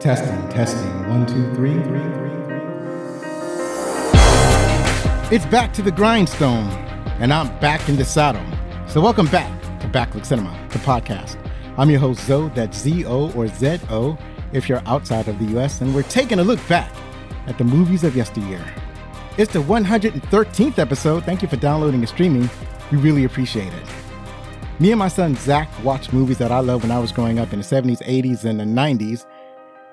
Testing. 1, 2, 3. It's back to the grindstone, and I'm back in the saddle. So welcome back to Backlook Cinema, the podcast. I'm your host, Zo, that's Z-O or Z-O if you're outside of the U.S., and we're taking a look back at the movies of yesteryear. It's the 113th episode. Thank you for downloading and streaming. We really appreciate it. Me and my son, Zach, watched movies that I loved when I was growing up in the 70s, 80s, and the 90s.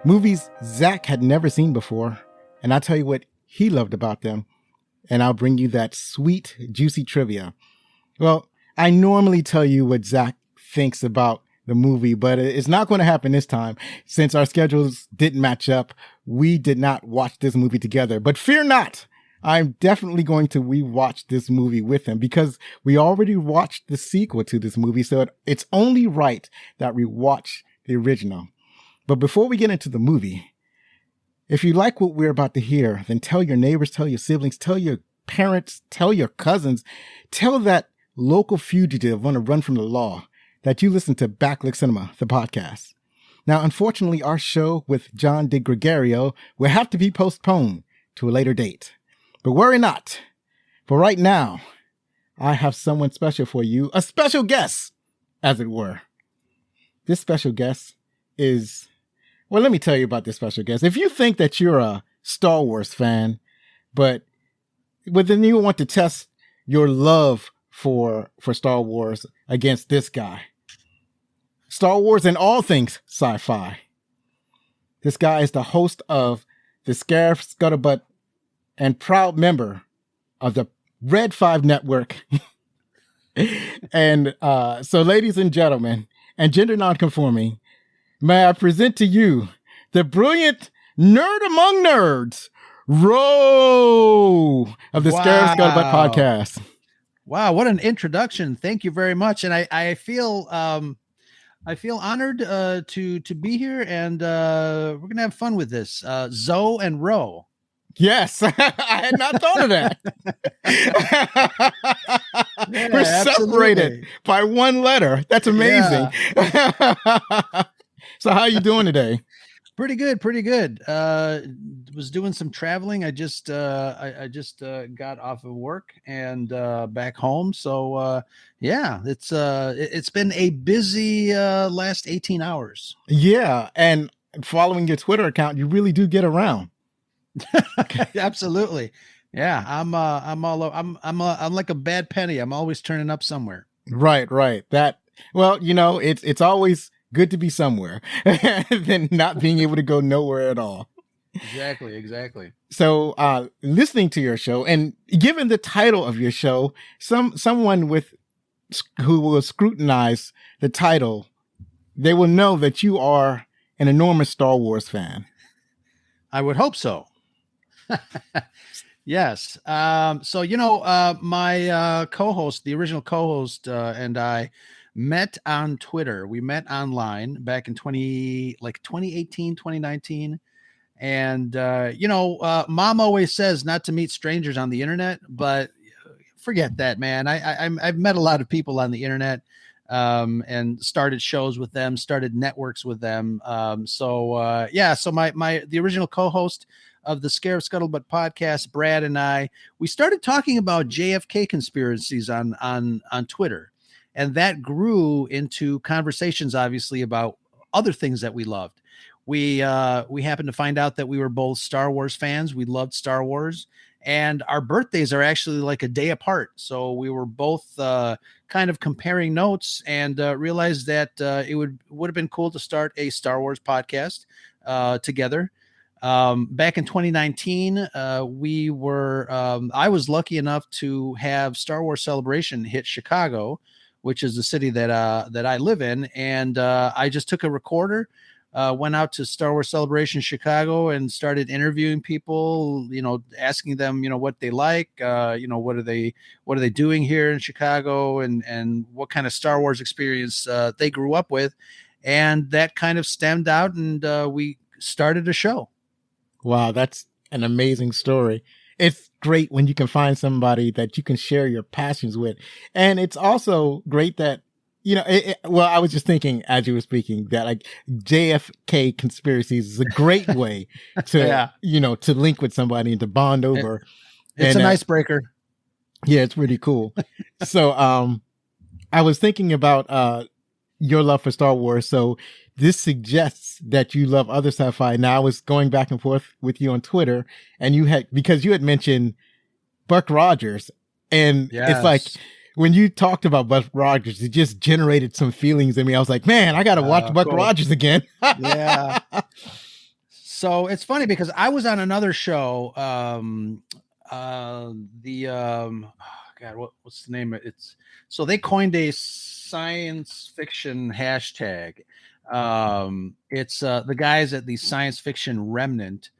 Movies Zach had never seen before, and I'll tell you what he loved about them, and I'll bring you that sweet, juicy trivia. Well, I normally tell you what Zach thinks about the movie, but it's not going to happen this time. Since our schedules didn't match up, we did not watch this movie together. But fear not, I'm definitely going to rewatch this movie with him because we already watched the sequel to this movie, so it's only right that we watch the original. But before we get into the movie, if you like what we're about to hear, then tell your neighbors, tell your siblings, tell your parents, tell your cousins, tell that local fugitive on a run from the law that you listen to Backlook Cinema, the podcast. Now, unfortunately, our show with John DeGregorio will have to be postponed to a later date. But worry not, for right now, I have someone special for you, a special guest, as it were. This special guest is... Well, let me tell you about this special guest. If you think that you're a Star Wars fan, but then you want to test your love for Star Wars against this guy. Star Wars and all things sci-fi. This guy is the host of the Scarif Scuttlebutt and proud member of the Red 5 Network. And so, ladies and gentlemen, and gender nonconforming, may I present to you the brilliant nerd among nerds, Ro of the Scarif Scuttlebutt Podcast. Wow, what an introduction! Thank you very much, and I feel honored to be here, and we're gonna have fun with this. Zo and Ro. Yes, I had not thought of that. Yeah, we're separated by one letter. That's amazing. Yeah. So how you doing today? Pretty good. Was doing some traveling. I just got off of work and back home. So yeah, it's been a busy last 18 hours. Yeah, and following your Twitter account, you really do get around. Absolutely. Yeah, I'm like a bad penny. I'm always turning up somewhere. Right. That, well, it's always good to be somewhere than not being able to go nowhere at all. Exactly. So, listening to your show and given the title of your show, someone who will scrutinize the title, they will know that you are an enormous Star Wars fan. I would hope so. Yes. So, my co-host, the original co-host, and I met on Twitter. We met online back in 2018, 2019. And, mom always says not to meet strangers on the internet, but forget that, man. I've met a lot of people on the internet, and started shows with them, started networks with them. So the original co-host of the Scarif Scuttlebutt Podcast, Brad and we started talking about JFK conspiracies on Twitter. And that grew into conversations, obviously, about other things that we loved. We happened to find out that we were both Star Wars fans. We loved Star Wars, and our birthdays are actually like a day apart. So we were both kind of comparing notes and realized that it would have been cool to start a Star Wars podcast together. Back in 2019, I was lucky enough to have Star Wars Celebration hit Chicago, which is the city that I live in. And I just took a recorder, went out to Star Wars Celebration Chicago and started interviewing people, asking them, what they like, what are they doing here in Chicago, and what kind of Star Wars experience they grew up with. And that kind of stemmed out, and we started a show. Wow, that's an amazing story. It's great when you can find somebody that you can share your passions with. And it's also great that well, I was just thinking as you were speaking that like JFK conspiracies is a great way to, to link with somebody and to bond over. It's an icebreaker. Yeah, it's pretty cool. So, I was thinking about, your love for Star Wars. So this suggests that you love other sci-fi. Now I was going back and forth with you on Twitter and because you had mentioned Buck Rogers, and it's like, when you talked about Buck Rogers, it just generated some feelings in me. I was like, man, I got to watch Buck Rogers again. Yeah. So it's funny because I was on another show. What's the name? So they coined a science fiction hashtag. It's the guys at the Science Fiction Remnant.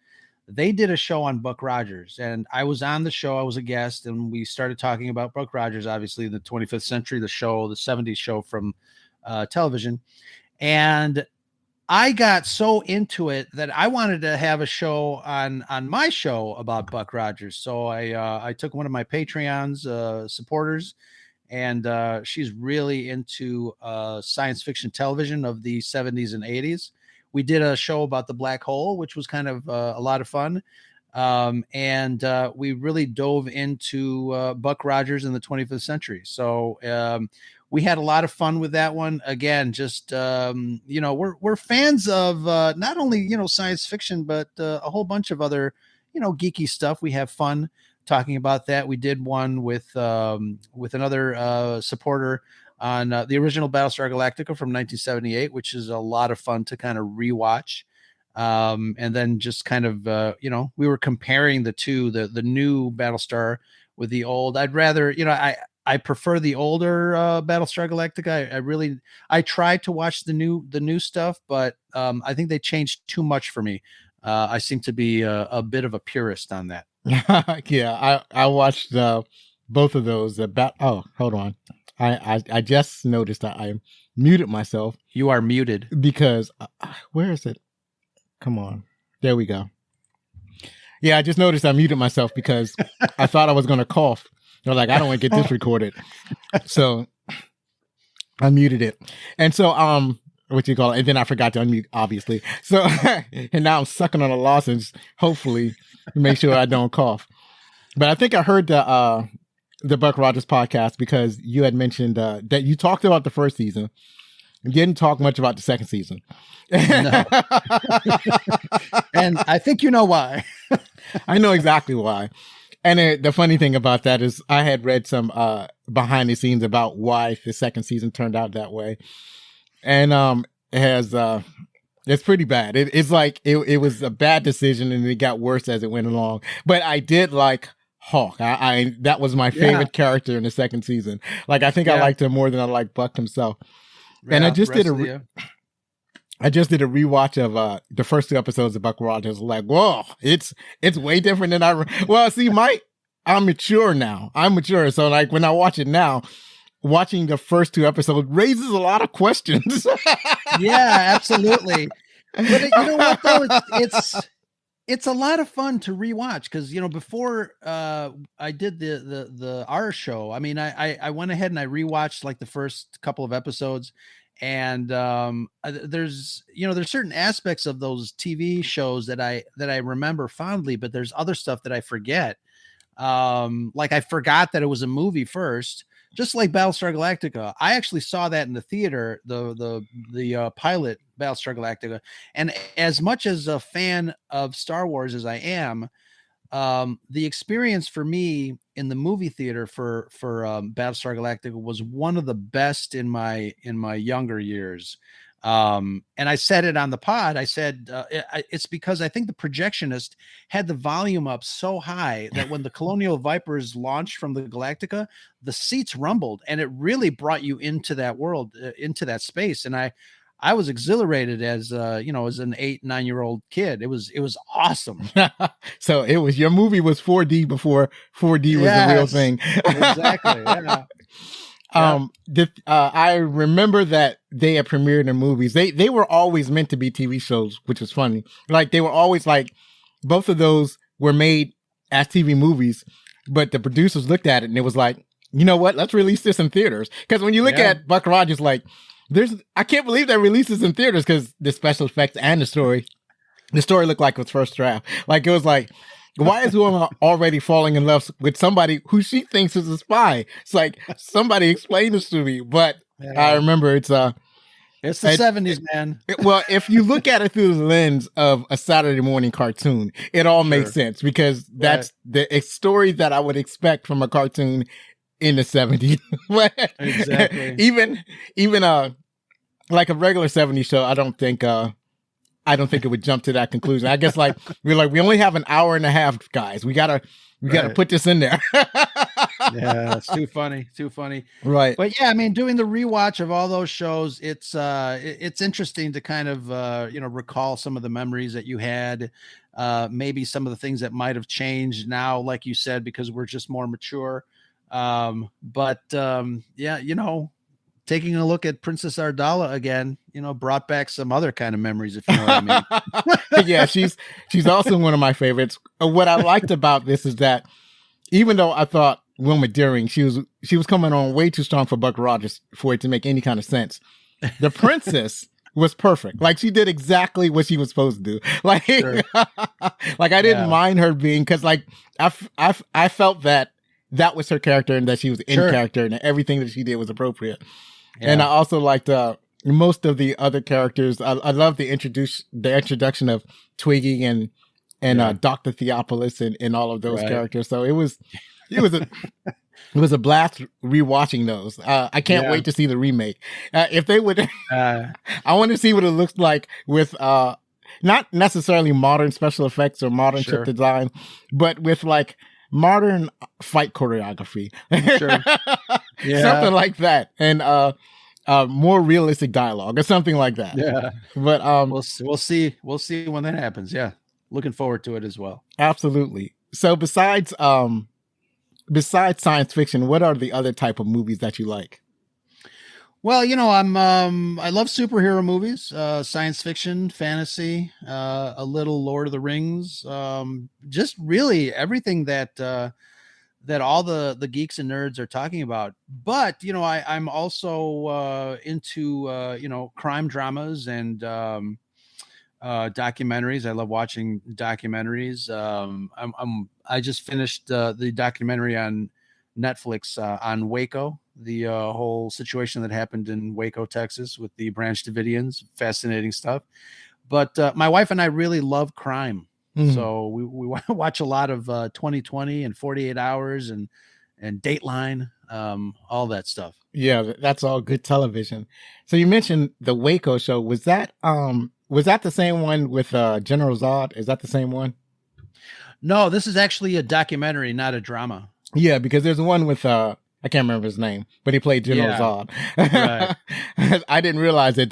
They did a show on Buck Rogers, and I was on the show. I was a guest, and we started talking about Buck Rogers, obviously the 25th century, the 70s show from television. And I got so into it that I wanted to have a show on my show about Buck Rogers. So I took one of my Patreon's supporters, and she's really into science fiction television of the 70s and 80s. We did a show about the black hole, which was kind of a lot of fun. And we really dove into Buck Rogers in the 25th century. So we had a lot of fun with that one. Again, just, we're fans of not only, science fiction, but a whole bunch of other, geeky stuff. We have fun talking about that. We did one with another supporter on the original Battlestar Galactica from 1978, which is a lot of fun to kind of rewatch. And then just kind of, we were comparing the two, the new Battlestar with the old. I'd rather, I prefer the older Battlestar Galactica. I tried to watch the new stuff, but I think they changed too much for me. I seem to be a bit of a purist on that. Yeah, I watched both of those. Oh, hold on. I just noticed that I muted myself. You are muted. Because, where is it? Come on. There we go. Yeah, I just noticed I muted myself because I thought I was going to cough. I was like, I don't want to get this recorded. So I muted it. And so, what you call it? And then I forgot to unmute, obviously. So, and now I'm sucking on a lozenge, hopefully, to make sure I don't cough. But I think I heard the Buck Rogers podcast because you had mentioned that you talked about the first season. You didn't talk much about the second season. No. And I think you know why. I know exactly why. And the funny thing about that is I had read some behind the scenes about why the second season turned out that way. And it has it's pretty bad. It's like it was a bad decision and it got worse as it went along. But I did like Hawk. I that was my favorite character in the second season. Like I think I liked him more than I liked Buck himself. And I just did a rewatch of the first two episodes of Buck Rogers. Like, whoa, it's way different than I'm mature now. I'm mature. So like when I watch it now, watching the first two episodes raises a lot of questions. Yeah, absolutely. But you know what though? It's a lot of fun to rewatch because before I did our show, I mean I went ahead and I rewatched like the first couple of episodes, and there's certain aspects of those TV shows that I remember fondly, but there's other stuff that I forget. Like I forgot that it was a movie first. Just like Battlestar Galactica, I actually saw that in the theater, the pilot Battlestar Galactica. And as much as a fan of Star Wars as I am, the experience for me in the movie theater for Battlestar Galactica was one of the best in my younger years. And I said it on the pod. I said it's because I think the projectionist had the volume up so high that when the Colonial Vipers launched from the Galactica, the seats rumbled, and it really brought you into that world, into that space. And I was exhilarated as as an 8-9-year-old kid. It was awesome. So your movie was 4D before 4D was the real thing. Exactly. Yeah. I remember that they had premiered in movies. They were always meant to be TV shows, which was funny. Like they were always like, both of those were made as TV movies, but the producers looked at it and it was like, you know what? Let's release this in theaters. Because when you look at Buck Rogers, like, I can't believe that releases in theaters because the special effects and the story looked like it was first draft. Like, it was like, why is woman already falling in love with somebody who she thinks is a spy? It's like, somebody explain this to me. But I remember it's the 70s, man. Well, if you look at it through the lens of a Saturday morning cartoon, it all makes sense because that's the story that I would expect from a cartoon in the 70s. Exactly. Even like a regular 70s show, I don't think it would jump to that conclusion. I guess we only have an hour and a half, guys. We gotta put this in there. Yeah, it's too funny. Right. But yeah, I mean, doing the rewatch of all those shows, it's interesting to kind of recall some of the memories that you had, maybe some of the things that might have changed now, like you said, because we're just more mature. Taking a look at Princess Ardala again, brought back some other kind of memories, if you know what I mean. Yeah, she's also one of my favorites. What I liked about this is that even though I thought Wilma Deering, she was coming on way too strong for Buck Rogers for it to make any kind of sense. The princess was perfect. Like, she did exactly what she was supposed to do. Like, Sure. Like, I didn't mind her being, because like I felt that was her character and that she was in character and everything that she did was appropriate. Yeah. And I also liked most of the other characters. I love the introduction of Twiggy and Dr. Theopolis and all of those characters. So it was a blast rewatching those. I can't wait to see the remake. If they would, I want to see what it looks like with not necessarily modern special effects or modern chip design, but with like modern fight choreography, something like that, and more realistic dialogue or something like that. Yeah, but we'll see when that happens. Yeah, looking forward to it as well. Absolutely. So besides science fiction, what are the other type of movies that you like? Well, I love superhero movies, science fiction, fantasy, a little Lord of the Rings, just really everything that all the geeks and nerds are talking about. But, I'm also into, crime dramas and documentaries. I love watching documentaries. I just finished the documentary on Netflix on Waco, the whole situation that happened in Waco, Texas, with the Branch Davidians. Fascinating stuff. But my wife and I really love crime. Mm-hmm. So we watch a lot of 2020 and 48 Hours and Dateline, all that stuff. Yeah, that's all good television. So you mentioned the Waco show. Was that the same one with General Zod? Is that the same one? No, this is actually a documentary, not a drama. Yeah, because there's one with I can't remember his name, but he played General Zod. Right. I didn't realize that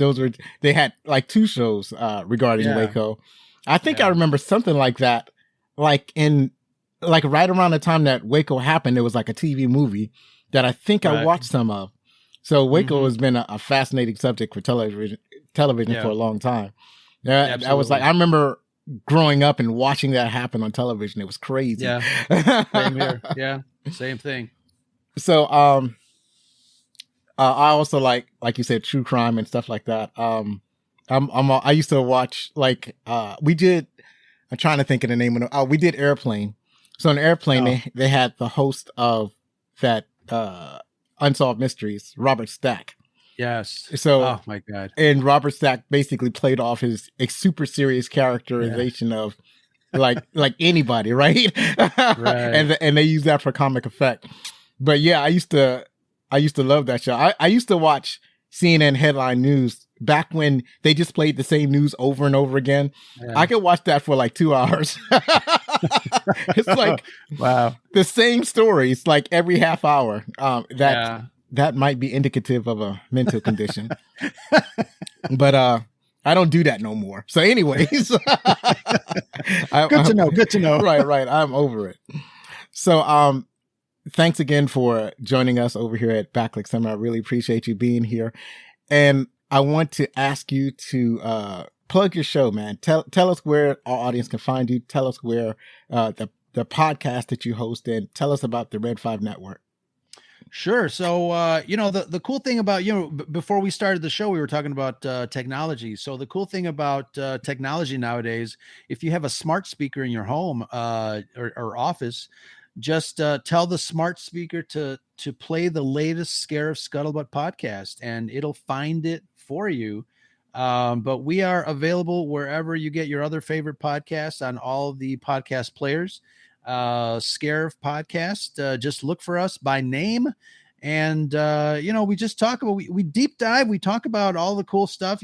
they had like two shows regarding Waco. I think I remember something like that, like right around the time that Waco happened, there was like a TV movie that I think I watched some of. So Waco has been a fascinating subject for television for a long time. Yeah, I was like, I remember growing up and watching that happen on television. It was crazy. Yeah, same here. Yeah, same thing. So, I also like you said, true crime and stuff like that. I used to watch I'm trying to think of the name of it. We did Airplane. So in Airplane, they had the host of that Unsolved Mysteries, Robert Stack. Yes. So, oh my God. And Robert Stack basically played off his super serious characterization of like anybody, right? Right. And they use that for comic effect. But yeah, I used to love that show. I used to watch CNN headline news back when they just played the same news over and over again. Yeah. I could watch that for like 2 hours. It's like, wow, the same stories like every half hour. That might be indicative of a mental condition. But I don't do that no more. So anyways, good to know. Right. I'm over it. So thanks again for joining us over here at Backlick Cinema. I really appreciate you being here. And I want to ask you to plug your show, man. Tell us where our audience can find you. Tell us where the podcast that you host, and tell us about the Red 5 Network. Sure. So, the cool thing about, before we started the show, we were talking about technology. So the cool thing about technology nowadays, if you have a smart speaker in your home or office, just tell the smart speaker to play the latest Scarif Scuttlebutt podcast, and it'll find it for you. But we are available wherever you get your other favorite podcasts on all the podcast players. Scarif Podcast. Just look for us by name. And, we just talk about, we deep dive, we talk about all the cool stuff.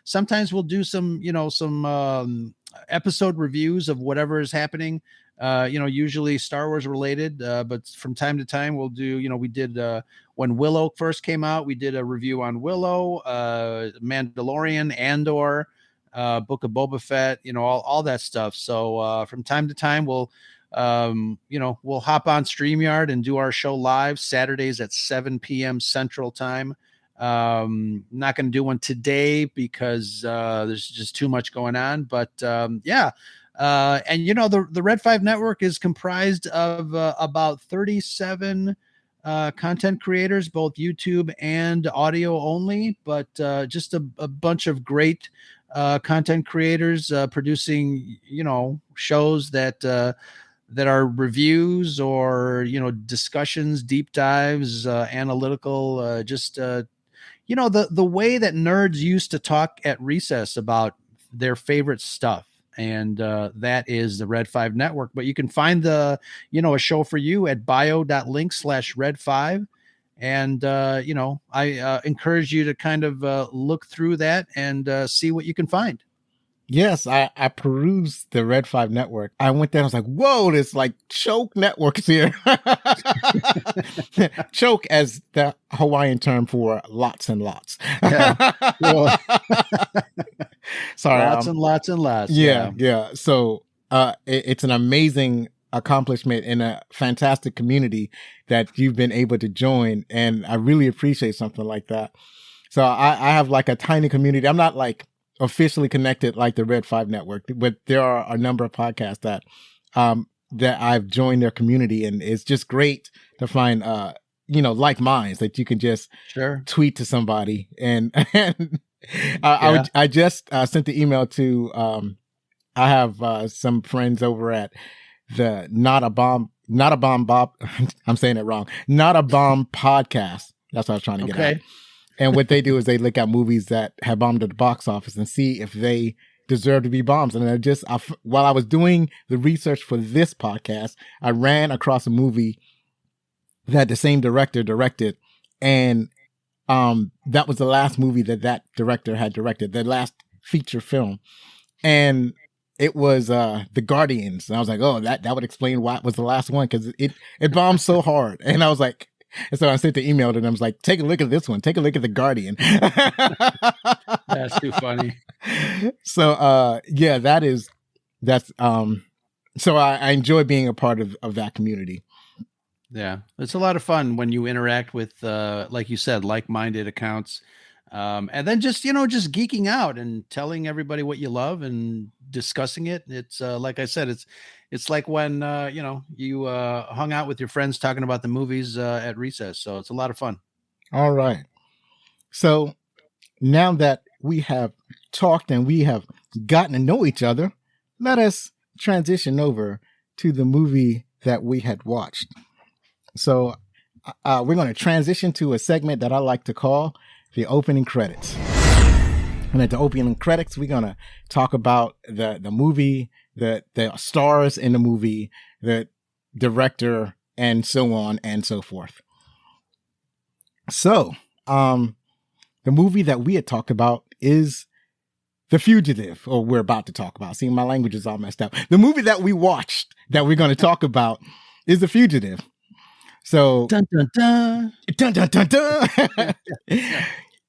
Sometimes we'll do some episode reviews of whatever is happening, usually Star Wars related. But from time to time we'll do, we did, when Willow first came out, we did a review on Willow, Mandalorian, Andor, Book of Boba Fett, all that stuff. So from time to time we'll hop on StreamYard and do our show live Saturdays at 7 p.m. Central Time. Not going to do one today because there's just too much going on. But and the Red 5 Network is comprised of about 37 content creators, both YouTube and audio only, but just a bunch of great content creators producing shows that are reviews or discussions, deep dives, analytical, the way that nerds used to talk at recess about their favorite stuff. And that is the Red 5 Network. But you can find a show for you at bio.link/Red5. And, I encourage you to kind of look through that and see what you can find. Yes, I perused the Red 5 Network. I went there and I was like, whoa, there's like choke networks here. Choke as the Hawaiian term for lots and lots. Yeah. Well, sorry. Lots and lots and lots. Yeah. So it's an amazing accomplishment in a fantastic community that you've been able to join. And I really appreciate something like that. So I have like a tiny community. I'm not like officially connected like the Red 5 Network, but there are a number of podcasts that I've joined their community, and it's just great to find like minds that you can just tweet to somebody. And I just sent the email to I have some friends over at the Not a Bomb Bob. I'm saying it wrong. Not a Bomb podcast. That's what I was trying to get at. And what they do is they look at movies that have bombed at the box office and see if they deserve to be bombs. And while I was doing the research for this podcast, I ran across a movie that the same director directed. And that was the last movie that director had directed, the last feature film. And it was The Guardians. And I was like, oh, that would explain why it was the last one, because it bombed so hard. And I was like, and so I sent the email to them. I was like, take a look at this one. Take a look at The Guardian. That's too funny. So, so I enjoy being a part of that community. Yeah. It's a lot of fun when you interact with, like you said, like-minded accounts. And then just geeking out and telling everybody what you love and discussing it. It's like I said, it's like when, you hung out with your friends talking about the movies at recess. So it's a lot of fun. All right. So now that we have talked and we have gotten to know each other, let us transition over to the movie that we had watched. So we're going to transition to a segment that I like to call the opening credits. And at the opening credits, we're going to talk about the movie, the stars in the movie, the director, and so on and so forth. So, the movie that we had talked about is The Fugitive, or we're about to talk about. See, my language is all messed up. The movie that we watched that we're going to talk about is The Fugitive. So, dun, dun, dun. Dun, dun, dun, dun.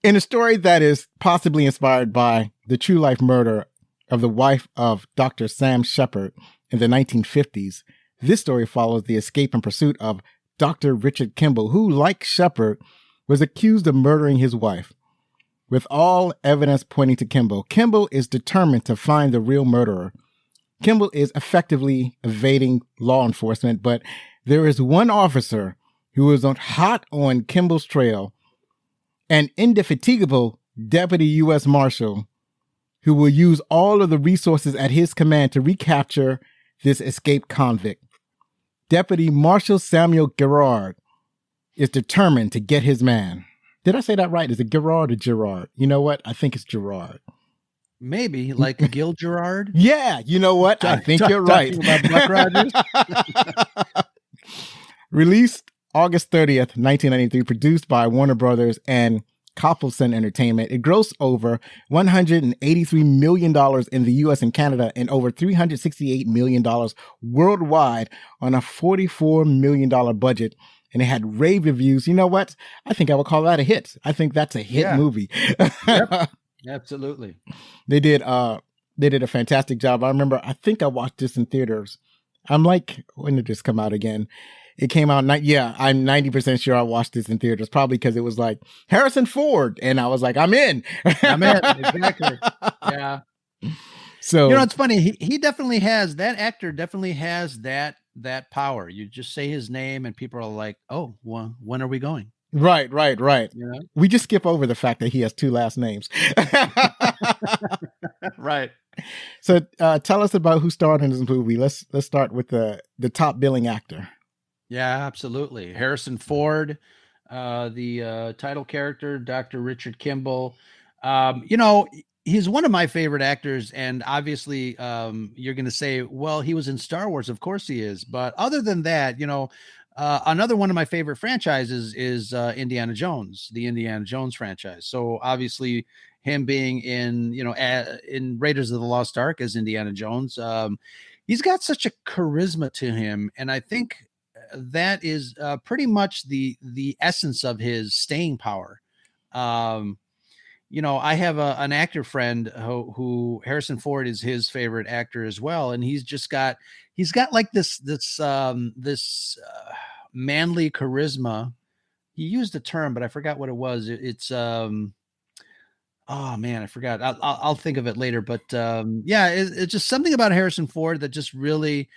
In a story that is possibly inspired by the true life murder of the wife of Dr. Sam Shepard in the 1950s, this story follows the escape and pursuit of Dr. Richard Kimble, who, like Shepard, was accused of murdering his wife. With all evidence pointing to Kimble, Kimble is determined to find the real murderer. Kimble is effectively evading law enforcement, but there is one officer who was hot on Kimble's trail, an indefatigable deputy U.S. Marshal who will use all of the resources at his command to recapture this escaped convict. Deputy Marshal Samuel Gerard is determined to get his man. Did I say that right? Is it Gerard or Gerard? You know what? I think it's Gerard. Maybe like Gil Gerard. Yeah, you know what? I think you're right. About Buck Rogers. Released August 30th, 1993, produced by Warner Brothers and Coppelson Entertainment. It grossed over $183 million in the U.S. and Canada and over $368 million worldwide on a $44 million budget. And it had rave reviews. You know what? I think I would call that a hit. I think that's a hit movie. Yep. Absolutely. They did a fantastic job. I remember, I think I watched this in theaters. I'm like, when did this come out again? It came out, I'm 90% sure I watched this in theaters, probably because it was like Harrison Ford. And I was like, I'm in. Exactly. Yeah. So, it's funny. He definitely has, that actor definitely has that power. You just say his name and people are like, oh, well, when are we going? Right. Yeah. We just skip over the fact that he has two last names. Right. So tell us about who starred in this movie. Let's start with the top billing actor. Yeah, absolutely. Harrison Ford, the title character, Dr. Richard Kimble. He's one of my favorite actors, and obviously you're going to say, well, he was in Star Wars. Of course he is. But other than that, another one of my favorite franchises is Indiana Jones, the Indiana Jones franchise. So obviously him being in, in Raiders of the Lost Ark as Indiana Jones, he's got such a charisma to him. And I think that is pretty much the essence of his staying power. I have an actor friend who Harrison Ford is his favorite actor as well. And he's got like this manly charisma. He used a term, but I forgot what it was. It's oh man, I forgot. I'll think of it later. But it's just something about Harrison Ford that just really,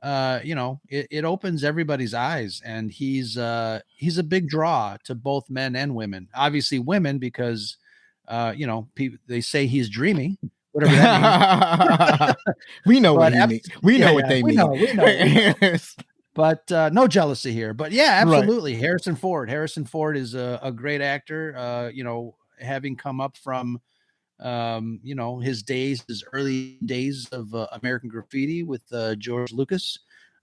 it opens everybody's eyes, and he's a big draw to both men and women. Obviously, women because they say he's dreamy. Whatever that means. We know what he means. We know what they mean. We know. But no jealousy here. But yeah, absolutely. Right. Harrison Ford is a great actor. Having come up from, his early days of American Graffiti with George Lucas.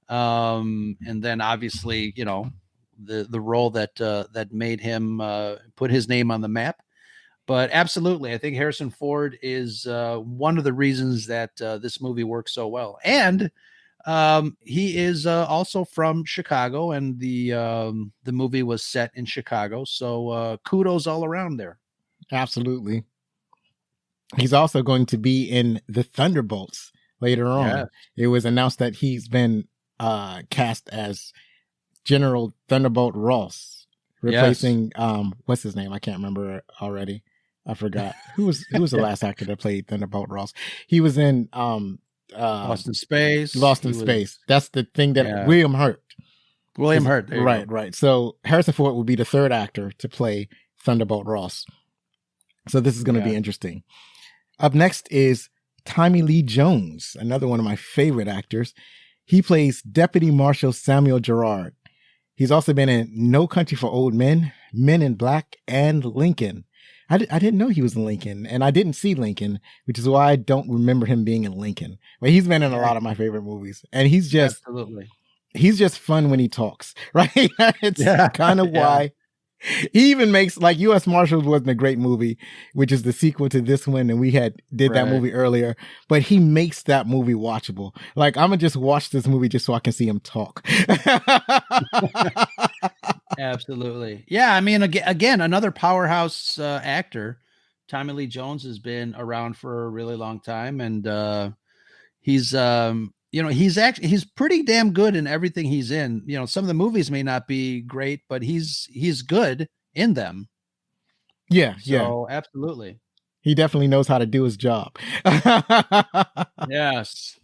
And then obviously, the role that made him put his name on the map. But absolutely, I think Harrison Ford is one of the reasons that this movie works so well. And he is also from Chicago, and the movie was set in Chicago. So kudos all around there. Absolutely. He's also going to be in the Thunderbolts later on. Yeah. It was announced that he's been cast as General Thunderbolt Ross, replacing what's his name? I can't remember already. I forgot who was the last actor that played Thunderbolt Ross. He was in Lost in Space. Space. That's the thing that William Hurt. Right. So Harrison Ford will be the third actor to play Thunderbolt Ross. So this is going to be interesting. Up next is Tommy Lee Jones, another one of my favorite actors. He plays Deputy Marshal Samuel Gerard. He's also been in No Country for Old Men, Men in Black, and Lincoln. I didn't know he was in Lincoln, and I didn't see Lincoln, which is why I don't remember him being in Lincoln. But he's been in a lot of my favorite movies, and he's just fun when he talks, right? It's kind of why he even makes, like, U.S. Marshals wasn't a great movie, which is the sequel to this one, and we did that movie earlier, but he makes that movie watchable. Like, I'm gonna just watch this movie just so I can see him talk. Absolutely. Yeah. I mean, again, another powerhouse actor. Tommy Lee Jones has been around for a really long time, and he's he's pretty damn good in everything he's in. Some of the movies may not be great, but he's good in them. Yeah. So absolutely. He definitely knows how to do his job. Yes.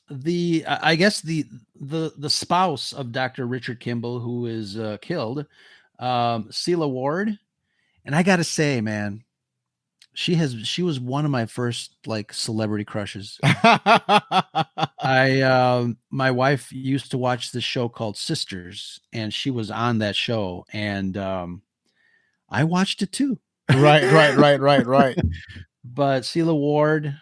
I guess the the spouse of Dr. Richard Kimble, who is killed, Celia Ward. And I got to say, man, she was one of my first like celebrity crushes. My wife used to watch this show called Sisters, and she was on that show, and I watched it too. Right. But Celia Ward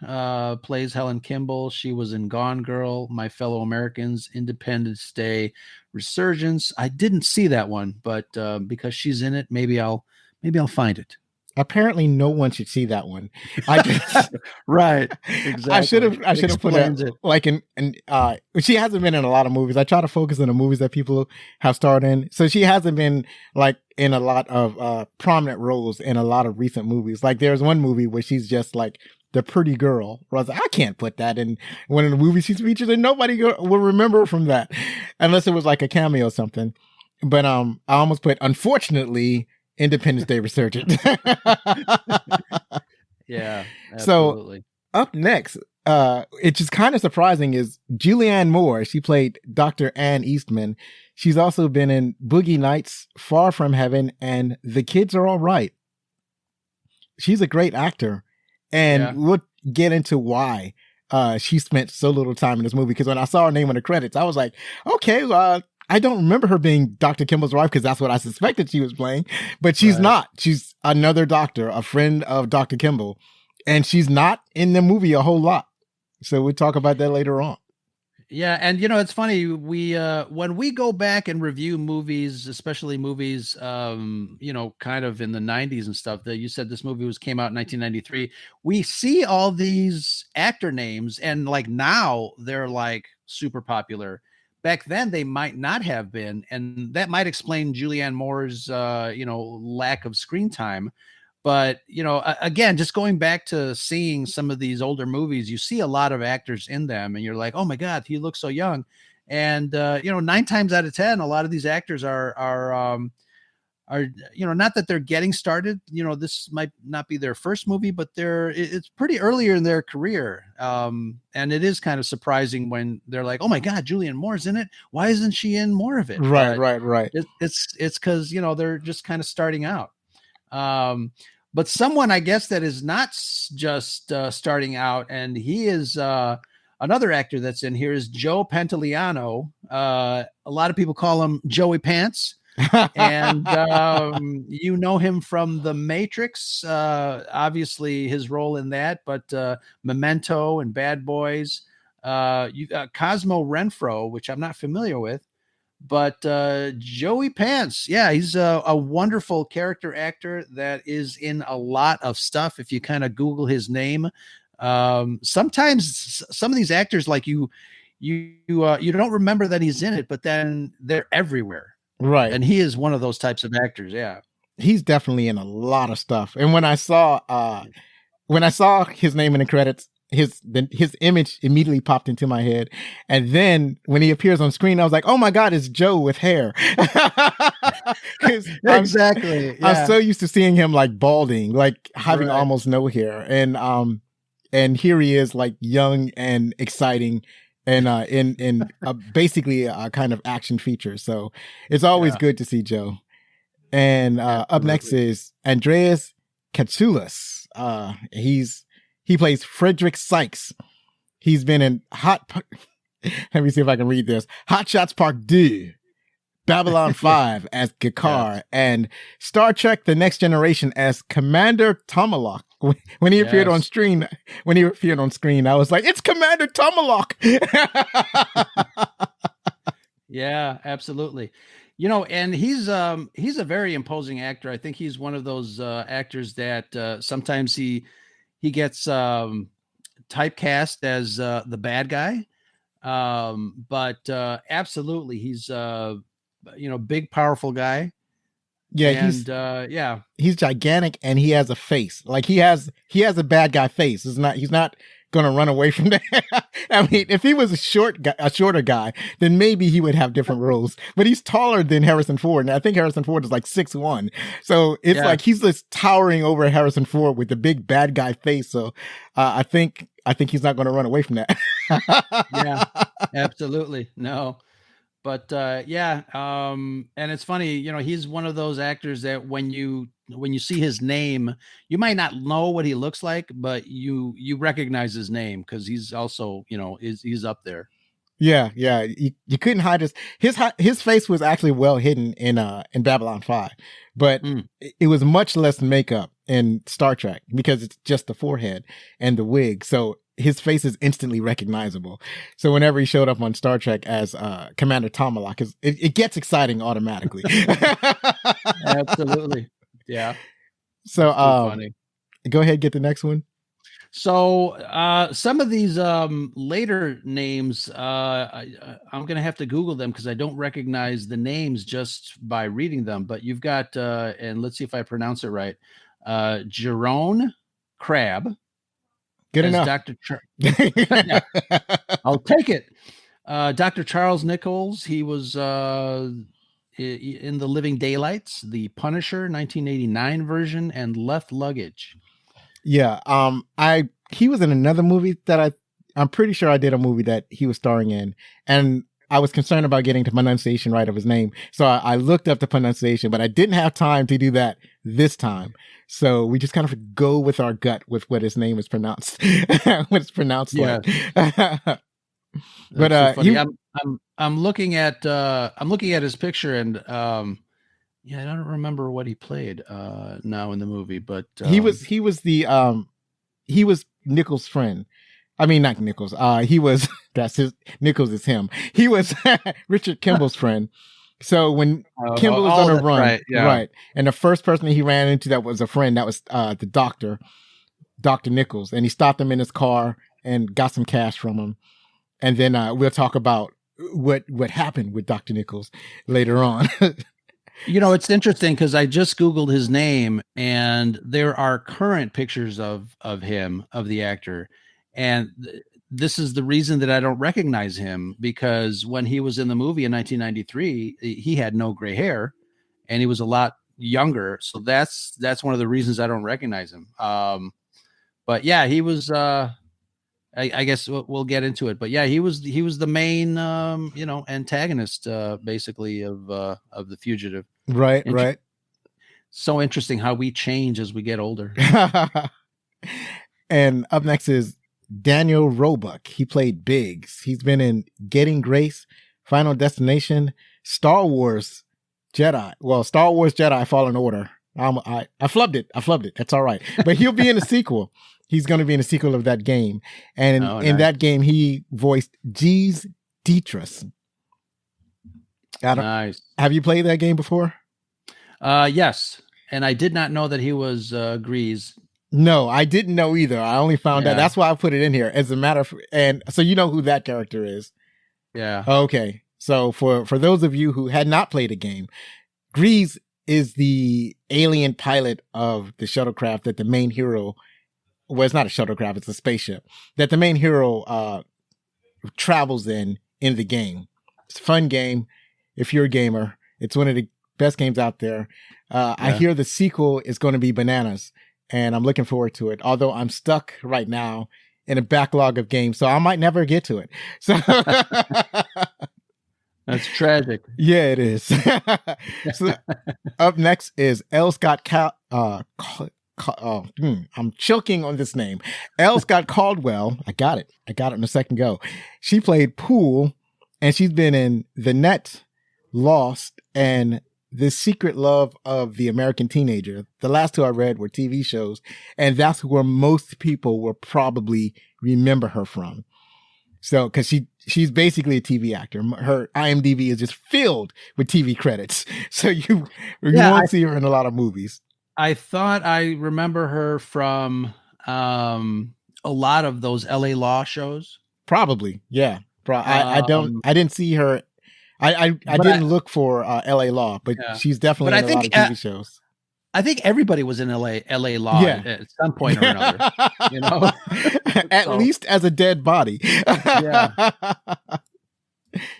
plays Helen Kimble. She was in Gone Girl, My Fellow Americans, Independence Day, Resurgence. I didn't see that one, but because she's in it, maybe I'll find it. Apparently, no one should see that one. I just right, exactly. I should have put it like in. She hasn't been in a lot of movies. I try to focus on the movies that people have starred in. So she hasn't been like in a lot of prominent roles in a lot of recent movies. Like there's one movie where she's just like the pretty girl. Where I was like, I can't put that in one of the movies she's featured in. Nobody will remember her from that unless it was like a cameo or something. But I almost put, unfortunately, Independence Day Resurgent. Yeah, So absolutely. up next, it's just kind of surprising, is Julianne Moore. She played Dr. Ann Eastman. She's also been in Boogie Nights, Far From Heaven, and The Kids Are All Right. She's a great actor, and we'll get into why she spent so little time in this movie. Because when I saw her name in the credits, I was like, okay, I don't remember her being Dr. Kimble's wife because that's what I suspected she was playing, but she's not. She's another doctor, a friend of Dr. Kimble, and she's not in the movie a whole lot. So we'll talk about that later on. Yeah, and it's funny, we when we go back and review movies, especially movies kind of in the 90s and stuff, that you said this movie came out in 1993, we see all these actor names, and like now they're like super popular. Back then, they might not have been, and that might explain Julianne Moore's, lack of screen time. But, again, just going back to seeing some of these older movies, you see a lot of actors in them, and you're like, oh my God, he looks so young. And, 9 times out of 10, a lot of these actors are not that they're getting started, this might not be their first movie, but it's pretty earlier in their career. And it is kind of surprising when they're like, oh my God, Julianne Moore's in it. Why isn't she in more of it? Right. It's cause they're just kind of starting out. But someone, I guess, that is not just starting out, and he is another actor that's in here, is Joe Pantoliano. A lot of people call him Joey Pants. And you know him from The Matrix, obviously his role in that, but Memento and Bad Boys. You got Cosmo Renfro, which I'm not familiar with, but Joey Pants, he's a wonderful character actor that is in a lot of stuff. If you kind of Google his name, sometimes some of these actors, like you don't remember that he's in it, but then they're everywhere. Right. And he is one of those types of actors. Yeah. He's definitely in a lot of stuff. And when I saw his name in the credits, his image immediately popped into my head. And then when he appears on screen, I was like, oh my God, it's Joe with hair. Exactly. I'm so used to seeing him like balding, like having almost no hair. And here he is, like young and exciting, and in basically a kind of action feature. So it's always good to see Joe. And up next is Andreas Katsulas. He plays Frederick Sykes. He's been in let me see if I can read this. Hot Shots Part 2, Babylon 5 as Gakar, and Star Trek The Next Generation as Commander Tomahawk. When he appeared on screen, I was like, it's Commander Tomahawk. Yeah, absolutely. And he's a very imposing actor. I think he's one of those actors that sometimes he gets typecast as the bad guy. But absolutely, he's big, powerful guy. Yeah, he's gigantic, and he has a face. Like he has a bad guy face. He's not going to run away from that. I mean, if he was a shorter guy, then maybe he would have different roles. But he's taller than Harrison Ford, and I think Harrison Ford is like 6'1". So it's like he's just towering over Harrison Ford with the big bad guy face. So I think he's not going to run away from that. Yeah, absolutely. No. But yeah, and it's funny, you know, he's one of those actors that when you see his name, you might not know what he looks like, but you recognize his name because he's also, you know, he's up there. Yeah, yeah. You couldn't hide his face was actually well hidden in Babylon 5, but it was much less makeup in Star Trek because it's just the forehead and the wig. So his face is instantly recognizable. So whenever he showed up on Star Trek as Commander Tomalak, it gets exciting automatically. Absolutely. Yeah. So funny. Go ahead, get the next one. So some of these later names, I'm going to have to Google them because I don't recognize the names just by reading them. But you've got, and let's see if I pronounce it right, Jerome Crab. Good enough. Yeah, I'll take it. Dr. Charles Nichols, he was in The Living Daylights, The Punisher, 1989 version, and Left Luggage. Yeah, he was in another movie that I'm pretty sure I did a movie that he was starring in, and I was concerned about getting the pronunciation right of his name, so I looked up the pronunciation, but I didn't have time to do that this time. So we just kind of go with our gut with what his name is pronounced, what it's pronounced like. But I'm looking at his picture, and yeah, I don't remember what he played now in the movie, but he was Nichols' friend. I mean, not Nichols. Nichols is him. He was Richard Kimble's friend. So when Kimble was on a run, right, and the first person that he ran into that was a friend, that was the doctor, Dr. Nichols, and he stopped him in his car and got some cash from him. And then we'll talk about what happened with Dr. Nichols later on. You know, it's interesting because I just Googled his name, and there are current pictures of him, of the actor. And this is the reason that I don't recognize him, because when he was in the movie in 1993, he had no gray hair and he was a lot younger. So that's one of the reasons I don't recognize him. But yeah, he was, I guess we'll get into it, but yeah, he was the main, you know, antagonist, basically of The Fugitive. Right. Right. So interesting how we change as we get older. And up next is Daniel Roebuck. He played Biggs. He's been in Getting Grace, Final Destination, Star Wars Jedi Fallen Order. I flubbed it. That's all right. But he'll be in a sequel. He's going to be in a sequel of that game. And in that game, he voiced Jeez Dietrich. Nice. Have you played that game before? Yes. And I did not know that he was Grease. No, I didn't know either. I only found out. That's why I put it in here. As a matter of, and so you know who that character is. Yeah. Okay. So for those of you who had not played a game, Grease is the alien pilot of the shuttlecraft that the main hero, well, it's not a shuttlecraft, it's a spaceship that the main hero travels in the game. It's a fun game. If you're a gamer, it's one of the best games out there. I hear the sequel is going to be bananas, and I'm looking forward to it. Although I'm stuck right now in a backlog of games, so I might never get to it. So that's tragic. Yeah, it is. So, up next is L. Scott I'm choking on this name. L. Scott Caldwell. I got it in a second go. She played Poole, and she's been in The Net, Lost, and The Secret Love of the American Teenager. The last two I read were TV shows, and that's where most people will probably remember her from. So, because she's basically a TV actor. Her IMDb is just filled with TV credits. So you won't see her in a lot of movies. I thought I remember her from a lot of those LA Law shows. Probably, yeah. I didn't see her. I didn't look for LA Law, but she's definitely in a lot of TV shows. I think everybody was in LA Law at some point or another. You know, at least as a dead body.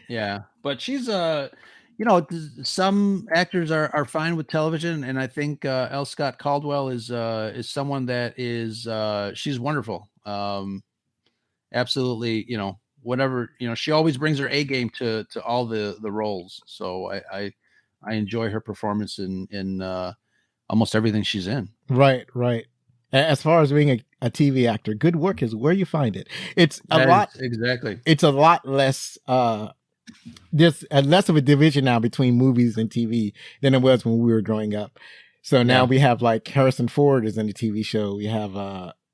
Yeah. But she's you know, some actors are fine with television, and I think L. Scott Caldwell is someone that is she's wonderful. Absolutely, you know, whatever, she always brings her A game to all the roles. So I enjoy her performance in almost everything she's in. Right. As far as being a TV actor, good work is where you find it. It's a lot. Exactly. It's a lot less. There's less of a division now between movies and TV than it was when we were growing up. So now we have like Harrison Ford is in the TV show. We have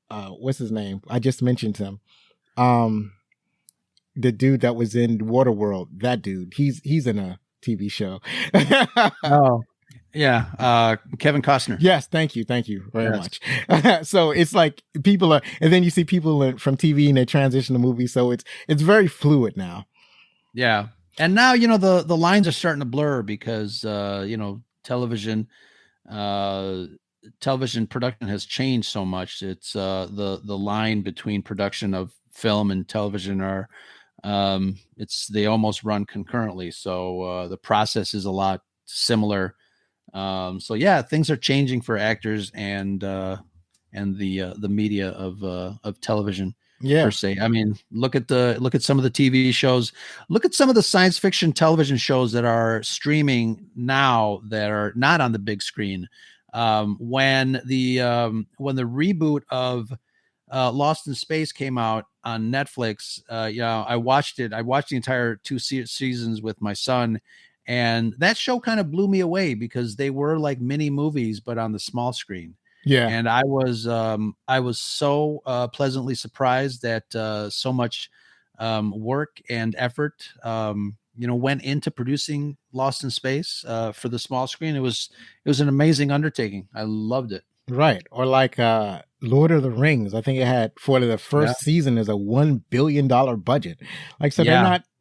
what's his name? I just mentioned him. The dude that was in Waterworld. That dude. He's in a TV show. Oh. Yeah, Kevin Costner. Yes, thank you very much. So it's like people are, and then you see people from TV and they transition to movies. So it's very fluid now. Yeah, and now the lines are starting to blur because television production has changed so much. It's the line between production of film and television are they almost run concurrently. So the process is a lot similar. So yeah, things are changing for actors and the media of television per se. I mean, look at some of the TV shows, look at some of the science fiction television shows that are streaming now that are not on the big screen. When the reboot of Lost in Space came out on Netflix, I watched it. I watched the entire 2 seasons with my son. And that show kind of blew me away because they were like mini movies, but on the small screen. Yeah. And I was so pleasantly surprised that so much work and effort, went into producing Lost in Space for the small screen. It was an amazing undertaking. I loved it. Right. Or like Lord of the Rings. I think it had for the first season is a $1 billion budget. Like, so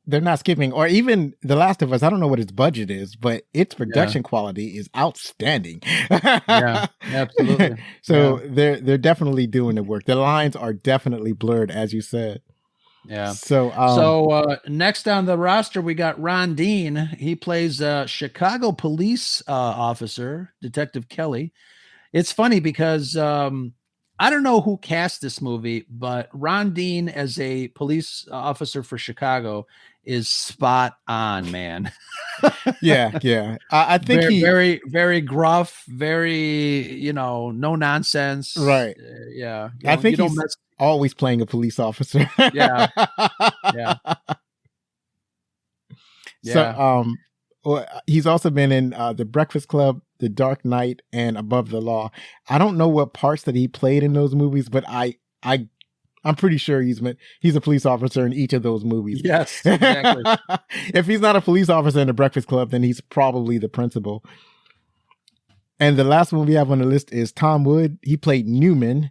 they're not skipping, or even The Last of Us. I don't know what its budget is, but its production quality is outstanding. Yeah, absolutely. So they're definitely doing the work. The lines are definitely blurred, as you said. Yeah. So next on the roster, we got Ron Dean. He plays Chicago police officer, Detective Kelly. It's funny because I don't know who cast this movie, but Ron Dean as a police officer for Chicago is spot on, man. Yeah. I think very, very gruff, very, no nonsense. Right. Yeah. I think he's always playing a police officer. Yeah. So, he's also been in The Breakfast Club, The Dark Knight, and Above the Law. I don't know what parts that he played in those movies, but I'm pretty sure he's a police officer in each of those movies. Yes, exactly. If he's not a police officer in The Breakfast Club, then he's probably the principal. And the last one we have on the list is Tom Wood. He played Newman.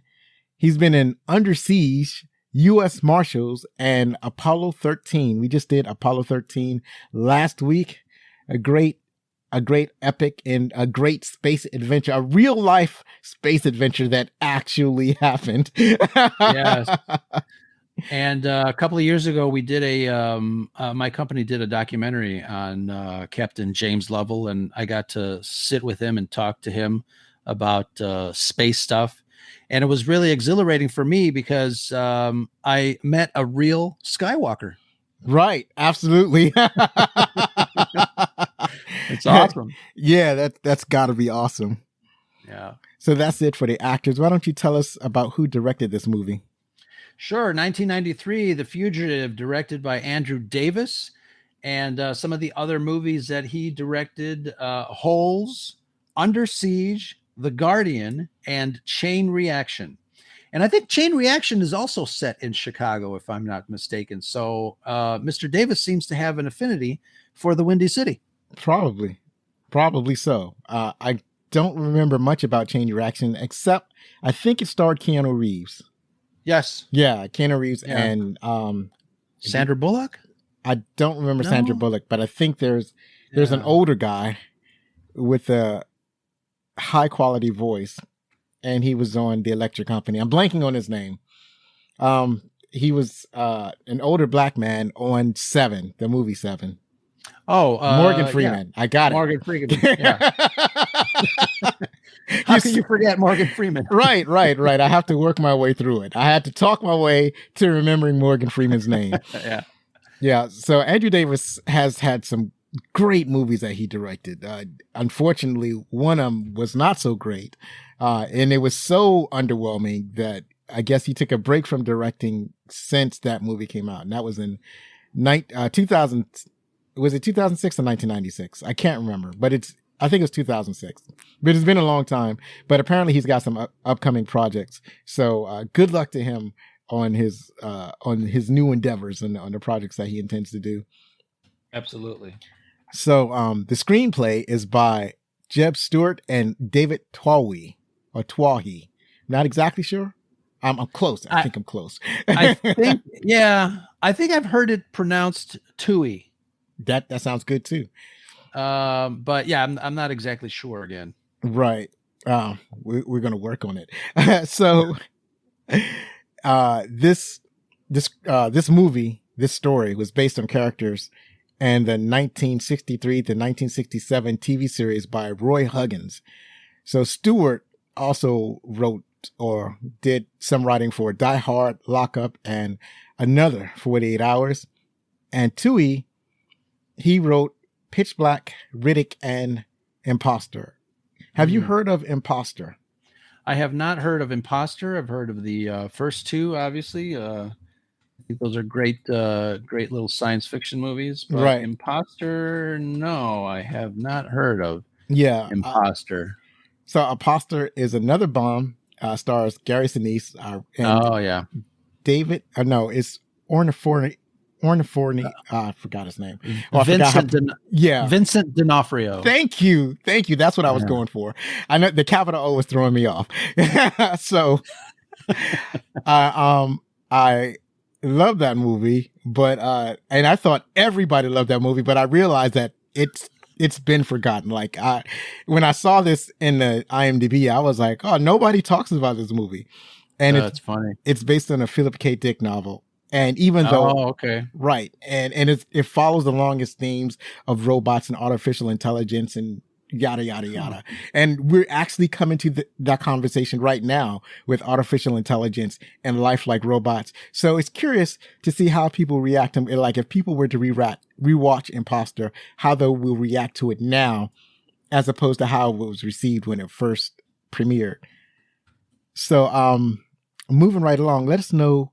He's been in Under Siege, U.S. Marshals, and Apollo 13. We just did Apollo 13 last week. A great epic and a great space adventure, a real life space adventure that actually happened. Yes. And a couple of years ago, we did my company did a documentary on Captain James Lovell, and I got to sit with him and talk to him about space stuff. And it was really exhilarating for me because I met a real Skywalker. Right. Absolutely. It's awesome. Yeah, that's got to be awesome. Yeah. So that's it for the actors. Why don't you tell us about who directed this movie? Sure. 1993, The Fugitive, directed by Andrew Davis, and some of the other movies that he directed: Holes, Under Siege, The Guardian, and Chain Reaction. And I think Chain Reaction is also set in Chicago, if I'm not mistaken. So Mr. Davis seems to have an affinity for the Windy City. Probably so. I don't remember much about Chain Reaction, except I think it starred Keanu Reeves. Yes. Yeah, Keanu Reeves and Sandra Bullock? I don't remember Sandra Bullock, but I think there's an older guy with a high quality voice, and he was on The Electric Company. I'm blanking on his name. He was an older black man on Seven, the movie Seven. Oh, Morgan Freeman. I got it. Morgan Freeman. Yeah. How can you forget Morgan Freeman? Right. I have to work my way through it. I had to talk my way to remembering Morgan Freeman's name. Yeah. So Andrew Davis has had some great movies that he directed. Unfortunately, one of them was not so great. And it was so underwhelming that I guess he took a break from directing since that movie came out. And that was in 2000. Was it 2006 or 1996? I can't remember, but I think it was 2006, but it's been a long time. But apparently he's got some upcoming projects. So good luck to him on his new endeavors and on the projects that he intends to do. Absolutely. So the screenplay is by Jeb Stewart and David Twohy or Twohy. Not exactly sure. I'm close. I think I'm close. I think I've heard it pronounced Tui. That sounds good too. But yeah, I'm not exactly sure again. Right. We're going to work on it. So, this movie, this story was based on characters and the 1963 to 1967 TV series by Roy Huggins. So Stewart also wrote or did some writing for Die Hard, Lock Up, and Another 48 Hours. And Tui, he wrote Pitch Black, Riddick, and Imposter. Have you heard of Imposter? I have not heard of Imposter. I've heard of the first two, obviously. I think those are great little science fiction movies. But right. Imposter, no, I have not heard of. Yeah. Imposter. So Imposter is another bomb. Stars Gary Sinise. David. It's Orniforni. I forgot his name. Vincent D'Onofrio. Thank you. That's what I was going for. I know the capital O was throwing me off. So, I love that movie, but and I thought everybody loved that movie, but I realized that it's been forgotten. Like when I saw this in the IMDb, I was like, oh, nobody talks about this movie, and it's funny. It's based on a Philip K. Dick novel. And even though, right. And it follows along its themes of robots and artificial intelligence and yada, yada, yada. And we're actually coming to that conversation right now with artificial intelligence and lifelike robots. So it's curious to see how people react to it. Like if people were to rewatch Imposter, how they will react to it now, as opposed to how it was received when it first premiered. So, moving right along, let us know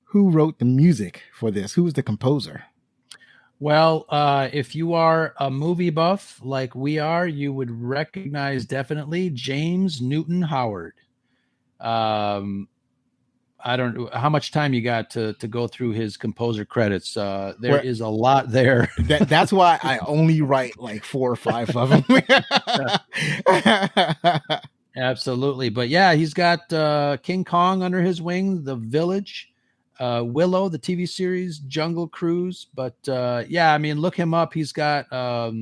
who wrote the music for this? Who was the composer? Well, if you are a movie buff like we are, you would recognize definitely James Newton Howard. I don't know how much time you got to go through his composer credits. There is a lot there. That's why I only write like 4 or 5 of them. Absolutely. But yeah, he's got King Kong under his wing, The Village, Willow, the TV series, Jungle Cruise. But yeah, I mean, look him up. He's got a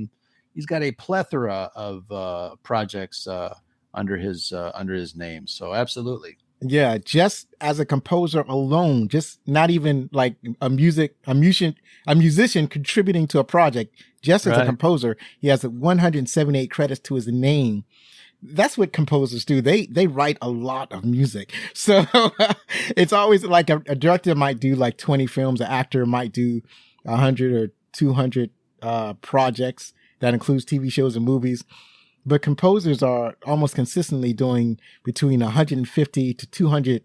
plethora of projects under his name. So absolutely. Yeah, just as a composer alone, just not even like a musician contributing to a project, just as a composer, he has 178 credits to his name. That's what composers do. They write a lot of music. So it's always like a director might do like 20 films, an actor might do 100 or 200 projects that includes TV shows and movies. But composers are almost consistently doing between 150 to 200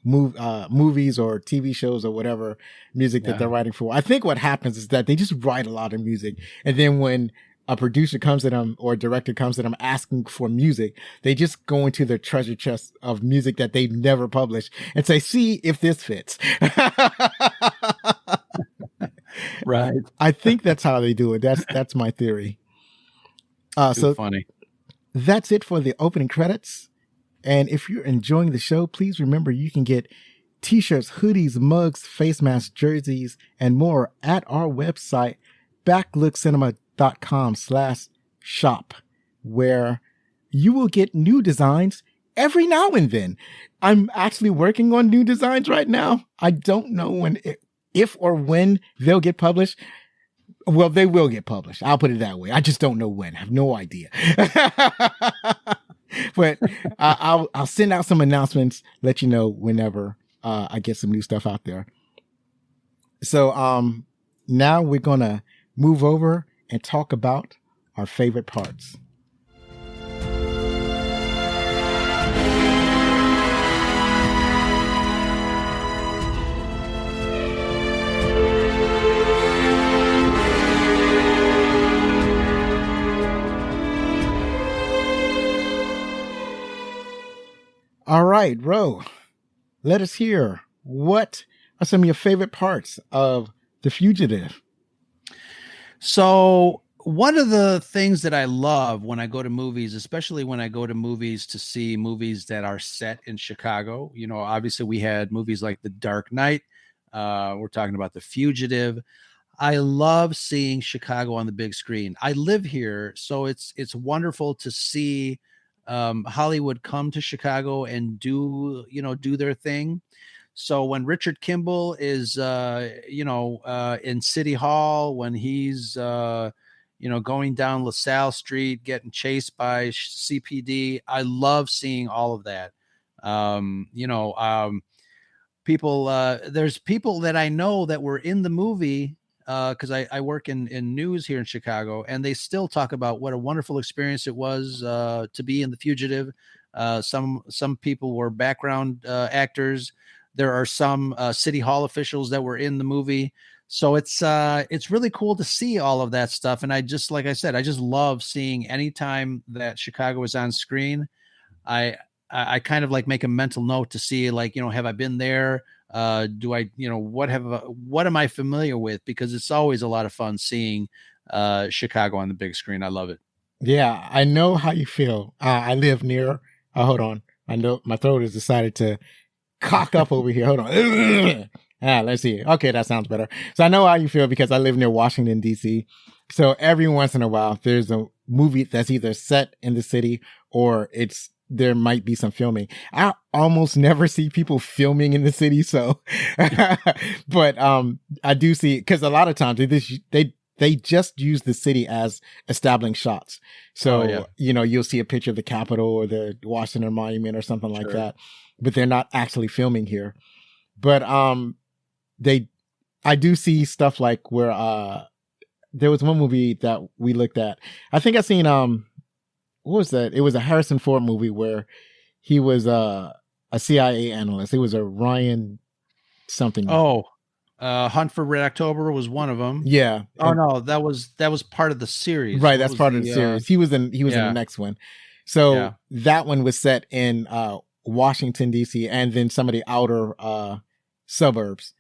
movies or TV shows or whatever music that they're writing for. I think what happens is that they just write a lot of music. And then when a producer comes to them or a director comes to them asking for music, they just go into their treasure chest of music that they've never published and say, see if this fits. Right. I think that's how they do it. That's my theory. So funny. That's it for the opening credits. And if you're enjoying the show, please remember you can get t-shirts, hoodies, mugs, face masks, jerseys, and more at our website, backlookcinema.com/shop, where you will get new designs every now and then. I'm actually working on new designs right now. I don't know if or when they'll get published. Well, they will get published. I'll put it that way. I just don't know when. I have no idea. But I'll send out some announcements, let you know whenever I get some new stuff out there. So now we're gonna move over and talk about our favorite parts. All right, Ro, let us hear, what are some of your favorite parts of The Fugitive? So one of the things that I love when I go to movies, especially when I go to movies to see movies that are set in Chicago, obviously we had movies like The Dark Knight. We're talking about The Fugitive. I love seeing Chicago on the big screen. I live here, so it's wonderful to see Hollywood come to Chicago and do their thing. So when Richard Kimble is in City Hall, when he's going down LaSalle Street getting chased by CPD, I love seeing all of that. People, there's people that I know that were in the movie, because I work in news here in Chicago, and they still talk about what a wonderful experience it was to be in The Fugitive. Some people were background actors. There are some City Hall officials that were in the movie. So it's really cool to see all of that stuff. And like I said, I just love seeing anytime that Chicago is on screen. I kind of like make a mental note to see, like, have I been there? Do I, what am I familiar with? Because it's always a lot of fun seeing Chicago on the big screen. I love it. Yeah, I know how you feel. I live near, hold on. I know my throat has decided to cock up over here. Hold on. Let's see. Okay, that sounds better. So I know how you feel because I live near Washington, D.C. So every once in a while, there's a movie that's either set in the city or there might be some filming. I almost never see people filming in the city. So, but I do see, because a lot of times they just use the city as establishing shots. So, you'll see a picture of the Capitol or the Washington Monument or something like that, but they're not actually filming here. But I do see stuff like where there was one movie that we looked at. I think I seen what was that? It was a Harrison Ford movie where he was a CIA analyst. It was a Ryan something. Oh, Hunt for Red October was one of them. Yeah. Oh no, that was part of the series. Right, that's part of the series. He was in the next one. So that one was set in Washington D.C. and then some of the outer suburbs.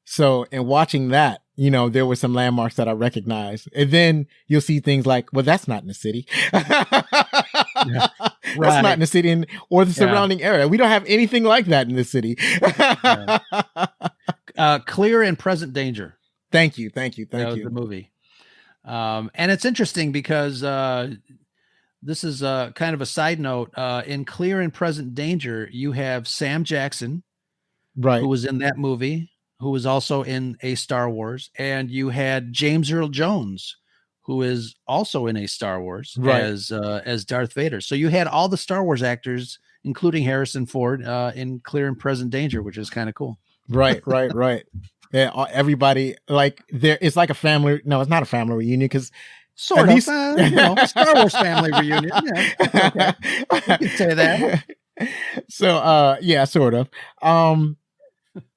So in watching that, there were some landmarks that I recognized. And then you'll see things like, well, that's not in the city. That's not in the city or the surrounding area. We don't have anything like that in the city. Clear and Present Danger. Thank you. The movie. And it's interesting because this is kind of a side note. In Clear and Present Danger, you have Sam Jackson, right, who was in that movie, who was also in a Star Wars, and you had James Earl Jones, who is also in a Star Wars, right, as Darth Vader. So you had all the Star Wars actors, including Harrison Ford, in Clear and Present Danger, which is kind of cool. Right. Yeah, everybody, like, it's like a family. No, it's not a family reunion because sort of Star Wars family reunion. Yeah, okay. You can say that. So, yeah, sort of.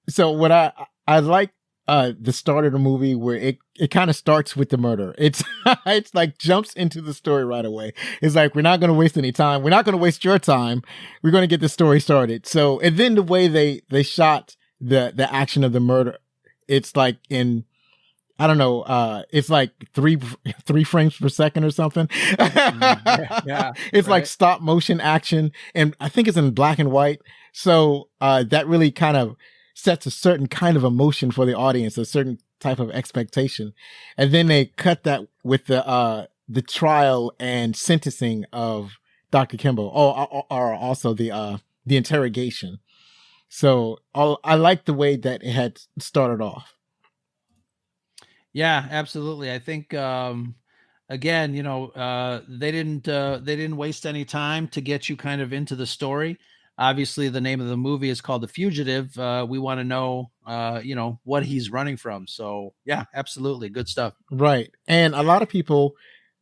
So what I like the start of the movie where it kind of starts with the murder. It's like jumps into the story right away. It's like, we're not going to waste any time. We're not going to waste your time. We're going to get the story started. So, and then the way they shot the action of the murder, it's like in, I don't know, it's like three frames per second or something. Yeah, it's right, like stop motion action, and I think it's in black and white. So that really kind of sets a certain kind of emotion for the audience, a certain type of expectation. And then they cut that with the trial and sentencing of Dr. Kimble, or also the interrogation. So I like the way that it had started off. Yeah, absolutely. I think again, they didn't waste any time to get you kind of into the story. Obviously, the name of the movie is called The Fugitive. We want to know, what he's running from. So yeah, absolutely. Good stuff. Right. And a lot of people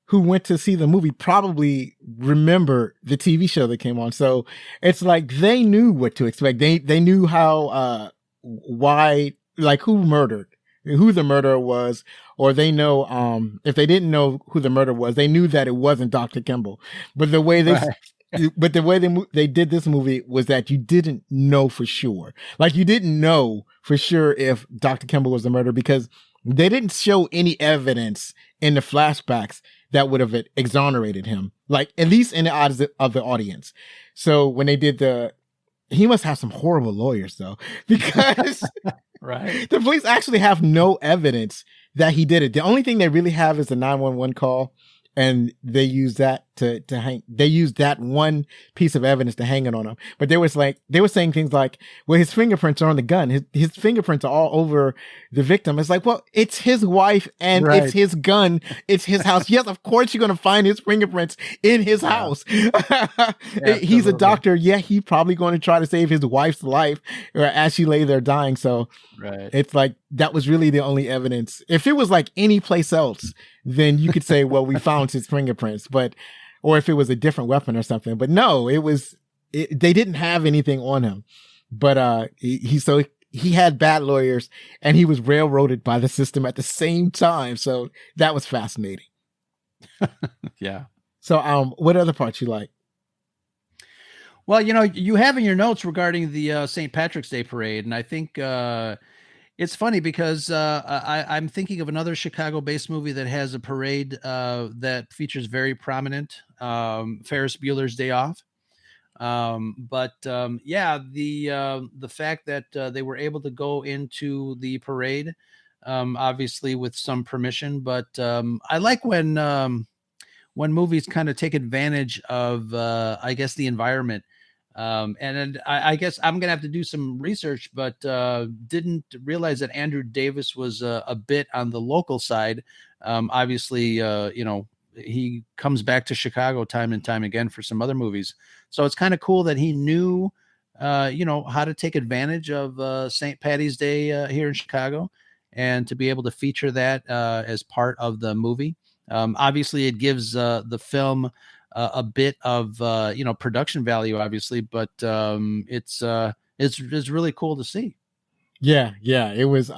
who went to see the movie probably remember the TV show that came on. So it's like they knew what to expect. They knew how, why, like who the murderer was, or they know, if they didn't know who the murderer was, they knew that it wasn't Dr. Kimble. But the way they did this movie was that you didn't know for sure. Like you didn't know for sure if Dr. Kimble was the murderer because they didn't show any evidence in the flashbacks that would have exonerated him, like at least in the eyes of the audience. So when they did he must have some horrible lawyers though, because right. The police actually have no evidence that he did it. The only thing they really have is the 911 call. And they use that to hang. They used that one piece of evidence to hang it on him. But they were saying things like, "Well, his fingerprints are on the gun. His fingerprints are all over the victim." It's like, well, it's his wife and It's his gun. It's his house. Yes, of course you're going to find his fingerprints in his house. He's a doctor. Yeah, he's probably going to try to save his wife's life as she lay there dying. So it's like that was really the only evidence. If it was like any place else, then you could say, well, we found his fingerprints, or if it was a different weapon or something, but no, they didn't have anything on him, but, he had bad lawyers and he was railroaded by the system at the same time. So that was fascinating. Yeah. So, what other parts you like? Well, you have in your notes regarding the St. Patrick's Day parade, and I think, it's funny because I'm thinking of another Chicago-based movie that has a parade that features very prominent Ferris Bueller's Day Off. The fact that they were able to go into the parade, obviously with some permission, but I like when movies kind of take advantage of, I guess, the environment. And I guess I'm going to have to do some research, but didn't realize that Andrew Davis was a bit on the local side. Obviously, he comes back to Chicago time and time again for some other movies. So it's kind of cool that he knew, how to take advantage of St. Patty's Day here in Chicago and to be able to feature that as part of the movie. Obviously, it gives the film a bit of production value, obviously, but it's really cool to see. Yeah, it was.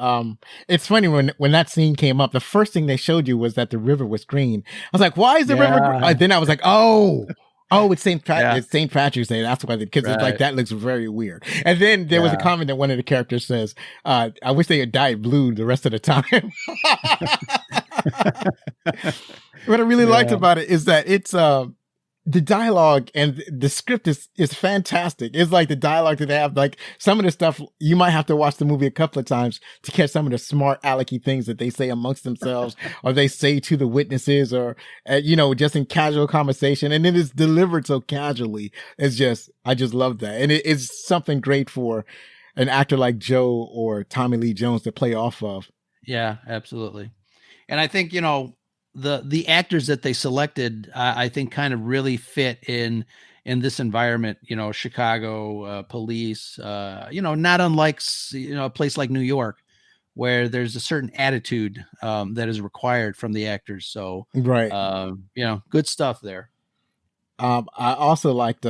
It's funny when that scene came up. The first thing they showed you was that the river was green. I was like, "Why is the river?" Then I was like, "Oh, it's St. Patrick's Day. That's why." Because it's like that looks very weird. And then there was a comment that one of the characters says, "I wish they had dyed blue the rest of the time." What I really liked about it is that it's the dialogue and the script is fantastic. It's like the dialogue that they have, like some of the stuff you might have to watch the movie a couple of times to catch some of the smart alecky things that they say amongst themselves or they say to the witnesses or, just in casual conversation. And it is delivered so casually. I just love that. And it is something great for an actor like Joe or Tommy Lee Jones to play off of. Yeah, absolutely. And I think, the actors that they selected, I think kind of really fit in this environment, Chicago police, not unlike, a place like New York, where there's a certain attitude that is required from the actors. So, right. Good stuff there. I also liked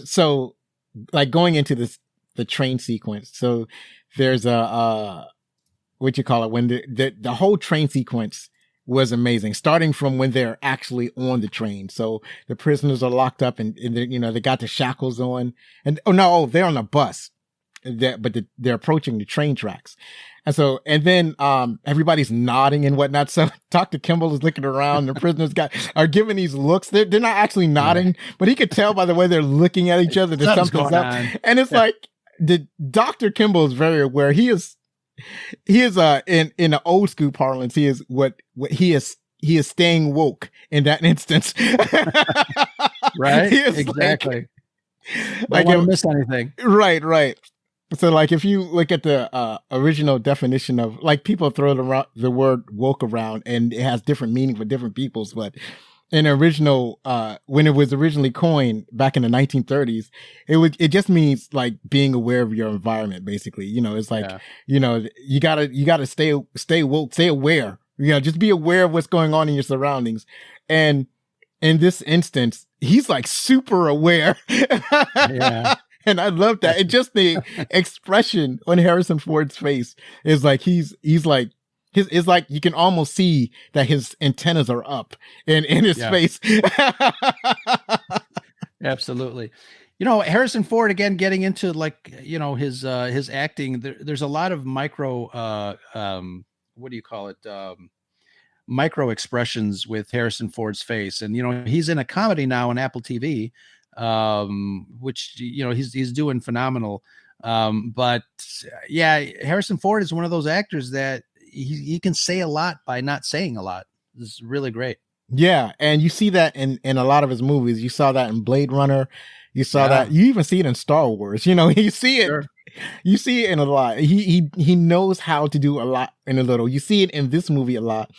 so like going into the train sequence. So there's what you call it, when the whole train sequence was amazing, starting from when they're actually on the train. So the prisoners are locked up and they got the shackles on and they're on a bus, but they're approaching the train tracks. And then everybody's nodding and whatnot. So Dr. Kimble is looking around. The prisoners are giving these looks. They're not actually nodding, but he could tell by the way they're looking at each other that something's up. And it's like the Dr. Kimble is very aware. He is in the old school parlance, he is what he is staying woke in that instance. Right? Exactly. Don't want to miss anything. Right. So like if you look at the original definition of, like, people throw the word woke around and it has different meaning for different peoples, but in original, when it was originally coined back in the 1930s, it just means like being aware of your environment, basically. It's like, you gotta stay woke, stay aware, just be aware of what's going on in your surroundings. And in this instance, he's like super aware. Yeah. And I love that. And just the expression on Harrison Ford's face is like, he's like, it's like you can almost see that his antennas are up in his face. Absolutely. Harrison Ford, again, getting into like, his acting, there's a lot of micro, what do you call it? Micro expressions with Harrison Ford's face. And, he's in a comedy now on Apple TV, which, he's doing phenomenal. But yeah, Harrison Ford is one of those actors that he can say a lot by not saying a lot. This is really great. Yeah. And you see that in a lot of his movies. You saw that in Blade Runner. You saw that. You even see it in Star Wars. You see it. Sure. You see it in a lot. He knows how to do a lot in a little. You see it in this movie a lot.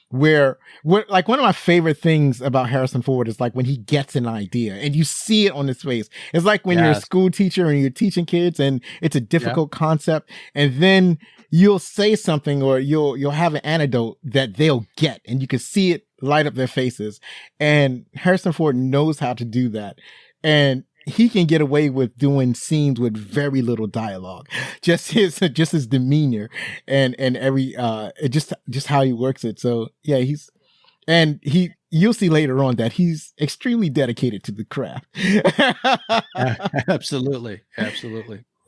Where like one of my favorite things about Harrison Ford is like when he gets an idea and you see it on his face. It's like when you're a school teacher and you're teaching kids and it's a difficult concept, and then you'll say something or you'll have an anecdote that they'll get and you can see it light up their faces. And Harrison Ford knows how to do that. And he can get away with doing scenes with very little dialogue, just his demeanor and every just how he works it. So yeah, you'll see later on that he's extremely dedicated to the craft. Absolutely.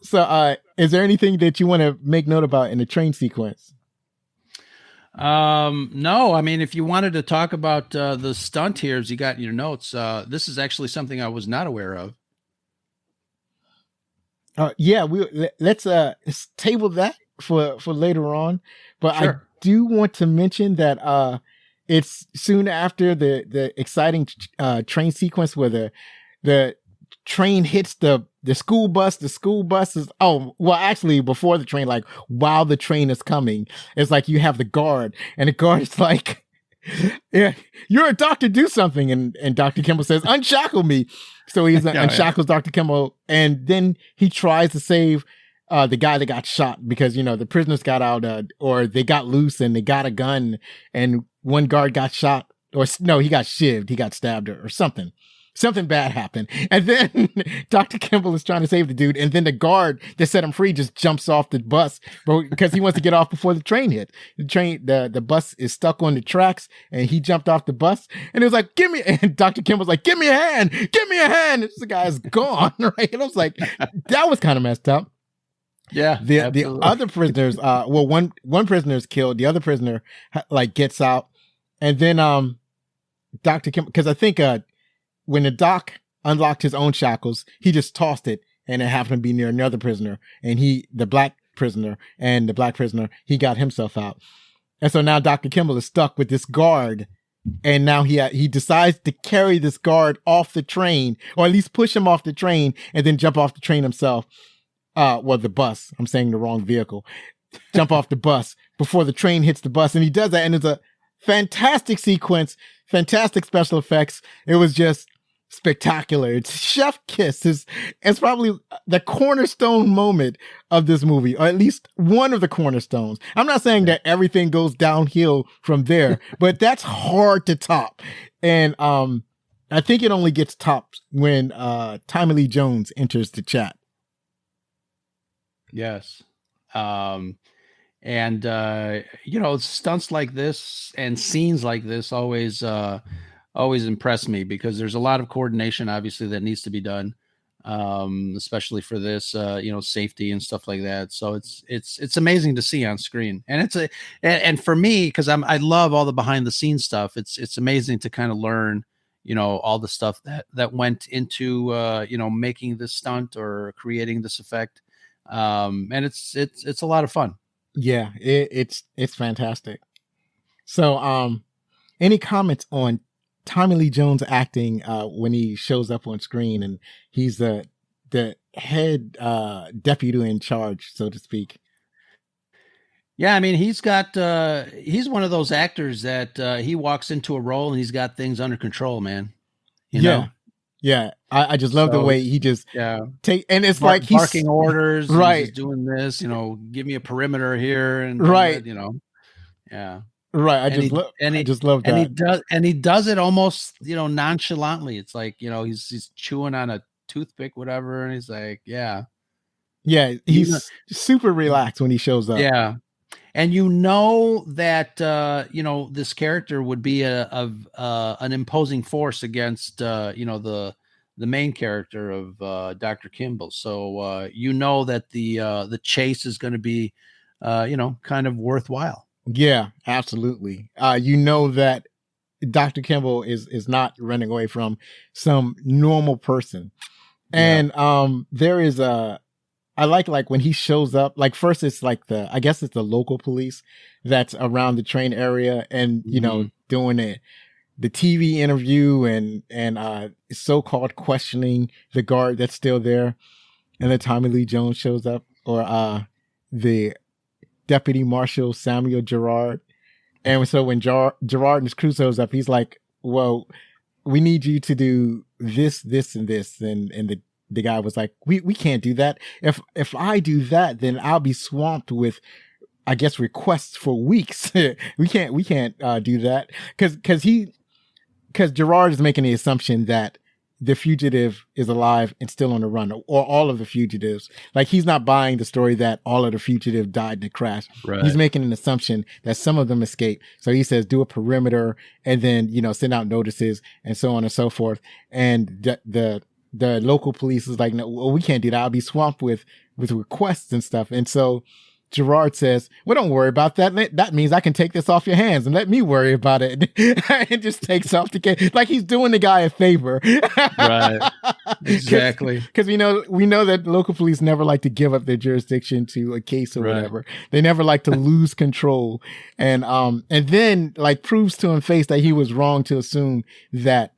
So is there anything that you want to make note about in the train sequence? No, I mean, if you wanted to talk about the stunt here, as you got in your notes, this is actually something I was not aware of. Yeah, let's table that for later on. But sure. I do want to mention that it's soon after the exciting train sequence where the train hits the school bus. The school bus is actually before the train, like while the train is coming, it's like you have the guard, and the guard is like, "Yeah, you're a doctor, do something," and Dr. Kimble says, "Unshackle me." So he unshackles Dr. Kimble, and then he tries to save the guy that got shot because, the prisoners got out or they got loose and they got a gun, and one guard got shot, or no, he got shivved, he got stabbed or something. Something bad happened. And then Dr. Kimble is trying to save the dude. And then the guard that set him free just jumps off the bus because he wants to get off before the train hit. The bus is stuck on the tracks and he jumped off the bus. And it was like, and Dr. Kimble's like, give me a hand. And the guy's gone. Right. And I was like, that was kind of messed up. Yeah. The other prisoners, one prisoner is killed. The other prisoner gets out. And then, Dr. Kimble, because I think, when the doc unlocked his own shackles, he just tossed it and it happened to be near another prisoner, and the black prisoner, he got himself out. And so now Dr. Kimble is stuck with this guard, and now he decides to carry this guard off the train, or at least push him off the train and then jump off the train himself. The bus. I'm saying the wrong vehicle. Jump off the bus before the train hits the bus. And he does that. And it's a fantastic sequence, fantastic special effects. It was just spectacular. It's chef kiss. It's probably the cornerstone moment of this movie, or at least one of the cornerstones. I'm not saying that everything goes downhill from there, but that's hard to top. And I think it only gets topped when Tommy Lee Jones enters the chat. Yes. Stunts like this and scenes like this always impress me, because there's a lot of coordination, obviously, that needs to be done, especially for this, safety and stuff like that. So it's amazing to see on screen, and and for me, because I love all the behind the scenes stuff. It's amazing to kind of learn, all the stuff that went into making this stunt or creating this effect, and it's a lot of fun. Yeah, it's fantastic. So, any comments on Tommy Lee Jones acting when he shows up on screen and he's the head deputy in charge, so to speak. Yeah, I mean, he's one of those actors that he walks into a role and he's got things under control, man. You know? Yeah. I just love the way he just take, and it's like he's barking orders, right? He's doing this, give me a perimeter here, and right, yeah, right. I just love that, and he does it almost nonchalantly. It's like he's chewing on a toothpick, whatever, and he's like, yeah, he's super relaxed when he shows up. Yeah. And that this character would be an imposing force against the main character of Dr. Kimble. So that the chase is going to be kind of worthwhile. Yeah, absolutely. That Dr. Kimble is not running away from some normal person, and there is I like when he shows up, like first it's like I guess it's the local police that's around the train area and, doing the TV interview and so-called questioning the guard that's still there. And then Tommy Lee Jones shows up, or the Deputy Marshal Samuel Gerard. And so when Gerard and his crew shows up, he's like, well, we need you to do this, this, and this. And the guy was like, we can't do that. If I do that, then I'll be swamped with, I guess, requests for weeks. we can't do that. Cause Gerard is making the assumption that the fugitive is alive and still on the run, or all of the fugitives. Like, he's not buying the story that all of the fugitive died in the crash. Right. He's making an assumption that some of them escaped. So he says, do a perimeter and then, send out notices and so on and so forth. And the local police is like, no, well, we can't do that. I'll be swamped with requests and stuff. And so Gerard says, well, don't worry about that. That means I can take this off your hands and let me worry about it. And just takes off the case. Like he's doing the guy a favor. Right. Exactly. Because we know that local police never like to give up their jurisdiction to a case or whatever. They never like to lose control. And then like proves to him face that he was wrong to assume that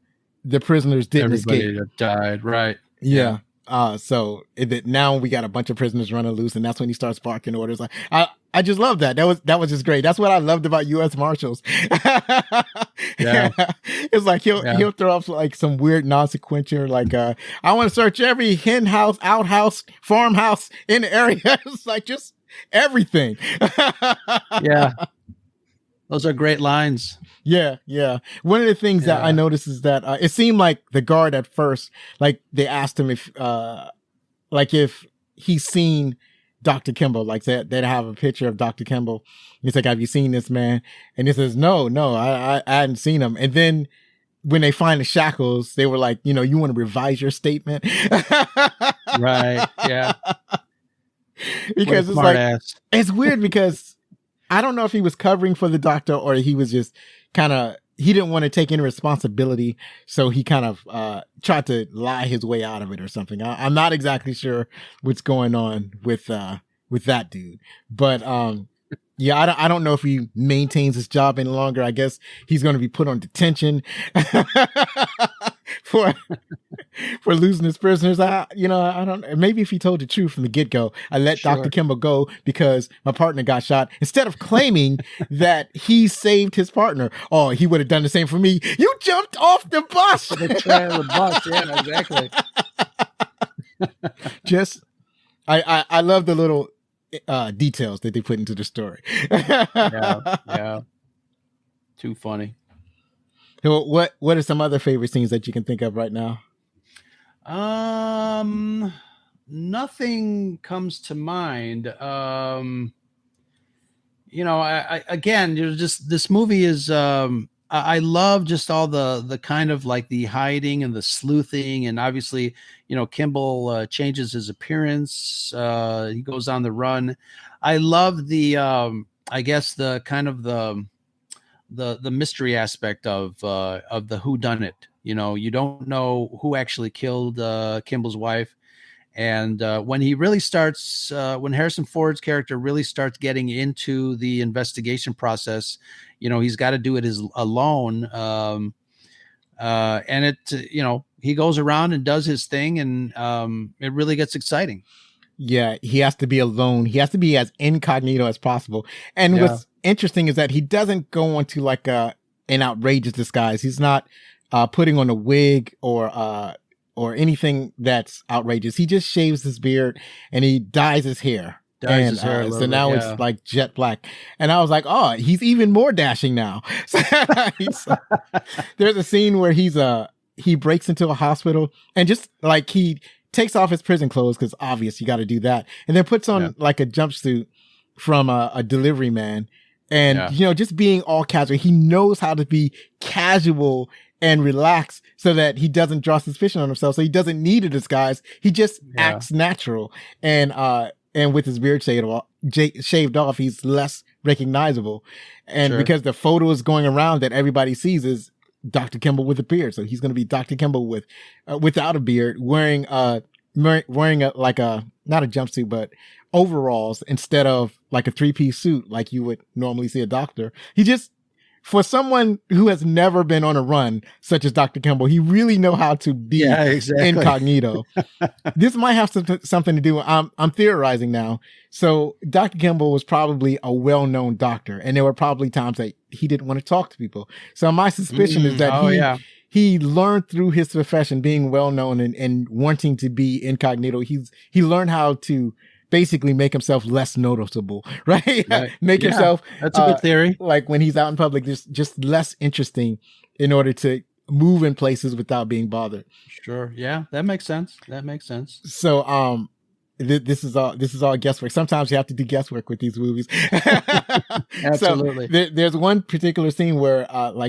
the prisoners didn't escape. Everybody died, right? Yeah. So now we got a bunch of prisoners running loose, and that's when he starts barking orders. Like, I just love that. That was just great. That's what I loved about U.S. Marshals. Yeah. It's like he'll throw up like some weird non-sequitur, like I want to search every hen house, outhouse, farmhouse in the area. It's like just everything. Yeah. Those are great lines. Yeah. One of the things that I noticed is that it seemed like the guard at first, like they asked him if he's seen Dr. Kimble, like they'd have a picture of Dr. Kimble. He's like, have you seen this man? And he says, no, I hadn't seen him. And then when they find the shackles, they were like, you want to revise your statement. Right. Yeah. Because it's like, it's weird because I don't know if he was covering for the doctor or he was just he didn't want to take any responsibility. So he kind of tried to lie his way out of it or something. I'm not exactly sure what's going on with that dude. But I don't know if he maintains his job any longer. I guess he's going to be put on detention for losing his prisoners. I don't. Maybe if he told the truth from the get-go, I let Dr. Kimble go because my partner got shot. Instead of claiming that he saved his partner, he would have done the same for me. You jumped off the bus. The bus, yeah, exactly. Just, I love the little details that they put into the story. Yeah. Too funny. So what are some other favorite scenes that you can think of right now? Nothing comes to mind. Again, just this movie is I love just all the kind of like the hiding and the sleuthing, and obviously, Kimble changes his appearance. He goes on the run. I love the I guess the kind of the mystery aspect of the whodunit. You don't know who actually killed Kimble's wife. And when he really starts, when Harrison Ford's character really starts getting into the investigation process, he's got to do it alone. And it, he goes around and does his thing, and it really gets exciting. Yeah, he has to be alone. He has to be as incognito as possible. And what's interesting is that he doesn't go into like an outrageous disguise. He's not putting on a wig or anything that's outrageous. He just shaves his beard and he dyes his hair. So now it's like jet black. And I was like, oh, he's even more dashing now. So there's a scene where he breaks into a hospital and just like he takes off his prison clothes, because obvious you got to do that, and then puts on like a jumpsuit from a delivery man, and just being all casual. He knows how to be casual and relax so that he doesn't draw suspicion on himself. So he doesn't need a disguise. He just acts natural, and with his beard shaved off, he's less recognizable. And because the photo is going around that everybody sees is Dr. Kimble with a beard. So he's going to be Dr. Kimble without a beard, wearing like not a jumpsuit, but overalls instead of like a 3-piece suit like you would normally see a doctor. He just, for someone who has never been on a run, such as Dr. Kimble, he really know how to be incognito. This might have something to do. I'm theorizing now. So Dr. Kimble was probably a well-known doctor, and there were probably times that he didn't want to talk to people. So my suspicion is that he learned through his profession, being well-known and wanting to be incognito. He learned how to basically make himself less noticeable, right? Make himself, that's a good theory. Like when he's out in public, just less interesting in order to move in places without being bothered. Sure. Yeah, that makes sense. So, this is all guesswork. Sometimes you have to do guesswork with these movies. Absolutely. So there's one particular scene where,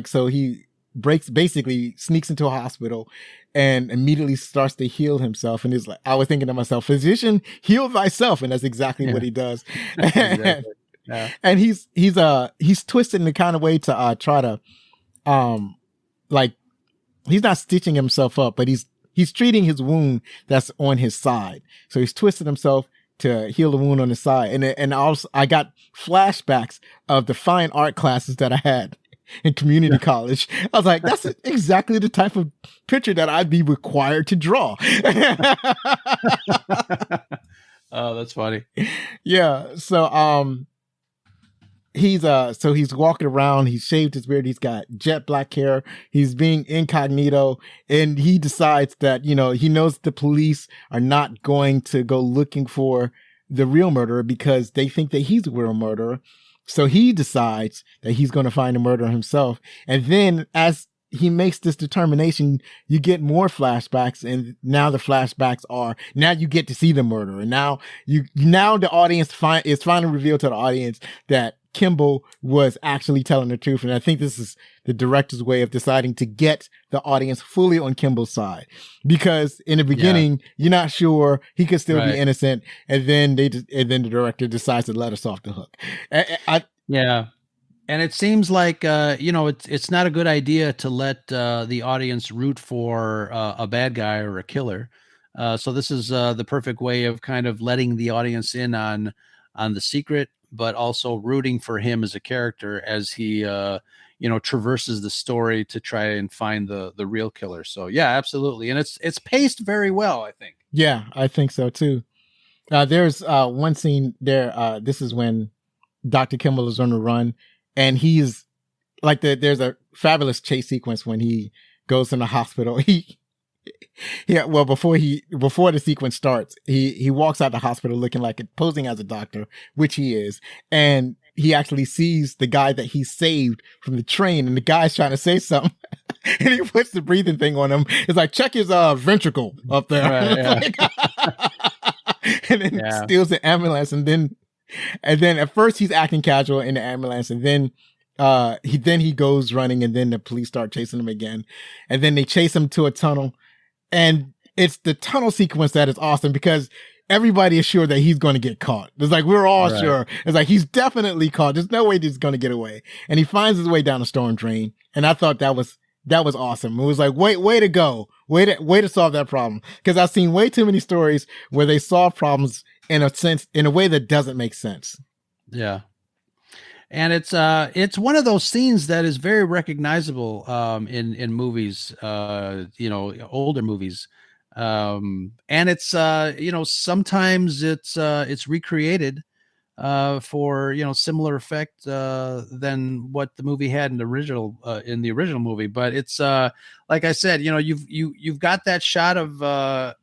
so he basically sneaks into a hospital and immediately starts to heal himself. And I was thinking to myself, physician, heal thyself. And that's exactly what he does. And he's twisted in the kind of way to try to, he's not stitching himself up, but he's treating his wound that's on his side. So he's twisted himself to heal the wound on his side. And also I got flashbacks of the fine art classes that I had in community college. I was like, that's exactly the type of picture that I'd be required to draw. Oh, that's funny. Yeah. So, he's walking around, he's shaved his beard, he's got jet black hair, he's being incognito, and he decides that, he knows the police are not going to go looking for the real murderer because they think that he's the real murderer. So he decides that he's going to find the murderer himself. And then as he makes this determination, you get more flashbacks, and now the flashbacks are, now you get to see the murderer. And now the audience is finally revealed to the audience that Kimble was actually telling the truth. And I think this is the director's way of deciding to get the audience fully on Kimble's side, because in the beginning, you're not sure he could still be innocent. And then the director decides to let us off the hook. And it seems like, it's not a good idea to let the audience root for a bad guy or a killer. So this is the perfect way of kind of letting the audience in on the secret, but also rooting for him as a character as he, traverses the story to try and find the real killer. So yeah, absolutely. And it's paced very well, I think. Yeah, I think so too. There's one scene there. This is when Dr. Kimble is on the run, and he's like, there's a fabulous chase sequence when he goes in the hospital. Before the sequence starts, he walks out the hospital looking like posing as a doctor, which he is. And he actually sees the guy that he saved from the train, and the guy's trying to say something. And he puts the breathing thing on him. It's like, check his ventricle up there. Right, and then steals the ambulance. And then at first he's acting casual in the ambulance, and then he goes running, and then the police start chasing him again. And then they chase him to a tunnel. And it's the tunnel sequence that is awesome, because everybody is sure that he's going to get caught. It's like, we're all sure. It's like, he's definitely caught. There's no way he's going to get away. And he finds his way down a storm drain. And I thought that was awesome. It was like, way to go. Way to solve that problem. Because I've seen way too many stories where they solve problems in a way that doesn't make sense. Yeah. And it's one of those scenes that is very recognizable in movies, older movies. And it's sometimes it's recreated for similar effect than what the movie had in the original movie. But it's like I said, you've got that shot of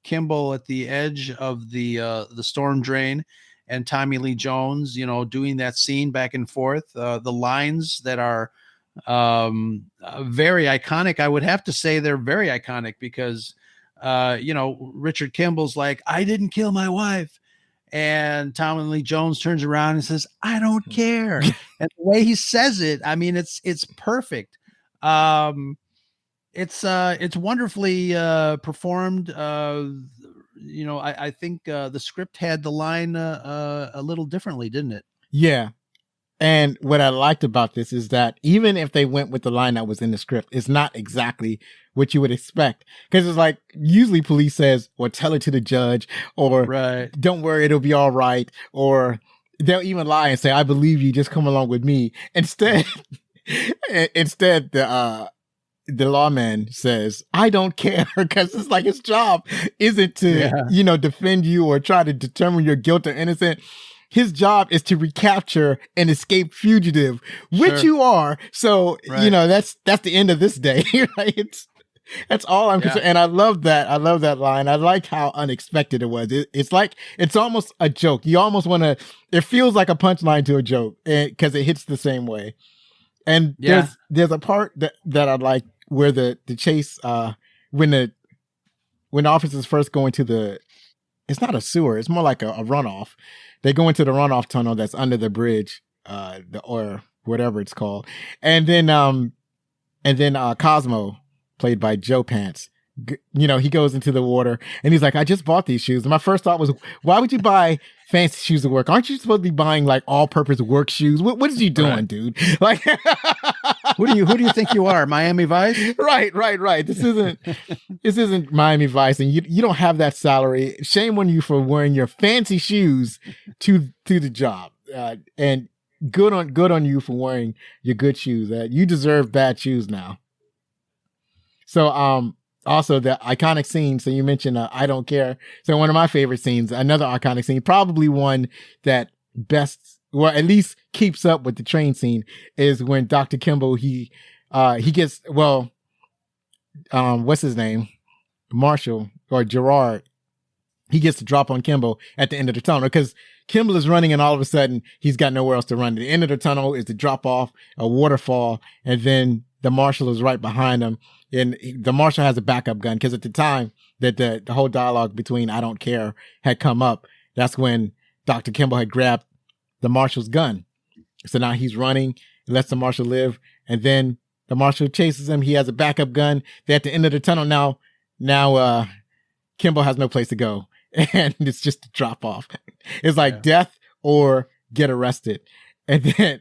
Kimble at the edge of the storm drain, and Tommy Lee Jones, doing that scene back and forth. The lines that are very iconic. I would have to say they're very iconic because Richard Kimble's like, "I didn't kill my wife." And Tommy Lee Jones turns around and says, "I don't care." And the way he says it, I mean, it's perfect. It's wonderfully performed. I think the script had the line a little differently, didn't it? Yeah. And what I liked about this is that even if they went with the line that was in the script, it's not exactly what you would expect. Because it's like, usually police says, or tell it to the judge, or right, don't worry, it'll be all right. Or they'll even lie and say, I believe you, just come along with me. Instead, the lawman says, I don't care, because it's like his job isn't to, defend you or try to determine your guilt or innocence. His job is to recapture an escaped fugitive, which you are. So, that's the end of this day, right? That's all I'm concerned. And I love that. I love that line. I like how unexpected it was. It's like, it's almost a joke. You almost want to, it feels like a punchline to a joke because it hits the same way. And there's a part that I like where the chase, when the officers first go into it's not a sewer, it's more like a runoff. They go into the runoff tunnel that's under the bridge, or whatever it's called. And then Cosmo, played by Joe Pants, he goes into the water and he's like, I just bought these shoes. And my first thought was, why would you buy fancy shoes to work? Aren't you supposed to be buying like all-purpose work shoes? What is you doing, dude? Like, who do you think you are, Miami Vice? Right. This isn't Miami Vice, and you don't have that salary. Shame on you for wearing your fancy shoes to the job. And good on you for wearing your good shoes. You deserve bad shoes now. So, also the iconic scene. So you mentioned I don't care. So one of my favorite scenes, another iconic scene, probably one that best, or at least keeps up with the train scene, is when Dr. Kimble, he gets, what's his name? Marshall or Gerard. He gets to drop on Kimble at the end of the tunnel because Kimble is running and all of a sudden he's got nowhere else to run. The end of the tunnel is the drop off, a waterfall, and then the marshal is right behind him. And the marshal has a backup gun because at the time that the whole dialogue between I don't care had come up, that's when Dr. Kimble had grabbed the marshal's gun. So now he's running, lets the marshal live, and then the marshal chases him. He has a backup gun. They're at the end of the tunnel now. Kimble has no place to go, and it's just a drop off. It's like death or get arrested. And then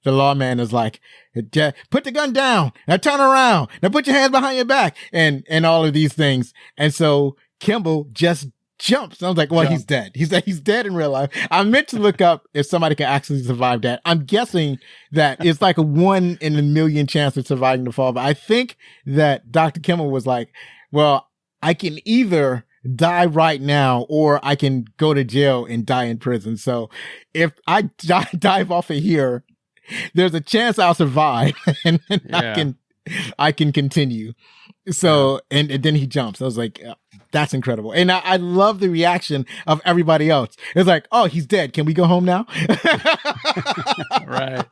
the lawman is like, put the gun down. Now turn around. Now put your hands behind your back. And all of these things. And so Kimble just jumps. I was like, well, he's dead. He's dead in real life. I meant to look up if somebody can actually survive that. I'm guessing that it's like a 1 in a million chance of surviving the fall. But I think that Dr. Kimble was like, well, I can either die right now or I can go to jail and die in prison. So if I dive off of here, there's a chance I'll survive and I can continue. So, and then he jumps. I was like, that's incredible. And I love the reaction of everybody else. It's like, oh, he's dead. Can we go home now? Right.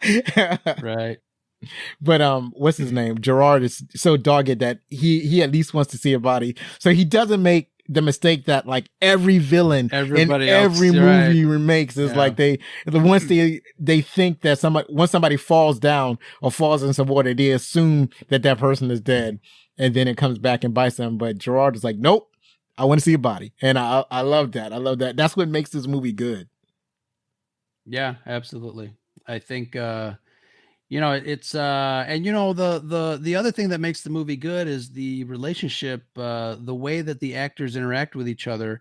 But, what's his name? Gerard is so dogged that he at least wants to see a body. So he doesn't make the mistake that like every villain in every movie remakes is like once they think that once somebody falls down or falls in some water, they assume that person is dead, and then it comes back and bites them. But Gerard is like, nope, I want to see a body, and I love that. I love that. That's what makes this movie good. Yeah, absolutely. I think it's and the other thing that makes the movie good is the relationship, the way that the actors interact with each other.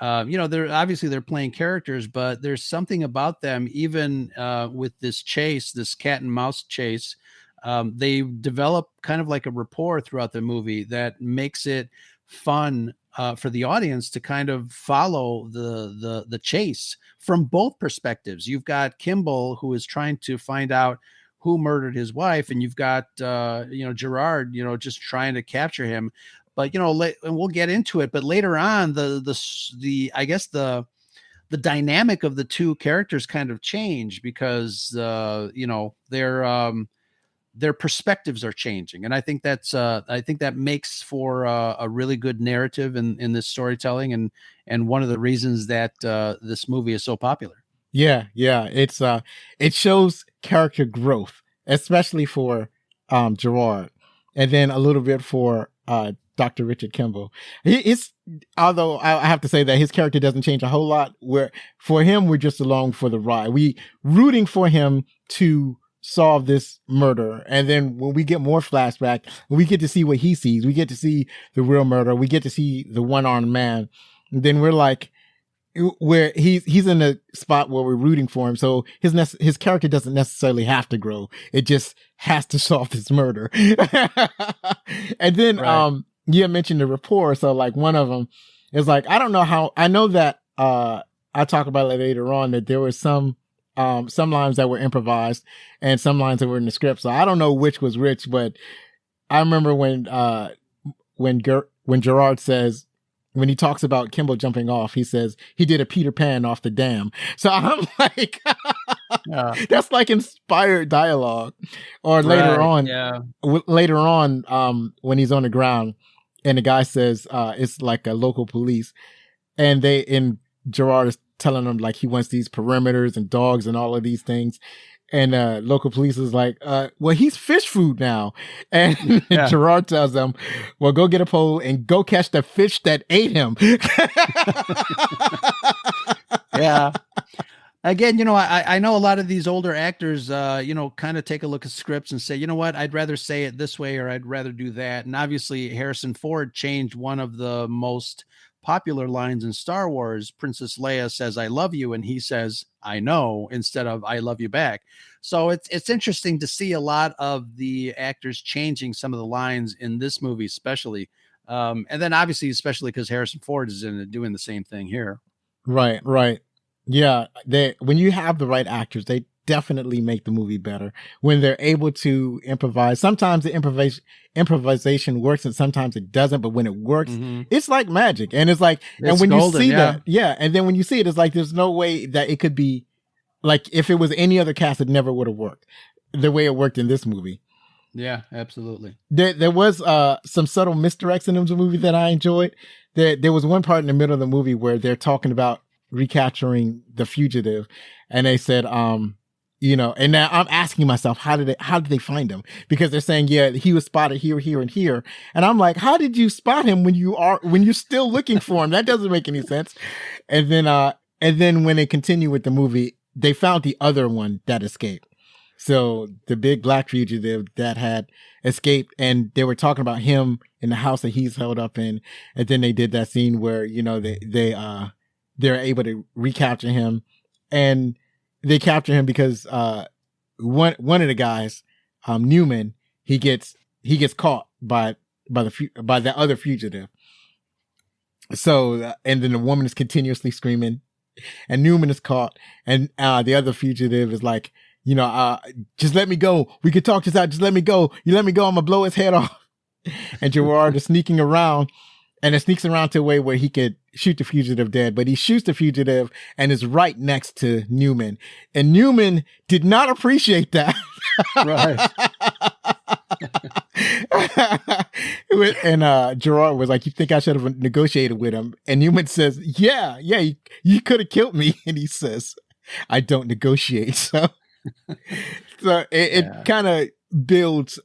they're playing characters, but there's something about them, even with this cat and mouse chase. They develop kind of like a rapport throughout the movie that makes it fun for the audience to kind of follow the chase from both perspectives. You've got Kimble, who is trying to find out who murdered his wife, and you've got Gerard, just trying to capture him. But and we'll get into it. But later on, I guess the dynamic of the two characters kind of change because their perspectives are changing, and I think that makes for a really good narrative in this storytelling, and one of the reasons that this movie is so popular. Yeah, it shows character growth, especially for Gerard, and then a little bit for Dr. Richard Kimble. Although I have to say that his character doesn't change a whole lot. For him, we're just along for the ride. We rooting for him to solve this murder, and then when we get more flashback, we get to see what he sees. We get to see the real murder. We get to see the one-armed man. And then we're like, where he's in a spot where we're rooting for him, so his character doesn't necessarily have to grow. It just has to solve this murder. And then right. You mentioned the rapport, so like one of them is like, I don't know how. I know that I talk about it later on, that there were some lines that were improvised and some lines that were in the script, so I don't know which was which, but I remember when Gerard says, when he talks about Kimble jumping off, he says he did a Peter Pan off the dam. So I'm like, that's like inspired dialogue. Or later on, when he's on the ground and the guy says it's like a local police, and Gerard is telling him like he wants these perimeters and dogs and all of these things. And local police is like, well, he's fish food now. And Gerard tells them, well, go get a pole and go catch the fish that ate him. Yeah. Again, I know a lot of these older actors, kind of take a look at scripts and say, you know what, I'd rather say it this way, or I'd rather do that. And obviously Harrison Ford changed one of the most popular lines in Star Wars. Princess Leia says, I love you. And he says, I know, instead of I love you back. So it's interesting to see a lot of the actors changing some of the lines in this movie, especially. And then obviously, especially because Harrison Ford is in it doing the same thing here. Right. Yeah. When you have the right actors, they definitely make the movie better when they're able to improvise. Sometimes the improvisation works and sometimes it doesn't, but when it works, it's like magic. And it's like, and when golden, you see that, and then when you see it, it's like, there's no way that it could be like, if it was any other cast, it never would have worked the way it worked in this movie. Yeah, absolutely. There was some subtle misdirects in the movie that I enjoyed. There was one part in the middle of the movie where they're talking about recapturing the fugitive, and they said, and now I'm asking myself, how did they find him? Because they're saying, yeah, he was spotted here, here, and here. And I'm like, how did you spot him when you're still looking for him? That doesn't make any sense. And then when they continue with the movie, they found the other one that escaped. So the big black fugitive that had escaped, and they were talking about him in the house that he's held up in. And then they did that scene where, they're able to recapture him, and they capture him because one of the guys, Newman, he gets caught by the other fugitive. So and then the woman is continuously screaming, and Newman is caught, and the other fugitive is like, just let me go. We could talk this out. Just let me go. You let me go, I'm gonna blow his head off. And Gerard is sneaking around, and it sneaks around to a way where he could shoot the fugitive dead, but he shoots the fugitive and is right next to Newman. And Newman did not appreciate that. Right. And Gerard was like, you think I should have negotiated with him? And Newman says, yeah, you could have killed me. And he says, I don't negotiate. So it kind of builds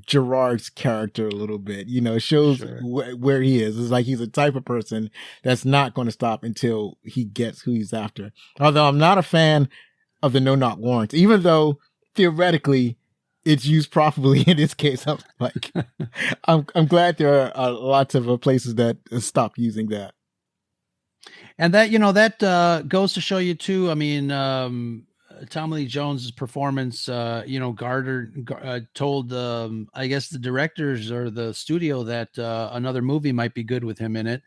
Gerard's character a little bit, it shows where he is. It's like he's a type of person that's not going to stop until he gets who he's after. Although I'm not a fan of the no-knock warrants, even though theoretically it's used properly in this case. I'm like, I'm glad there are lots of places that stop using that. And that, that goes to show you too. I mean, Tommy Lee Jones's performance, told, I guess the directors or the studio that another movie might be good with him in it.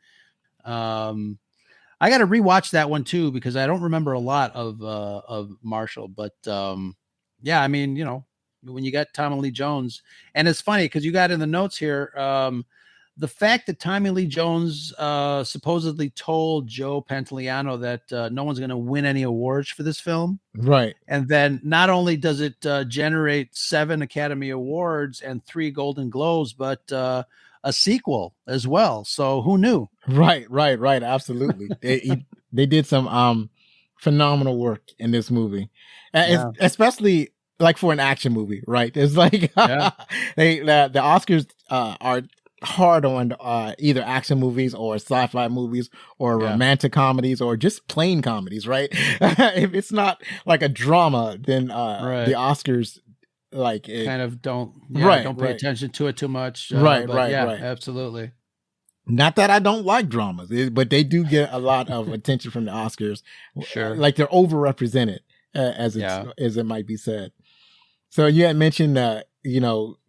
I got to rewatch that one too, because I don't remember a lot of Marshall, but yeah, I mean, when you got Tommy Lee Jones, and it's funny because you got in the notes here, the fact that Tommy Lee Jones supposedly told Joe Pantoliano that no one's going to win any awards for this film. Right. And then not only does it generate 7 Academy Awards and 3 Golden Globes, but a sequel as well. So who knew? Right. Absolutely. they did some phenomenal work in this movie, especially like for an action movie, right? It's like the Oscars are hard on either action movies or sci-fi movies or romantic comedies or just plain comedies, right? If it's not like a drama, then the Oscars kind of don't pay attention to it too much. Right. Absolutely. Not that I don't like dramas, but they do get a lot of attention from the Oscars. Sure. Like they're overrepresented, as it might be said. So you had mentioned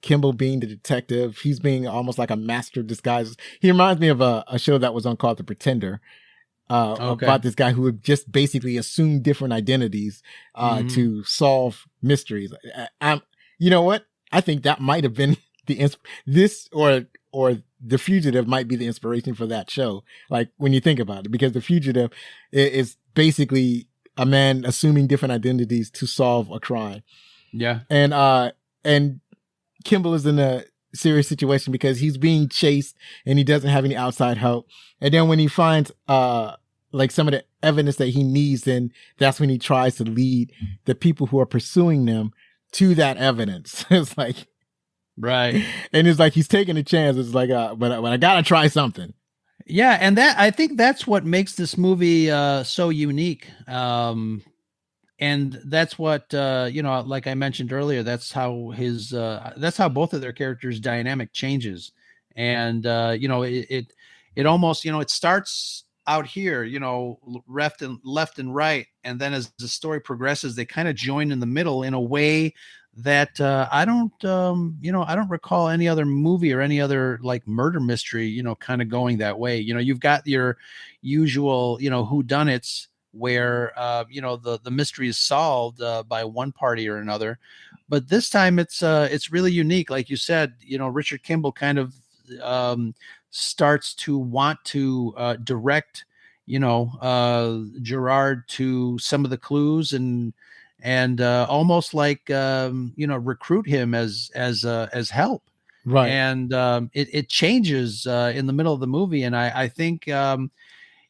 Kimble being the detective. He's being almost like a master of disguises. He reminds me of a show that was on called The Pretender, about this guy who would just basically assume different identities to solve mysteries. You know what? I think that might have been or The Fugitive might be the inspiration for that show. Like when you think about it, because The Fugitive is basically a man assuming different identities to solve a crime. Yeah. And Kimble is in a serious situation because he's being chased and he doesn't have any outside help. And then when he finds, like some of the evidence that he needs, then that's when he tries to lead the people who are pursuing them to that evidence. It's like, right. And it's like, he's taking a chance. It's like, but I gotta try something. Yeah. And I think that's what makes this movie, so unique. And that's what, like I mentioned earlier, that's how that's how both of their characters' dynamic changes. And, it almost, it starts out here, left and right. And then as the story progresses, they kind of join in the middle in a way that I don't recall any other movie or any other like murder mystery, kind of going that way. You've got your usual, whodunits, where the mystery is solved by one party or another, but this time it's really unique. Like you said, Richard Kimble kind of starts to want to direct Gerard to some of the clues and almost like recruit him as help, right? And it changes in the middle of the movie, and I think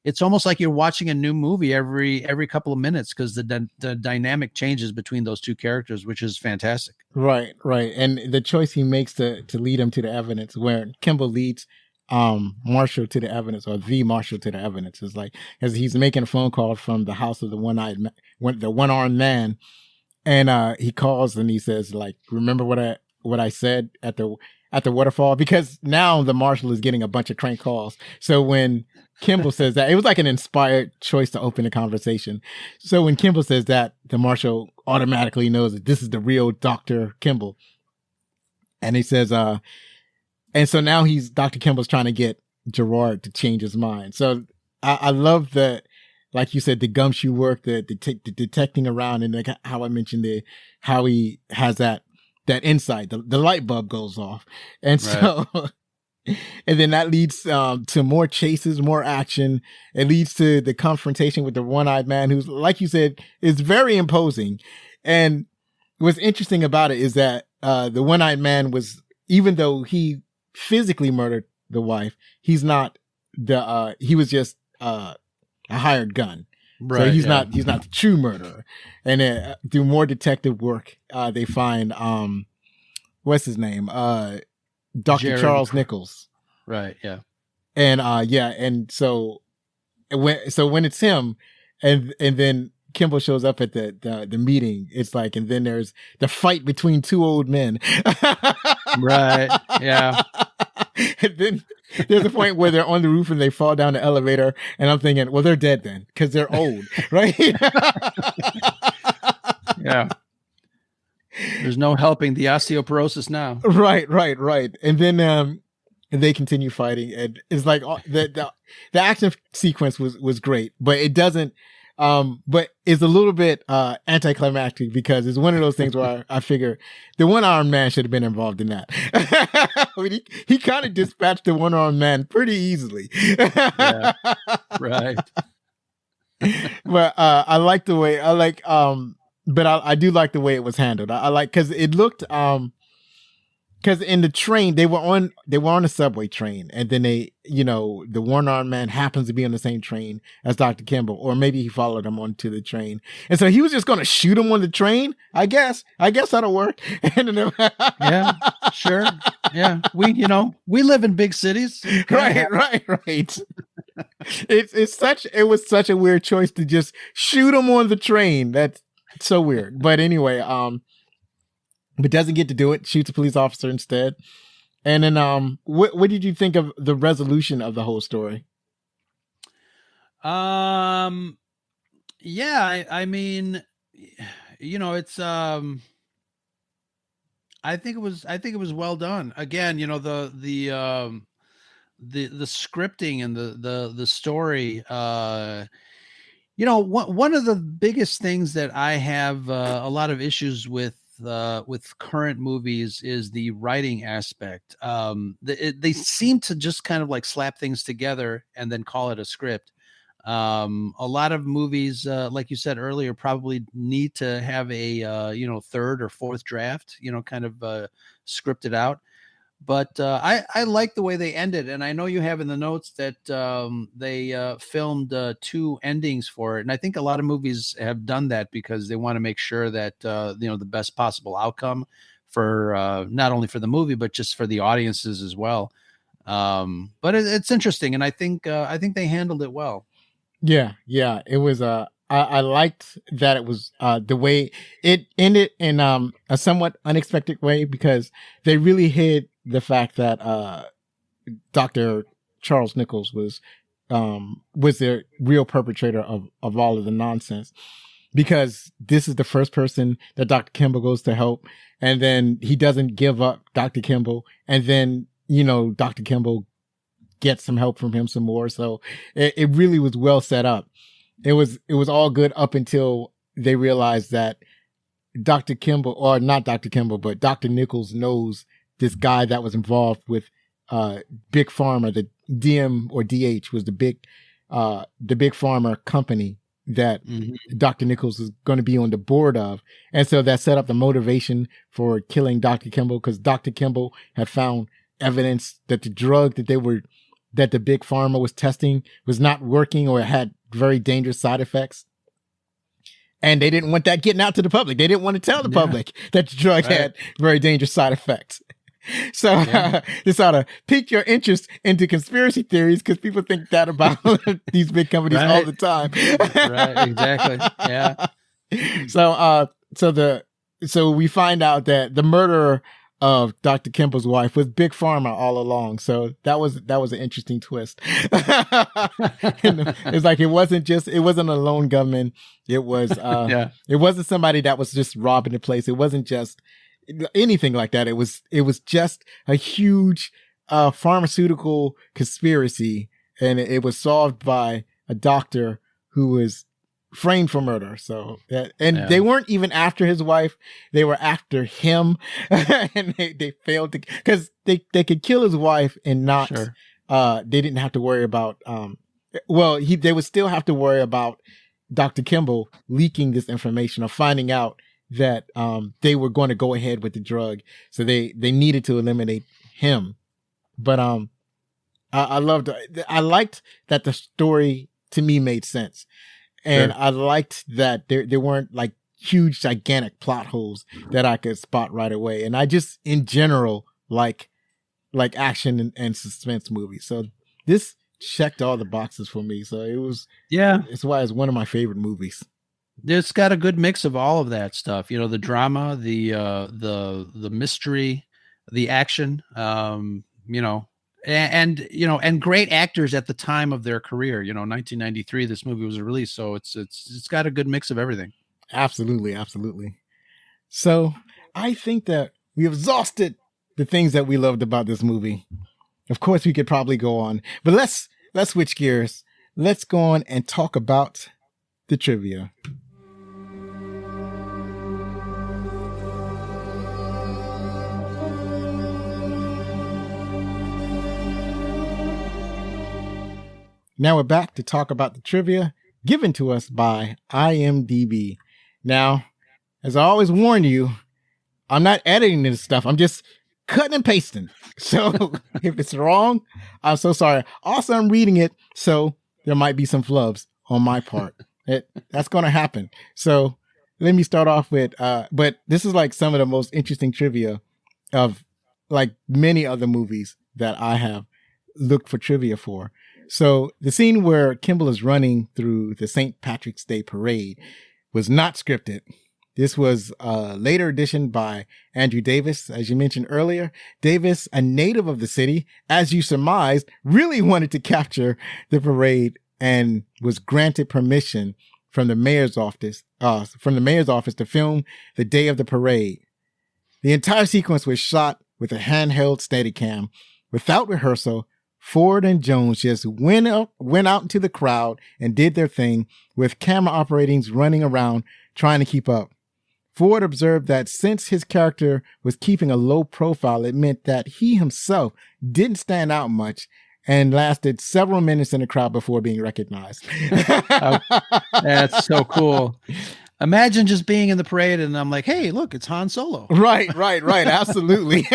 it's almost like you're watching a new movie every couple of minutes because the dynamic changes between those two characters, which is fantastic. Right. And the choice he makes to lead him to the evidence, where Kimble leads Marshall to the evidence, or the Marshall to the evidence, is like, as he's making a phone call from the house of the one-armed man, and he calls and he says, like, remember what I said at the waterfall? Because now the Marshal is getting a bunch of crank calls. So when Kimble says that, it was like an inspired choice to open the conversation. So when Kimble says that, the Marshal automatically knows that this is the real Dr. Kimble. And he says, and so now Dr. Kimble's trying to get Gerard to change his mind. So I love that, like you said, the gumshoe work, the detecting around, and like how I mentioned how he has that insight, the light bulb goes off. And so, and then that leads to more chases, more action. It leads to the confrontation with the one-eyed man, who's, like you said, is very imposing. And what's interesting about it is that the one-eyed man was, even though he physically murdered the wife, he's not he was just a hired gun. Right, so he's not the true murderer. And through more detective work, they find what's his name? Dr. Charles Nichols. Right, yeah. And and so when it's him, and then Kimble shows up at the meeting, it's like, and then there's the fight between two old men. Right. Yeah. And then There's a point where they're on the roof and they fall down the elevator, and I'm thinking, well, they're dead then because they're old, right? Yeah. There's no helping the osteoporosis now. Right. And then they continue fighting, and it's like the action sequence was great, but it doesn't. But it's a little bit anticlimactic because it's one of those things where I figure the one-armed man should have been involved in that. I mean, he kind of dispatched the one-armed man pretty easily. Yeah, right. But I like the way but I do like the way it was handled. I like because it looked because in the train they were on a subway train, and then the one-armed man happens to be on the same train as Dr. Kimble, or maybe he followed him onto the train, and so he was just going to shoot him on the train. I guess that'll work. Yeah, sure. Yeah, we live in big cities. Right. It was such a weird choice to just shoot him on the train. That's so weird. But anyway, but doesn't get to do it, shoots a police officer instead. And then what did you think of the resolution of the whole story? Yeah, I mean, it's I think it was well done. Again, the scripting and the story, one of the biggest things that I have a lot of issues with current movies is the writing aspect. They seem to just kind of like slap things together and then call it a script. A lot of movies, like you said earlier, probably need to have a third or fourth draft, kind of scripted out. But I like the way they ended, and I know you have in the notes that they filmed 2 endings for it, and I think a lot of movies have done that because they want to make sure that the best possible outcome for not only for the movie but just for the audiences as well. But it's interesting, and I think they handled it well. Yeah, it was. I liked that it was the way it ended in a somewhat unexpected way, because they really hid the fact that Dr. Charles Nichols was the real perpetrator of all of the nonsense, because this is the first person that Dr. Kimble goes to help, and then he doesn't give up Dr. Kimble, and then Dr. Kimble gets some help from him some more. So it really was well set up. It was all good up until they realized that Dr. Kimble, or not Dr. Kimble, but Dr. Nichols knows this guy that was involved with Big Pharma. The DM or DH was the big pharma company that Dr. Nichols is going to be on the board of. And so that set up the motivation for killing Dr. Kimble, because Dr. Kimble had found evidence that the drug that the Big Pharma was testing was not working, or had very dangerous side effects. And they didn't want that getting out to the public. They didn't want to tell the public that the drug had very dangerous side effects. So this ought to pique your interest into conspiracy theories, because people think that about these big companies all the time. Right, exactly. Yeah. So we find out that the murderer of Dr. Kimble's wife was Big Pharma all along. So that was an interesting twist. It's like it wasn't a lone gunman. It was it wasn't somebody that was just robbing the place. It wasn't just anything like that. It was just a huge pharmaceutical conspiracy, and it was solved by a doctor who was framed for murder. So they weren't even after his wife, they were after him. And they failed to, because they could kill his wife and not they didn't have to worry about they would still have to worry about Dr. Kimble leaking this information or finding out that they were going to go ahead with the drug. So they needed to eliminate him. But I liked that the story to me made sense. And I liked that there weren't like huge, gigantic plot holes that I could spot right away. And I just, in general, like action and suspense movies. So this checked all the boxes for me. So it's why it's one of my favorite movies. It's got a good mix of all of that stuff. The drama, the mystery, the action. and great actors at the time of their career. 1993, this movie was released, so it's got a good mix of everything. Absolutely, absolutely. So I think that we exhausted the things that we loved about this movie. Of course, we could probably go on, but let's switch gears. Let's go on and talk about the trivia. Now we're back to talk about the trivia given to us by IMDb. Now, as I always warn you, I'm not editing this stuff. I'm just cutting and pasting. So if it's wrong, I'm so sorry. Also, I'm reading it, so there might be some flubs on my part. That's going to happen. So let me start off with, but this is like some of the most interesting trivia of like many other movies that I have looked for trivia for. So the scene where Kimble is running through the St. Patrick's Day parade was not scripted. This was a later addition by Andrew Davis, as you mentioned earlier. Davis, a native of the city, as you surmised, really wanted to capture the parade and was granted permission from the mayor's office to film the day of the parade. The entire sequence was shot with a handheld Steadicam without rehearsal. Ford and Jones just went out into the crowd and did their thing with camera operators running around trying to keep up. Ford observed that since his character was keeping a low profile, it meant that he himself didn't stand out much and lasted several minutes in the crowd before being recognized. That's so cool. Imagine just being in the parade and I'm like, hey, look, it's Han Solo. Right. Absolutely.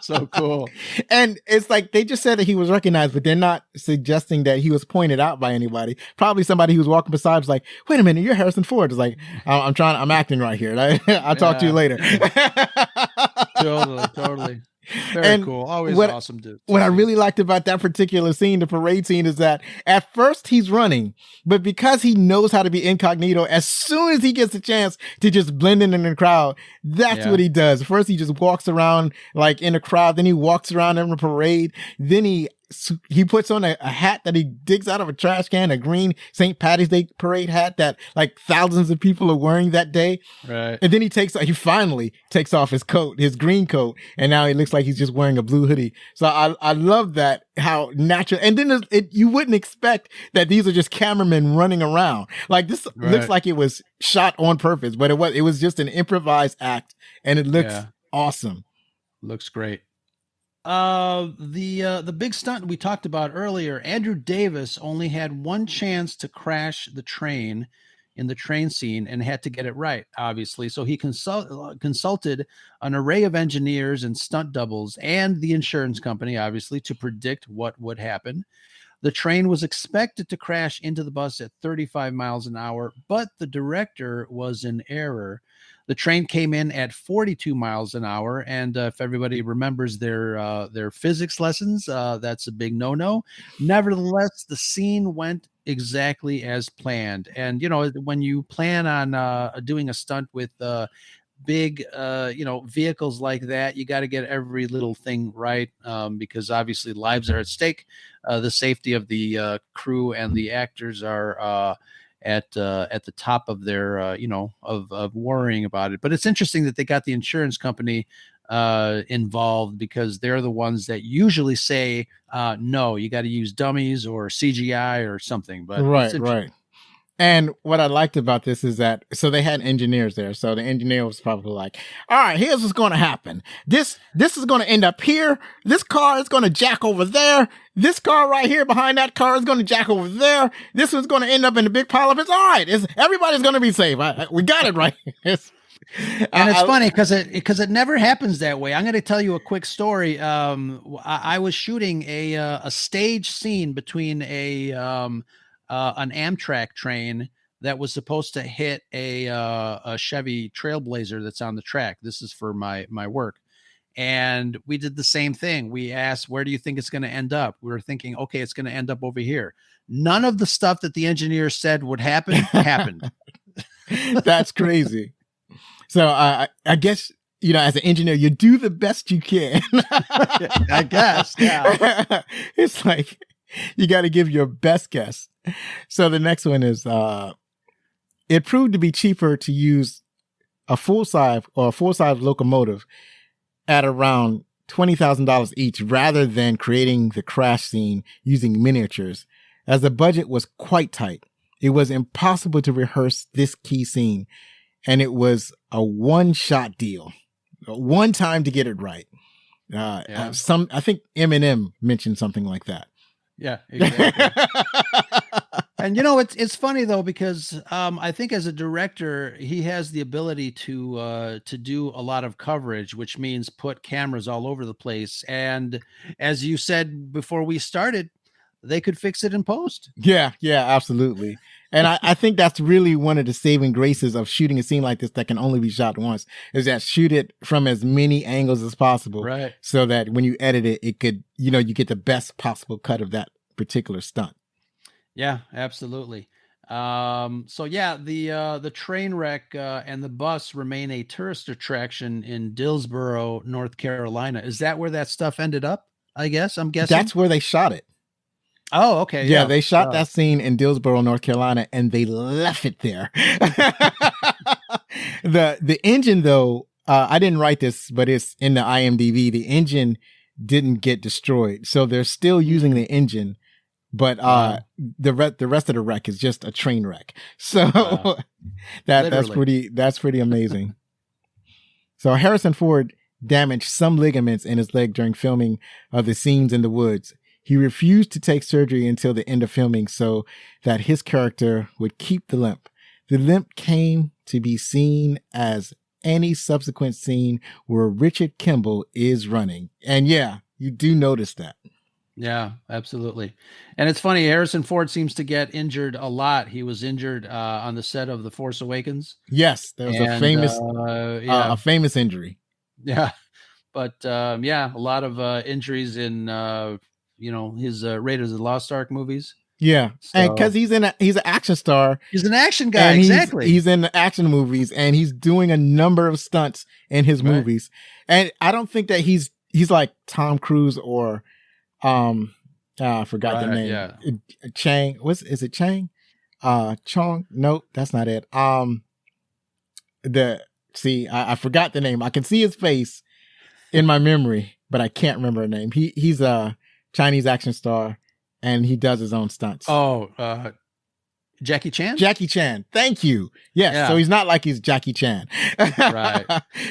So cool. And it's like they just said that he was recognized, but they're not suggesting that he was pointed out by anybody. Probably somebody who was walking beside was like, wait a minute, you're Harrison Ford. It's like, I'm acting right here. I'll talk to you later. Totally. Very cool. Always awesome to what I really liked about that particular scene, the parade scene, is that at first he's running, but because he knows how to be incognito, as soon as he gets a chance to just blend in the crowd, that's what he does. First, he just walks around like in a crowd, then he walks around in the parade, then he puts on a hat that he digs out of a trash can, a green St. Patty's Day parade hat that like thousands of people are wearing that day. Right. And then he finally takes off his coat, his green coat, and now he looks like he's just wearing a blue hoodie. So I love that, how natural. And then you wouldn't expect that these are just cameramen running around. Like this looks like it was shot on purpose, but it was just an improvised act, and it looks awesome. Looks great. The big stunt we talked about earlier, Andrew Davis only had one chance to crash the train in the train scene and had to get it right, obviously. So he consulted an array of engineers and stunt doubles and the insurance company, obviously, to predict what would happen. The train was expected to crash into the bus at 35 miles an hour, but the director was in error. The train came in at 42 miles an hour, and if everybody remembers their physics lessons, that's a big no-no. Nevertheless, the scene went exactly as planned. And, when you plan on doing a stunt with big, vehicles like that, you got to get every little thing right, because obviously lives are at stake. The safety of the crew and the actors are at the top of their of worrying about it. But it's interesting that they got the insurance company involved, because they're the ones that usually say no, you got to use dummies or CGI or something. But right. And what I liked about this is that, so they had engineers there. So the engineer was probably like, all right, here's what's going to happen. This is going to end up here. This car is going to jack over there. This car right here behind that car is going to jack over there. This one's going to end up in a big pile of it. All right. Everybody's going to be safe. We got it right. And it's funny because it never happens that way. I'm going to tell you a quick story. I was shooting a stage scene between an Amtrak train that was supposed to hit a Chevy Trailblazer that's on the track. This is for my work. And we did the same thing. We asked, where do you think it's going to end up? We were thinking, okay, it's going to end up over here. None of the stuff that the engineer said would happen happened. That's crazy. So I guess, as an engineer, you do the best you can. I guess. Yeah. It's like you got to give your best guess. So the next one is, it proved to be cheaper to use a full-size locomotive at around $20,000 each rather than creating the crash scene using miniatures, as the budget was quite tight. It was impossible to rehearse this key scene, and it was a one-shot deal. One time to get it right. I think Eminem mentioned something like that. Yeah, exactly. And it's funny though, because I think as a director, he has the ability to do a lot of coverage, which means put cameras all over the place. And as you said before we started, they could fix it in post. Yeah, absolutely. And I think that's really one of the saving graces of shooting a scene like this that can only be shot once, is that shoot it from as many angles as possible. Right. So that when you edit it, it could, you get the best possible cut of that particular stunt. Yeah, absolutely. So yeah, the train wreck and the bus remain a tourist attraction in Dillsboro, North Carolina. Is that where that stuff ended up? I guess I'm guessing that's where they shot it. Oh, okay. Yeah, they shot that scene in Dillsboro, North Carolina, and they left it there. The engine, though, I didn't write this, but it's in the IMDb. The engine didn't get destroyed, so they're still using the engine. But the rest of the wreck is just a train wreck. So that's pretty amazing. So Harrison Ford damaged some ligaments in his leg during filming of the scenes in the woods. He refused to take surgery until the end of filming so that his character would keep the limp. The limp came to be seen as any subsequent scene where Richard Kimble is running. And yeah, you do notice that. Yeah, absolutely. And it's funny, Harrison Ford seems to get injured a lot. He was injured on the set of The Force Awakens. Yes, there was a famous injury. Yeah. But a lot of injuries in his Raiders of the Lost Ark movies. Yeah, so, and because he's an action star. He's an action guy, exactly. He's in action movies, and he's doing a number of stunts in his movies. And I don't think that he's like Tom Cruise or I forgot the name. Yeah. Chang. Is it Chang? Chong? No, that's not it. I forgot the name. I can see his face in my memory, but I can't remember her name. He's a Chinese action star, and he does his own stunts. Oh, Jackie Chan? Jackie Chan. Thank you. Yes. Yeah. So he's not like he's Jackie Chan. Right.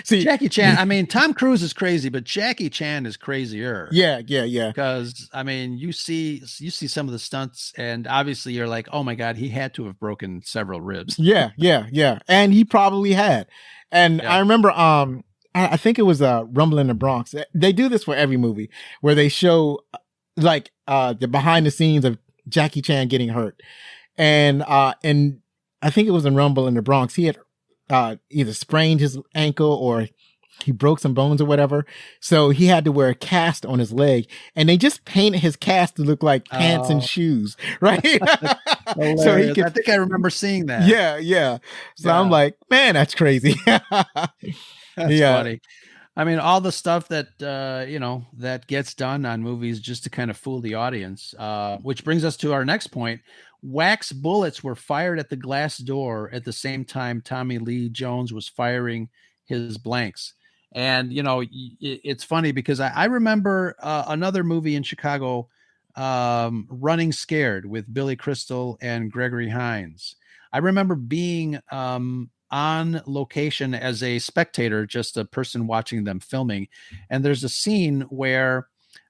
See, Jackie Chan, I mean, Tom Cruise is crazy, but Jackie Chan is crazier. Yeah. Because, I mean, you see some of the stunts, and obviously you're like, oh my God, he had to have broken several ribs. Yeah. And he probably had. And I remember, I think it was Rumble in the Bronx. They do this for every movie where they show like the behind the scenes of Jackie Chan getting hurt. And I think it was in Rumble in the Bronx. He had either sprained his ankle or he broke some bones or whatever. So he had to wear a cast on his leg, and they just painted his cast to look like pants and shoes, right? So I think I remember seeing that. Yeah. So I'm like, man, that's crazy. That's funny. I mean, all the stuff that, that gets done on movies just to kind of fool the audience, which brings us to our next point. Wax bullets were fired at the glass door at the same time Tommy Lee Jones was firing his blanks. And, it's funny because I remember another movie in Chicago, Running Scared, with Billy Crystal and Gregory Hines. I remember being on location as a spectator, just a person watching them filming. And there's a scene where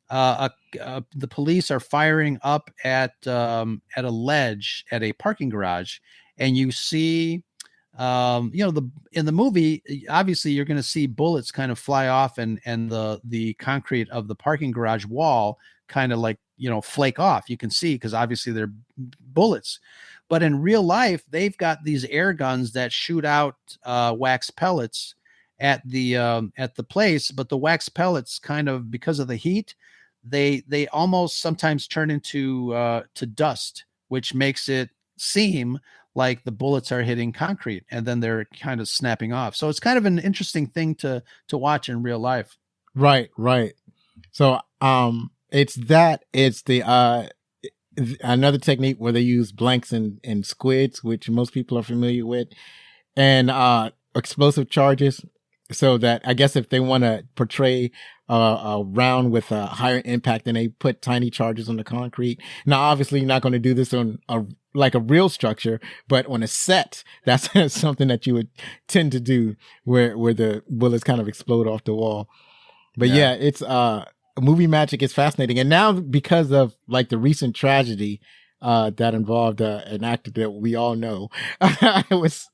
the police are firing up at a ledge at a parking garage, and you see, in the movie, obviously you're going to see bullets kind of fly off, and the concrete of the parking garage wall kind of like, flake off. You can see, because obviously they're bullets. But in real life, they've got these air guns that shoot out wax pellets at the place. But the wax pellets, kind of because of the heat, they almost sometimes turn into to dust, which makes it seem like the bullets are hitting concrete and then they're kind of snapping off. So it's kind of an interesting thing to watch in real life. Right. So it's the another technique where they use blanks and squids, which most people are familiar with, and explosive charges. So that I guess if they want to portray a round with a higher impact, then they put tiny charges on the concrete. Now, obviously, you're not going to do this on a real structure, but on a set, that's something that you would tend to do where the bullets kind of explode off the wall. But yeah, it's movie magic is fascinating. And now because of like the recent tragedy that involved an actor that we all know, it was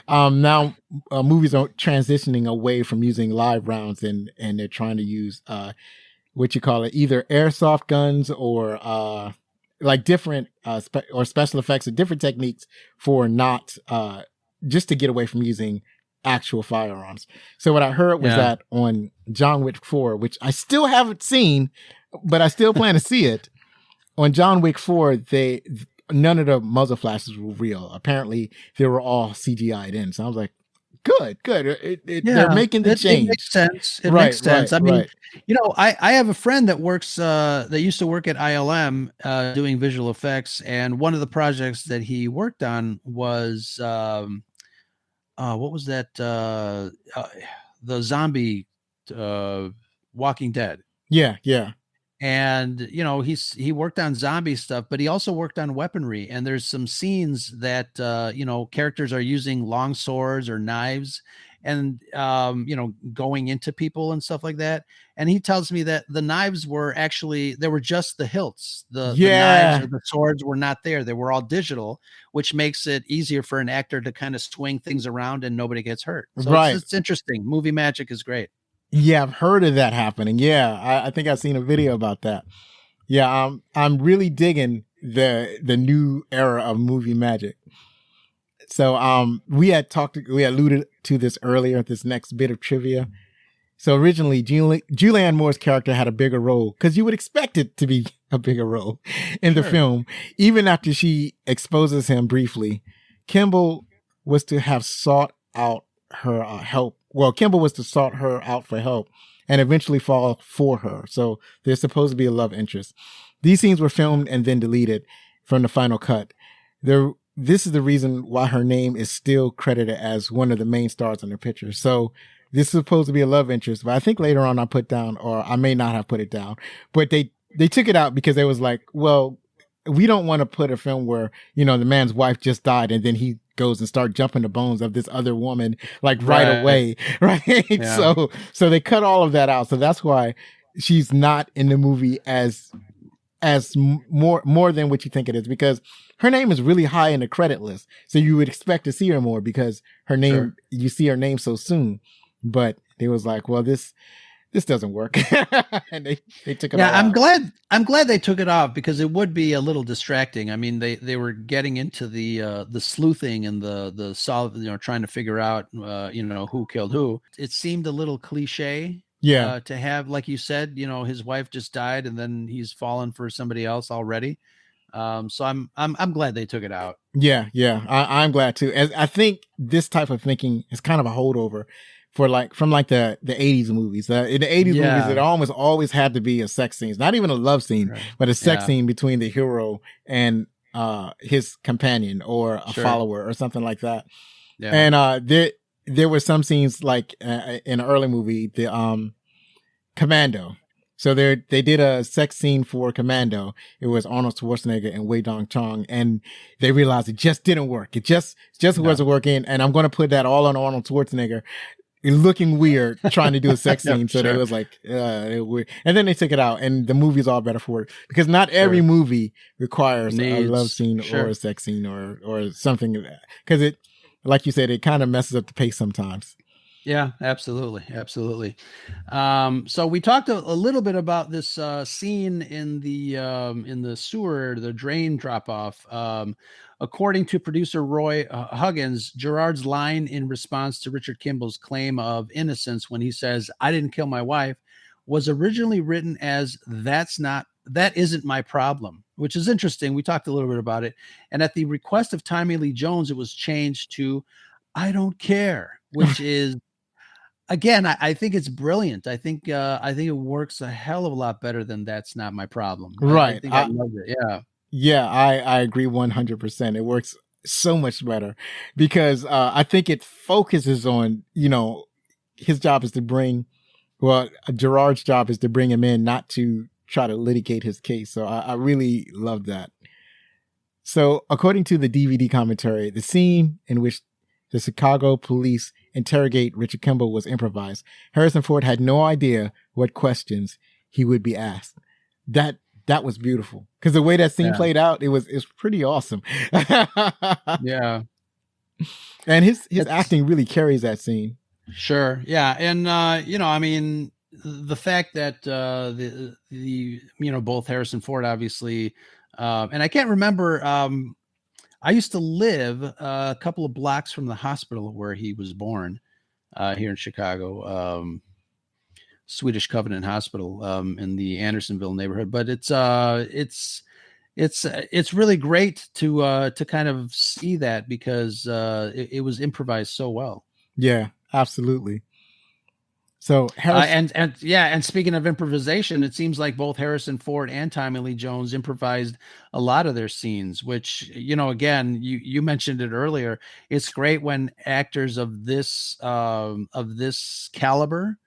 now movies are transitioning away from using live rounds and they're trying to use what you call it, either airsoft guns or like different or special effects or different techniques for not just to get away from using actual firearms. So what I heard was that on John Wick 4, which I still haven't seen, but I still plan to see it. On John Wick 4, none of the muzzle flashes were real. Apparently, they were all CGI'd in. So I was like, good. They're making the change. It makes sense. It makes sense. I mean, you know, I have a friend that works, that used to work at ILM doing visual effects. And one of the projects that he worked on was, what was that? The zombie Walking Dead. Yeah. And, you know, he worked on zombie stuff, but he also worked on weaponry. And there's some scenes that, you know, characters are using long swords or knives and, you know, going into people and stuff like that. And he tells me that the knives were actually, they were just the hilts. The knives or the swords were not there. They were all digital, which makes it easier for an actor to kind of swing things around and nobody gets hurt. So it's interesting. Movie magic is great. Yeah, I've heard of that happening. Yeah, I think I've seen a video about that. Yeah, I'm really digging the new era of movie magic. So we had alluded to this earlier, this next bit of trivia. So originally, Julianne Moore's character had a bigger role because you would expect it to be a bigger role in the film. Even after she exposes him briefly, Kimble was to have sought out her help. Well, Kimble was to sought her out for help and eventually fall for her. So there's supposed to be a love interest. These scenes were filmed and then deleted from the final cut. This is the reason why her name is still credited as one of the main stars in the picture. So this is supposed to be a love interest, but I think later on I put down, or I may not have put it down, but they took it out because they was like, well, we don't want to put a film where, you know, the man's wife just died and then he goes and start jumping the bones of this other woman like right away. Right. Yeah. So they cut all of that out. So that's why she's not in the movie as more than what you think it is, because her name is really high in the credit list. So you would expect to see her more because her name, you see her name so soon, but it was like, well, this doesn't work. And they took it off. I'm glad they took it off because it would be a little distracting. I mean, they were getting into the sleuthing and the solve, you know, trying to figure out, you know, who killed who. It seemed a little cliche. Yeah. To have, like you said, you know, his wife just died and then he's fallen for somebody else already. So I'm glad they took it out. Yeah. I'm glad too. As I think this type of thinking is kind of a holdover for from the 80s movies. In the 80s movies, it almost always had to be a sex scene. It's not even a love scene, but a sex scene between the hero and his companion or a follower or something like that. Yeah. And there were some scenes like in an early movie, the Commando. So they did a sex scene for Commando. It was Arnold Schwarzenegger and Wei Dong Chong, and they realized it just didn't work. It just wasn't working. And I'm going to put that all on Arnold Schwarzenegger, looking weird, trying to do a sex scene. So they was like, weird. And then they took it out, and the movie's all better for it because not every movie requires a love scene or a sex scene or something like that. Because it, like you said, it kind of messes up the pace sometimes. Yeah, absolutely. So we talked a little bit about this scene in the sewer, the drain drop off. According to producer Roy Huggins, Gerard's line in response to Richard Kimble's claim of innocence when he says, "I didn't kill my wife," was originally written as "That isn't my problem." which is interesting. We talked a little bit about it. And at the request of Tommy Lee Jones, it was changed to I don't care, which is, again, I think it's brilliant. I think it works a hell of a lot better than That's Not My Problem. Right. I think I love it. Yeah. Yeah, I agree 100%. It works so much better because I think it focuses on, his job is to Gerard's job is to bring him in, not to try to litigate his case. So I really love that. So according to the DVD commentary, the scene in which the Chicago police interrogate Richard Kimble was improvised. Harrison Ford had no idea what questions he would be asked. That was beautiful because the way that scene played out, it was pretty awesome. Yeah. And his acting really carries that scene. Sure. Yeah. And, I mean, the fact that both Harrison Ford, obviously, and I can't remember, I used to live a couple of blocks from the hospital where he was born here in Chicago. Swedish Covenant Hospital in the Andersonville neighborhood, but it's really great to kind of see that because it was improvised so well. Yeah, absolutely. So and speaking of improvisation, it seems like both Harrison Ford and Tommy Lee Jones improvised a lot of their scenes, which, again, you mentioned it earlier. It's great when actors of this caliber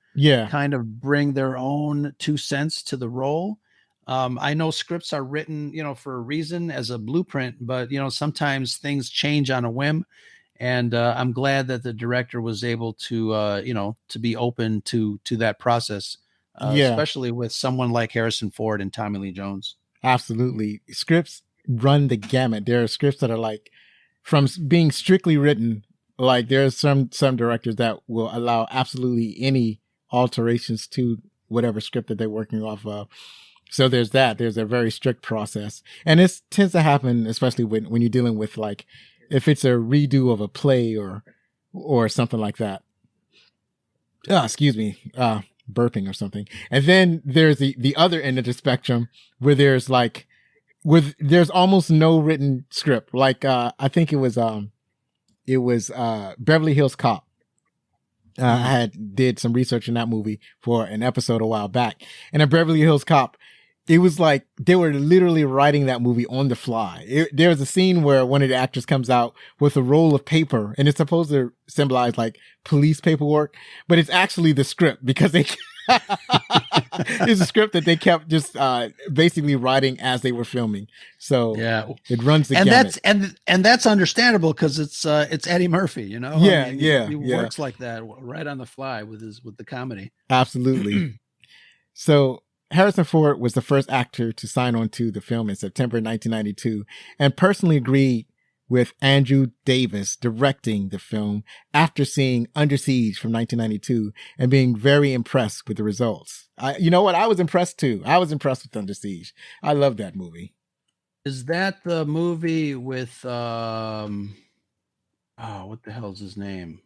kind of bring their own 2 cents to the role. I know scripts are written, for a reason as a blueprint, but, sometimes things change on a whim. And I'm glad that the director was able to, to be open to that process, especially with someone like Harrison Ford and Tommy Lee Jones. Absolutely. Scripts run the gamut. There are scripts that are like from being strictly written, like there's some directors that will allow absolutely any alterations to whatever script that they're working off of. So there's that. There's a very strict process. And this tends to happen, especially when you're dealing with like, if it's a redo of a play or something like that. Excuse me, burping or something. And then there's the other end of the spectrum where there's almost no written script. Like, I think it was Beverly Hills Cop. I did some research in that movie for an episode a while back. And in Beverly Hills Cop, it was like they were literally writing that movie on the fly. There was a scene where one of the actors comes out with a roll of paper, and it's supposed to symbolize like police paperwork, but it's actually the script because it's a script that they kept just basically writing as they were filming. So it runs the gamut. And that's understandable because it's Eddie Murphy, He works like that right on the fly with the comedy. Absolutely. So Harrison Ford was the first actor to sign on to the film in September 1992 and personally agreed with Andrew Davis directing the film after seeing Under Siege from 1992 and being very impressed with the results. You know what? I was impressed too. I was impressed with Under Siege. I love that movie. Is that the movie with, what the hell is his name?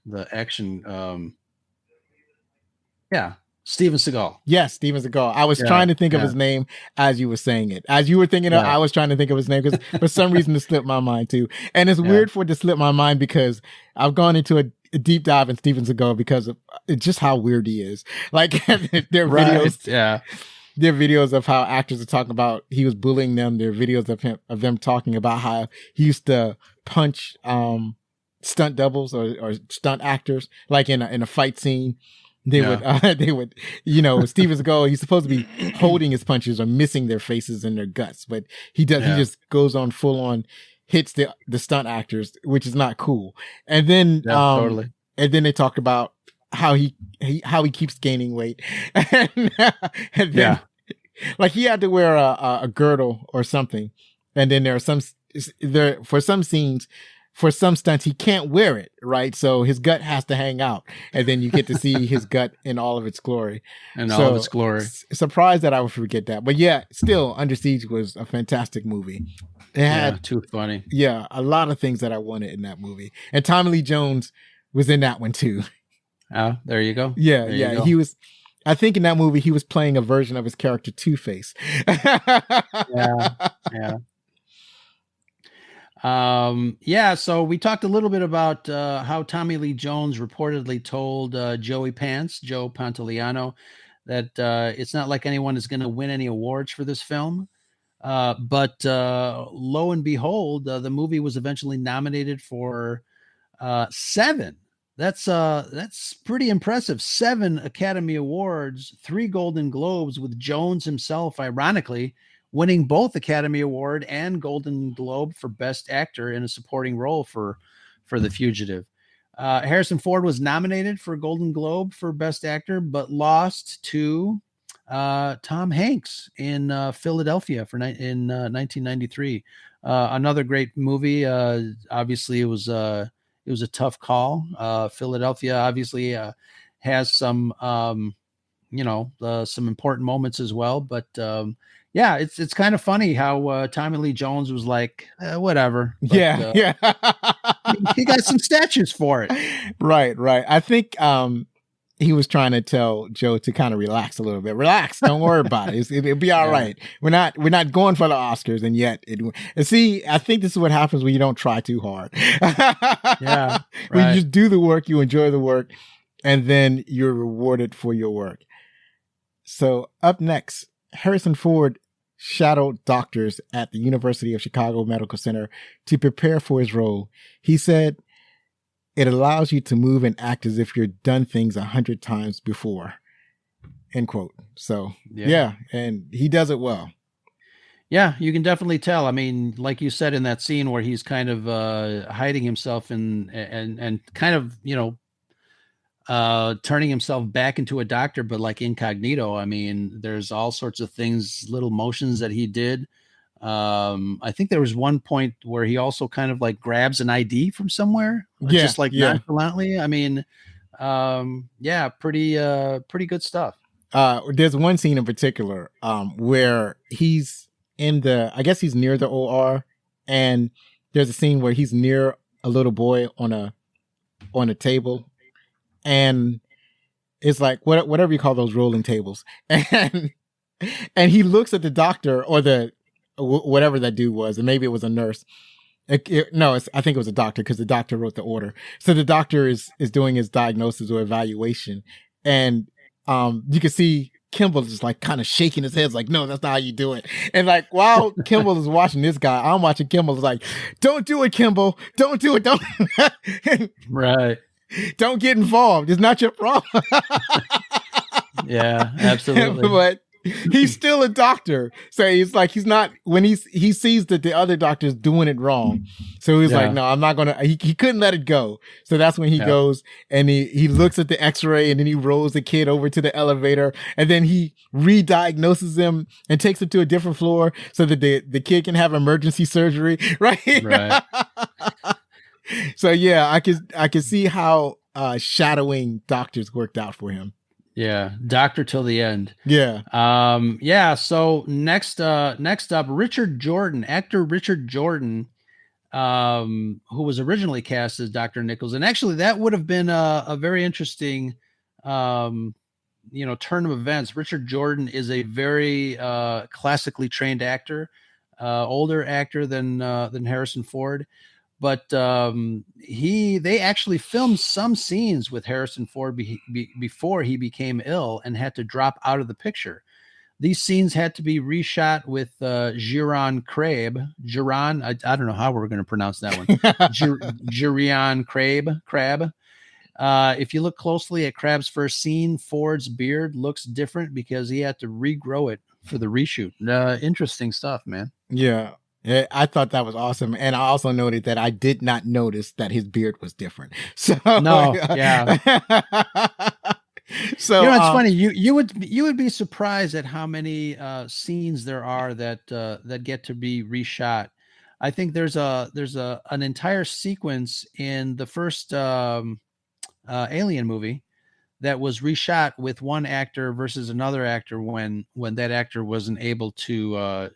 The action, Steven Seagal. Yes, Steven Seagal. I was trying to think of his name as you were saying it. As you were thinking it, I was trying to think of his name because for some reason it slipped my mind too. And it's weird for it to slip my mind because I've gone into a deep dive in Steven Seagal because of just how weird he is. Like their videos. There are videos of how actors are talking about he was bullying them. There are videos of them talking about how he used to punch stunt doubles or stunt actors like in a fight scene. They would, Steven Seagal, he's supposed to be holding his punches or missing their faces and their guts, but he just goes on full on, hits the stunt actors, which is not cool. And then, totally. And then they talked about how he keeps gaining weight. and then, like he had to wear a girdle or something. And then for some scenes, for some stunts, he can't wear it, right? So his gut has to hang out, and then you get to see his gut in all of its glory. Surprised that I would forget that. But still, Under Siege was a fantastic movie. It had too funny. Yeah, a lot of things that I wanted in that movie. And Tommy Lee Jones was in that one too. Oh, there you go. Yeah, he was. I think in that movie he was playing a version of his character Two-Face. Yeah. So we talked a little bit about how Tommy Lee Jones reportedly told Joe Pantoliano, that it's not like anyone is going to win any awards for this film. But lo and behold, the movie was eventually nominated for 7. That's pretty impressive. 7 Academy Awards, 3 Golden Globes, with Jones himself, ironically, winning both Academy Award and Golden Globe for Best Actor in a Supporting Role for The Fugitive. Harrison Ford was nominated for a Golden Globe for Best Actor, but lost to Tom Hanks in Philadelphia in 1993. Another great movie. Obviously, it was a tough call. Philadelphia obviously has some some important moments as well, but it's kind of funny how Tommy Lee Jones was like, whatever. But, he got some statues for it. Right. I think he was trying to tell Joe to kind of relax a little bit. Relax, don't worry about it. It'll be all right. We're not going for the Oscars, and yet and see, I think this is what happens when you don't try too hard. When you just do the work, you enjoy the work, and then you're rewarded for your work. So up next, Harrison Ford shadowed doctors at the University of Chicago Medical Center to prepare for his role. He said, "It allows you to move and act as if you've done things 100 times before." End quote. So and he does it well. Yeah, you can definitely tell. I mean, like you said in that scene where he's kind of hiding himself and kind of, turning himself back into a doctor, but like incognito. I mean, there's all sorts of things, little motions that he did. I think there was one point where he also kind of like grabs an ID from somewhere, just like nonchalantly. I mean, pretty good stuff. There's one scene in particular where he's I guess he's near the OR, and there's a scene where he's near a little boy on a table, and it's like whatever you call those rolling tables, and he looks at the doctor or whatever that dude was, and maybe it was a nurse. I think it was a doctor, because the doctor wrote the order. So the doctor is doing his diagnosis or evaluation, and you can see Kimble just like kind of shaking his head, like, no, that's not how you do it. And like, while Kimble is watching this guy, I'm watching Kimble. Is like, don't do it, Kimble. Don't do it. Don't. Right. Don't get involved. It's not your problem. Yeah, absolutely. But he's still a doctor. So he's like, he's not, when he sees that the other doctor's doing it wrong. So he's like, no, I'm not going to, he couldn't let it go. So that's when he goes and he looks at the x-ray, and then he rolls the kid over to the elevator, and then he re-diagnoses him and takes him to a different floor so that the kid can have emergency surgery. Right. So yeah, I could see how shadowing doctors worked out for him. Yeah, doctor till the end. Yeah. So next up, actor Richard Jordan, who was originally cast as Dr. Nichols, and actually that would have been a very interesting, turn of events. Richard Jordan is a very classically trained actor, older actor than Harrison Ford. But they actually filmed some scenes with Harrison Ford before he became ill and had to drop out of the picture. These scenes had to be reshot with Gerard Crabe. I don't know how we're going to pronounce that one. Gerard Crabe. If you look closely at Crabe's first scene, Ford's beard looks different because he had to regrow it for the reshoot. Interesting stuff, man. Yeah. I thought that was awesome. And I also noted that I did not notice that his beard was different. So no, yeah. So it's funny. You would be surprised at how many scenes there are that get to be reshot. I think there's an entire sequence in the first Alien movie that was reshot with one actor versus another actor when that actor wasn't able to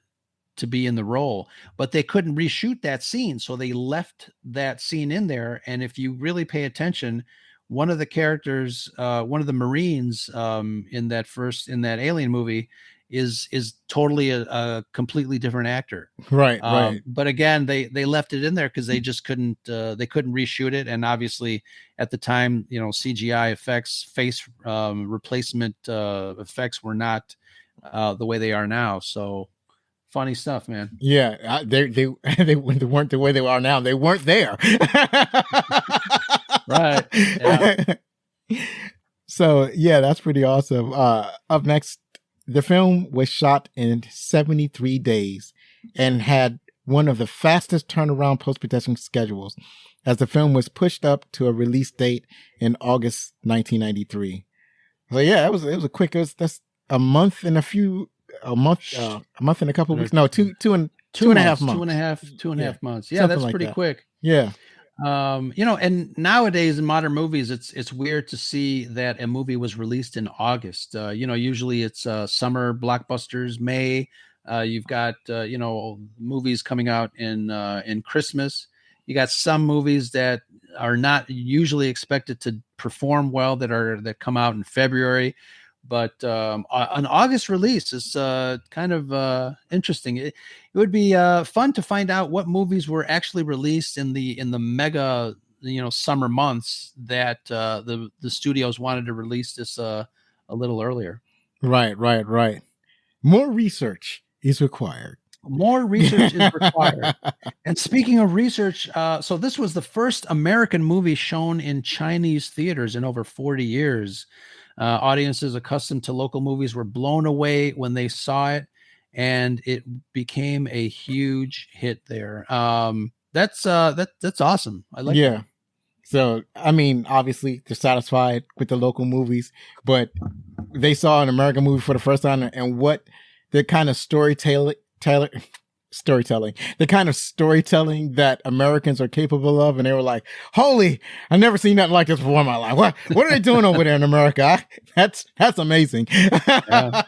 be in the role, but they couldn't reshoot that scene. So they left that scene in there. And if you really pay attention, one of the characters, one of the Marines in that Alien movie is totally a completely different actor. Right, right. But again, they left it in there because they just couldn't reshoot it, and obviously at the time, CGI effects, face replacement effects were not the way they are now. So funny stuff, man. Yeah, they weren't the way they are now. They weren't there. Right. Yeah. So yeah, that's pretty awesome. Up next, the film was shot in 73 days and had one of the fastest turnaround post-production schedules, as the film was pushed up to a release date in August 1993. So yeah, it was that's a month and a couple of weeks. No, two and a half months. Two and a half months. Yeah, that's pretty quick. Yeah. And nowadays in modern movies, it's weird to see that a movie was released in August. Usually it's summer blockbusters, May. You've got movies coming out in Christmas. You got some movies that are not usually expected to perform well that come out in February. But an August release is kind of interesting. It would be fun to find out what movies were actually released in the mega summer months that the studios wanted to release this a little earlier. Right. More research is required. More research is required. And speaking of research, so this was the first American movie shown in Chinese theaters in over 40 years. Audiences accustomed to local movies were blown away when they saw it, and it became a huge hit there. That's awesome. I like that. So, I mean, obviously they're satisfied with the local movies, but they saw an American movie for the first time, and what the kind of storytelling that Americans are capable of. And they were like, holy, I've never seen nothing like this before in my life. What are they doing over there in America? That's amazing. Yeah.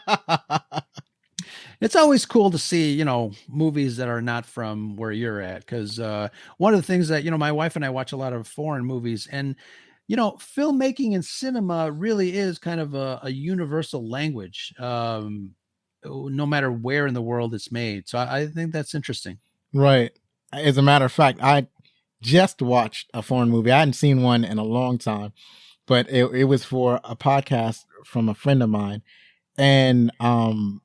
It's always cool to see, movies that are not from where you're at. Cause, one of the things that, my wife and I watch a lot of foreign movies, and, filmmaking and cinema really is kind of a universal language. No matter where in the world it's made. So I think that's interesting. Right. As a matter of fact, I just watched a foreign movie. I hadn't seen one in a long time, but it was for a podcast from a friend of mine. And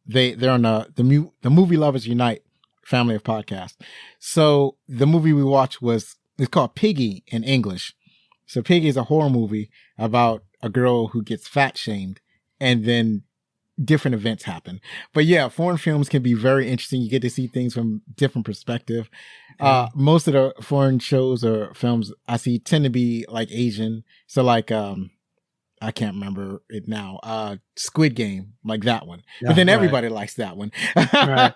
they're on the Movie Lovers Unite family of podcasts. So the movie we watched it's called Piggy in English. So Piggy is a horror movie about a girl who gets fat shamed, and then different events happen. But yeah, foreign films can be very interesting. You get to see things from different perspective. Most of the foreign shows or films I see tend to be like Asian. So like, I can't remember it now. Squid Game, like that one. Yeah, but then everybody likes that one. Right.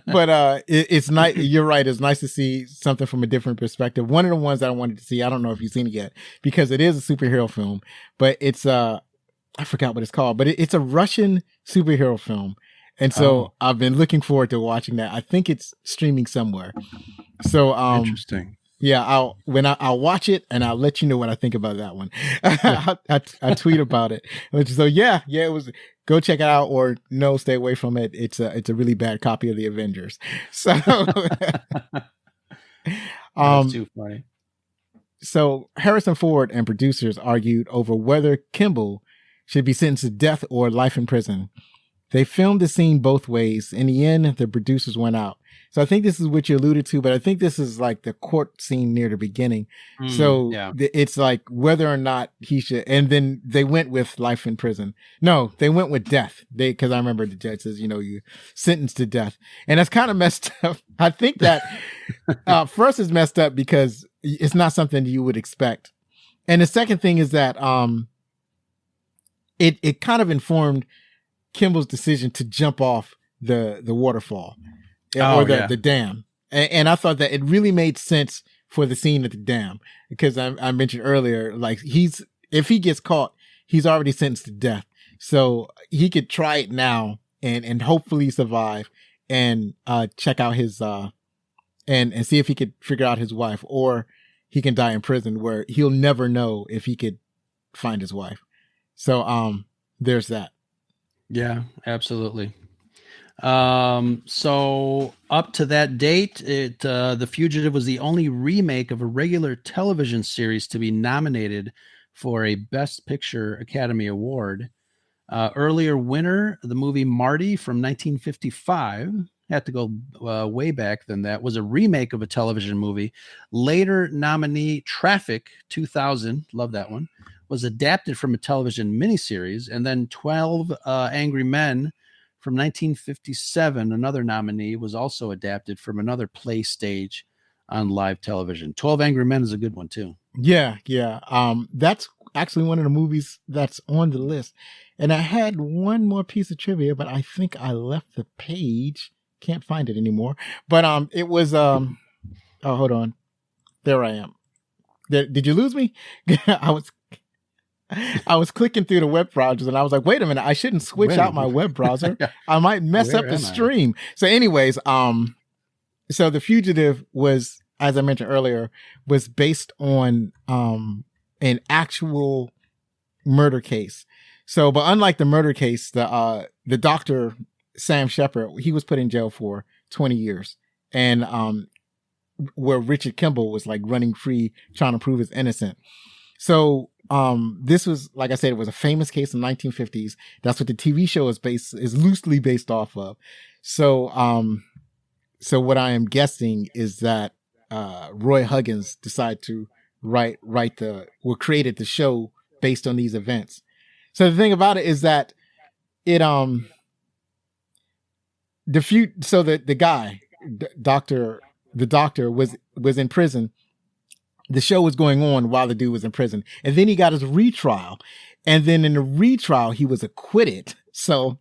But it's nice. You're right. It's nice to see something from a different perspective. One of the ones that I wanted to see, I don't know if you've seen it yet, because it is a superhero film, but it's I forgot what it's called, but it's a Russian superhero film. And so I've been looking forward to watching that. I think it's streaming somewhere. So, interesting. Yeah. I'll watch it and I'll let you know what I think about that one. I tweet about it. So yeah, it was, go check it out, or no, stay away from it. It's a really bad copy of the Avengers. So, that's too funny. So Harrison Ford and producers argued over whether Kimble should be sentenced to death or life in prison. They filmed the scene both ways. In the end, the producers went out. So I think this is what you alluded to, but I think this is like the court scene near the beginning. So it's like whether or not he should, and then they went with life in prison. No, they went with death. Cause I remember the judge says, you sentenced to death. And that's kind of messed up. I think that, first is messed up because it's not something you would expect. And the second thing is that, it kind of informed Kimble's decision to jump off the waterfall or the dam. And I thought that it really made sense for the scene at the dam, because I mentioned earlier, like if he gets caught, he's already sentenced to death. So he could try it now and hopefully survive and check out his, and see if he could figure out his wife, or he can die in prison, where he'll never know if he could find his wife. So there's that. Yeah, absolutely. So up to that date, The Fugitive was the only remake of a regular television series to be nominated for a Best Picture Academy Award. Earlier winner, the movie Marty from 1955, had to go way back than that, was a remake of a television movie. Later nominee Traffic 2000, love that one, was adapted from a television miniseries. And then 12 Angry Men from 1957, another nominee, was also adapted from another play stage on live television. 12 Angry Men is a good one too. Yeah. That's actually one of the movies that's on the list. And I had one more piece of trivia, but I think I left the page. Can't find it anymore. But it was oh, hold on. There I am. Did you lose me? I was clicking through the web browsers and I was like, wait a minute, I shouldn't switch out my web browser. I might mess up the stream. So anyways, so The Fugitive was, as I mentioned earlier, was based on an actual murder case. So, but unlike the murder case, the doctor, Sam Shepard, he was put in jail for 20 years. And where Richard Kimble was like running free, trying to prove his innocent. So this was, like I said, it was a famous case in the 1950s. That's what the TV show is loosely based off of. So so what I am guessing is that Roy Huggins decided to created the show based on these events. So the thing about it is that it the guy, the doctor was in prison. The show was going on while the dude was in prison. And then he got his retrial. And then in the retrial, he was acquitted. So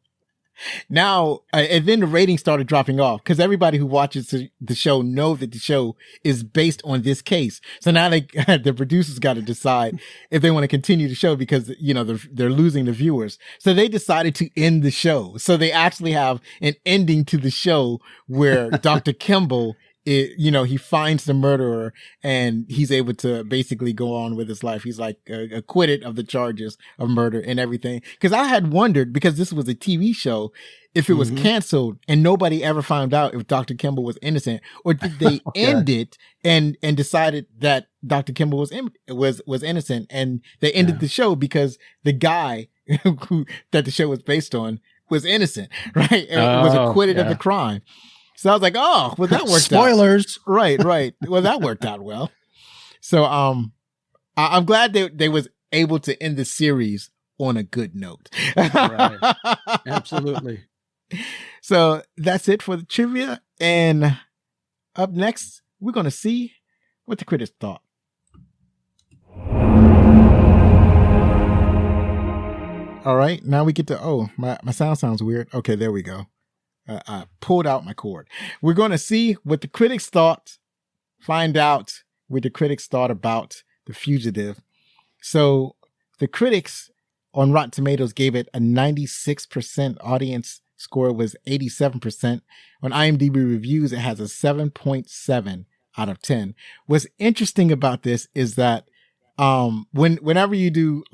now, and then the ratings started dropping off because everybody who watches the show know that the show is based on this case. So now the producers got to decide if they want to continue the show because, you know, they're losing the viewers. So they decided to end the show. So they actually have an ending to the show where Dr. Kimble, he finds the murderer and he's able to basically go on with his life. He's like acquitted of the charges of murder and everything. Because I had wondered, because this was a TV show, if it was canceled and nobody ever found out if Dr. Kimble was innocent, or did they end it and decided that Dr. Kimble was innocent, and they ended the show because the guy that the show was based on was innocent, right? And was acquitted of the crime. So I was like, oh, well, that worked Spoilers. out. Right. Well, that worked out well. So I'm glad they was able to end the series on a good note. Right. Absolutely. So that's it for the trivia. And up next, we're going to see what the critics thought. All right. Now we get to, my sound sounds weird. Okay, there we go. I pulled out my cord. We're going to see what the critics thought, find out what the critics thought about The Fugitive. So the critics on Rotten Tomatoes gave it a 96%. Audience score was 87%. On IMDb reviews, it has a 7.7 out of 10. What's interesting about this is that whenever you do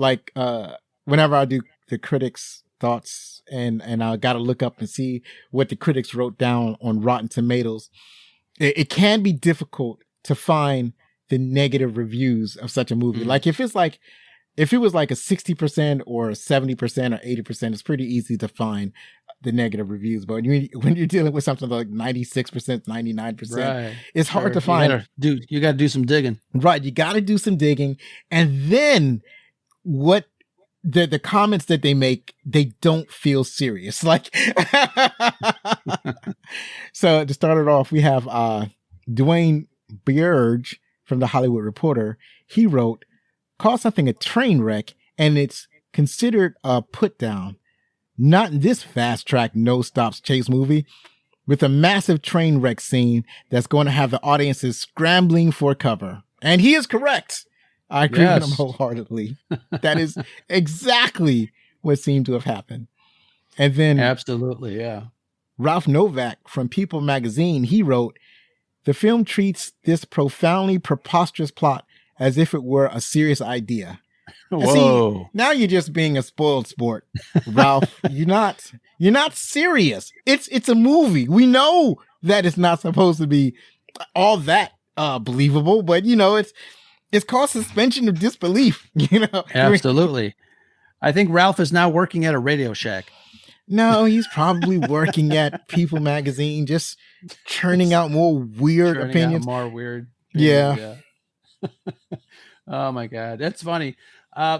whenever I do the critics' thoughts, and I got to look up and see what the critics wrote down on Rotten Tomatoes, it can be difficult to find the negative reviews of such a movie. Like if it was like a 60% or 70% or 80%, it's pretty easy to find the negative reviews. But when you're dealing with something like 96%, 99%, it's hard to find. You got to do some digging. Right. You got to do some digging. And then what the comments that they make, they don't feel serious. Like, so to start it off, we have Dwayne Bierge from the Hollywood Reporter. He wrote, call something a train wreck and it's considered a put down. Not in this fast track, no stops chase movie with a massive train wreck scene that's going to have the audiences scrambling for cover. And he is correct. I agree with him wholeheartedly. That is exactly what seemed to have happened. And then absolutely, yeah. Ralph Novak from People magazine, he wrote, The film treats this profoundly preposterous plot as if it were a serious idea. Whoa. See, now you're just being a spoiled sport, Ralph. You're not serious. It's a movie. We know that it's not supposed to be all that believable, but it's called suspension of disbelief. Absolutely. I think Ralph is now working at a Radio Shack. No, he's probably working at People Magazine, just churning out more weird opinions. More weird. Yeah. Oh my God, that's funny.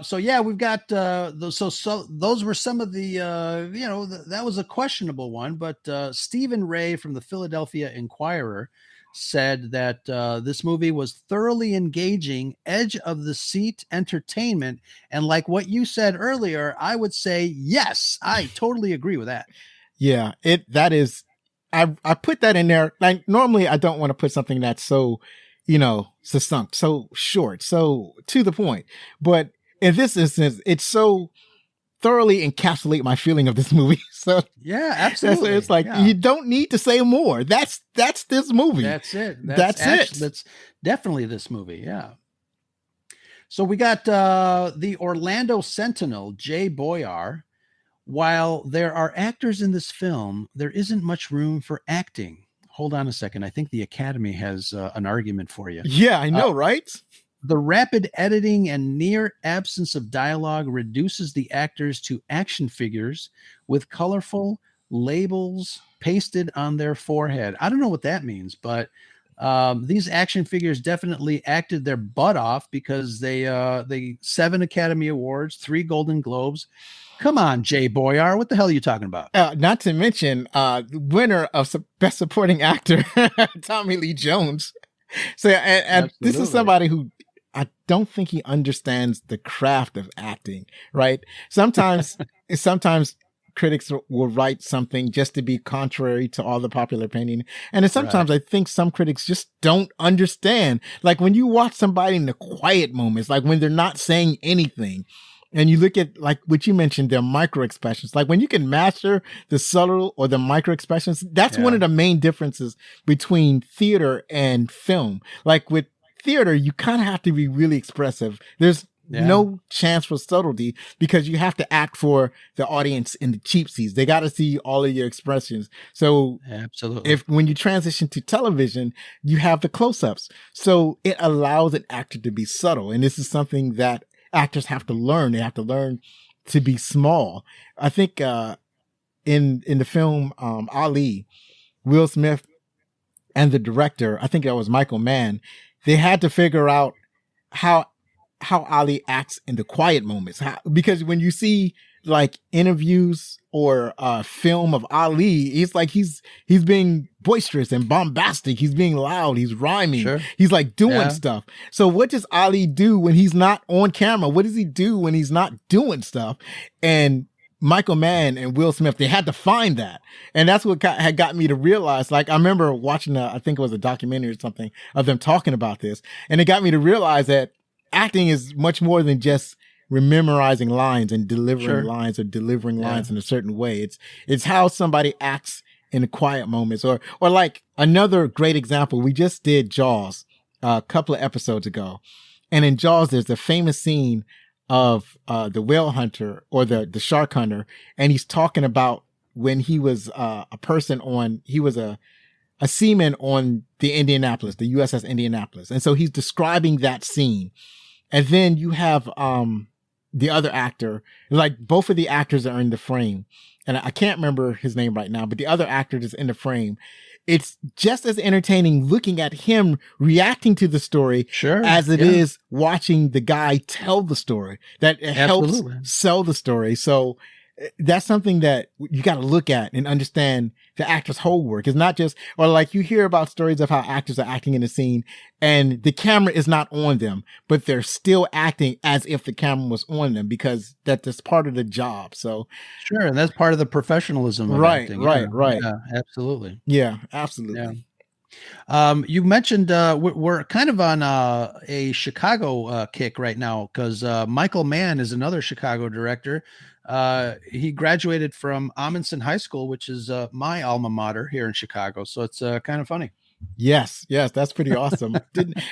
So yeah, we've got so those were some of the that was a questionable one, but Stephen Ray from the Philadelphia Inquirer said that this movie was thoroughly engaging, edge of the seat entertainment, and like what you said earlier, I would say yes, I totally agree with that. Yeah, that is. I put that in there. Like normally, I don't want to put something that's so succinct, so short, so to the point, but in this instance, it's so thoroughly encapsulate my feeling of this movie. So yeah, absolutely. It's like you don't need to say more. That's this movie. That's it. That's it. That's definitely this movie. Yeah. So we got the Orlando Sentinel, Jay Boyar. While there are actors in this film, there isn't much room for acting. Hold on a second. I think the Academy has an argument for you. Yeah, I know, right? The rapid editing and near absence of dialogue reduces the actors to action figures with colorful labels pasted on their forehead. I don't know what that means, but these action figures definitely acted their butt off because they 7 Academy Awards, 3 Golden Globes. Come on, Jay Boyar. What the hell are you talking about? Not to mention winner of Best Supporting Actor, Tommy Lee Jones. So, and this is somebody who I don't think he understands the craft of acting, right? Sometimes critics will write something just to be contrary to all the popular opinion. And then sometimes I think some critics just don't understand. Like when you watch somebody in the quiet moments, like when they're not saying anything, and you look at, like what you mentioned, their micro expressions, like when you can master the subtle or the micro expressions, that's one of the main differences between theater and film. Like with theater, you kind of have to be really expressive. There's no chance for subtlety because you have to act for the audience in the cheap seats. They got to see all of your expressions. So absolutely, when you transition to television, you have the close-ups. So it allows an actor to be subtle. And this is something that actors have to learn. They have to learn to be small. I think in the film Ali, Will Smith and the director, I think that was Michael Mann, they had to figure out how Ali acts in the quiet moments. Because when you see like interviews or film of Ali, it's like he's being boisterous and bombastic. He's being loud. He's rhyming. Sure. He's like doing stuff. So what does Ali do when he's not on camera? What does he do when he's not doing stuff? And Michael Mann and Will Smith, they had to find that. And that's what had got me to realize, like, I remember watching I think it was a documentary or something of them talking about this. And it got me to realize that acting is much more than just memorizing lines and delivering lines or delivering lines in a certain way. It's how somebody acts in the quiet moments, or like another great example. We just did Jaws a couple of episodes ago. And in Jaws, there's the famous scene of the whale hunter or the shark hunter. And he's talking about when he was a seaman on the Indianapolis, the USS Indianapolis. And so he's describing that scene. And then you have the other actor, like both of the actors are in the frame. And I can't remember his name right now, but the other actor is in the frame. It's just as entertaining looking at him reacting to the story as it is watching the guy tell the story. That helps sell the story. So that's something that you got to look at and understand the actor's whole work. It's not just, or like you hear about stories of how actors are acting in a scene and the camera is not on them, but they're still acting as if the camera was on them because that's part of the job. So sure. And that's part of the professionalism of acting. Right. Yeah, absolutely. Yeah, absolutely. Yeah. You mentioned we're kind of on a Chicago kick right now because Michael Mann is another Chicago director. He graduated from Amundsen High School, which is my alma mater here in Chicago. So it's kind of funny. Yes, that's pretty awesome.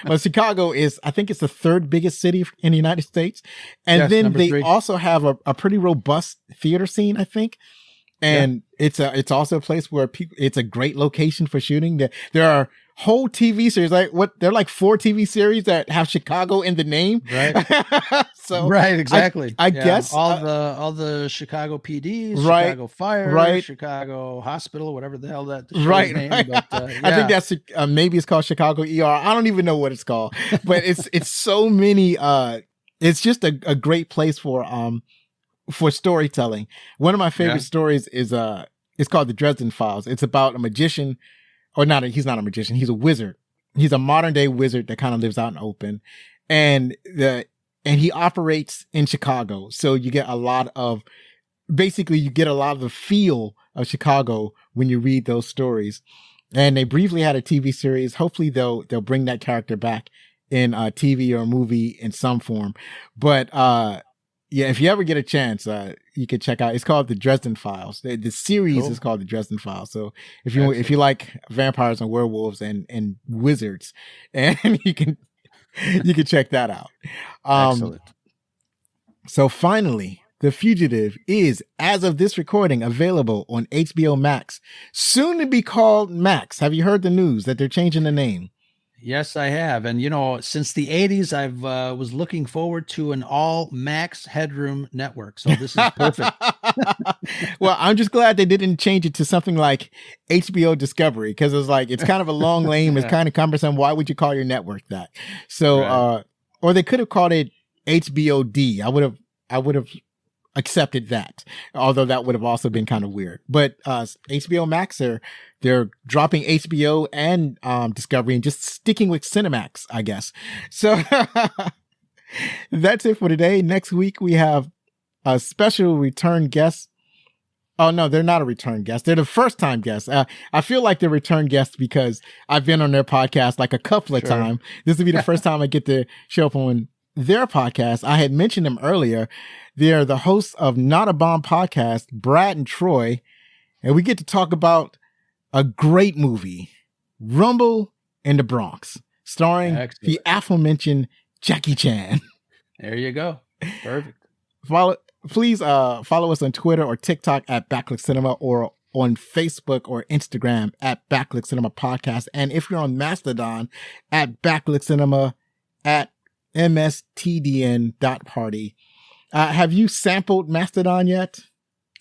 Well, Chicago is, I think it's the third biggest city in the United States. And Yes, then number they 3. also have a pretty robust theater scene, I think. And it's also a place where it's a great location for shooting. There are whole TV series, they're like 4 TV series that have Chicago in the name. Right. So right, exactly. I guess all the Chicago PDs, right, Chicago Fire, right, Chicago Hospital, whatever the hell that right, name. right. But, I think that's maybe it's called Chicago ER. I don't even know what it's called, but it's so many. It's just a great place for storytelling. One of my favorite stories is it's called The Dresden Files. It's about a magician, or not. He's not a magician. He's a wizard. He's a modern day wizard that kind of lives out in the open, and he operates in Chicago. So you get a lot of the feel of Chicago when you read those stories. And they briefly had a TV series. Hopefully they'll bring that character back in a TV or a movie in some form. But if you ever get a chance, you can check out. It's called The Dresden Files. The series is called The Dresden Files. So if you like vampires and werewolves and wizards, and you can check that out. Excellent. So finally, The Fugitive is, as of this recording, available on HBO Max, soon to be called Max. Have you heard the news that they're changing the name? Yes, I have. And, since the 80s, I've was looking forward to an all Max Headroom network. So this is perfect. Well, I'm just glad they didn't change it to something like HBO Discovery, because it's kind of a long name. It's kind of cumbersome. Why would you call your network that? So, right. Or they could have called it HBOD. I would have accepted that, although that would have also been kind of weird. But HBO Max, they're dropping HBO and Discovery and just sticking with Cinemax, I guess. So that's it for today. Next week we have a special return guest. Oh no, they're not a return guest. They're the first time guests. I feel like they're return guests because I've been on their podcast like a couple of times. This will be the first time I get to show up on their podcast. I had mentioned them earlier. They're the hosts of Not a Bomb Podcast, Brad and Troy, and we get to talk about a great movie, Rumble in the Bronx, starring the aforementioned Jackie Chan. There you go. Perfect. Please follow us on Twitter or TikTok at Backlit Cinema, or on Facebook or Instagram at Backlit Cinema Podcast. And if you're on Mastodon, at Backlit Cinema, at mstdn.party. Have you sampled Mastodon yet?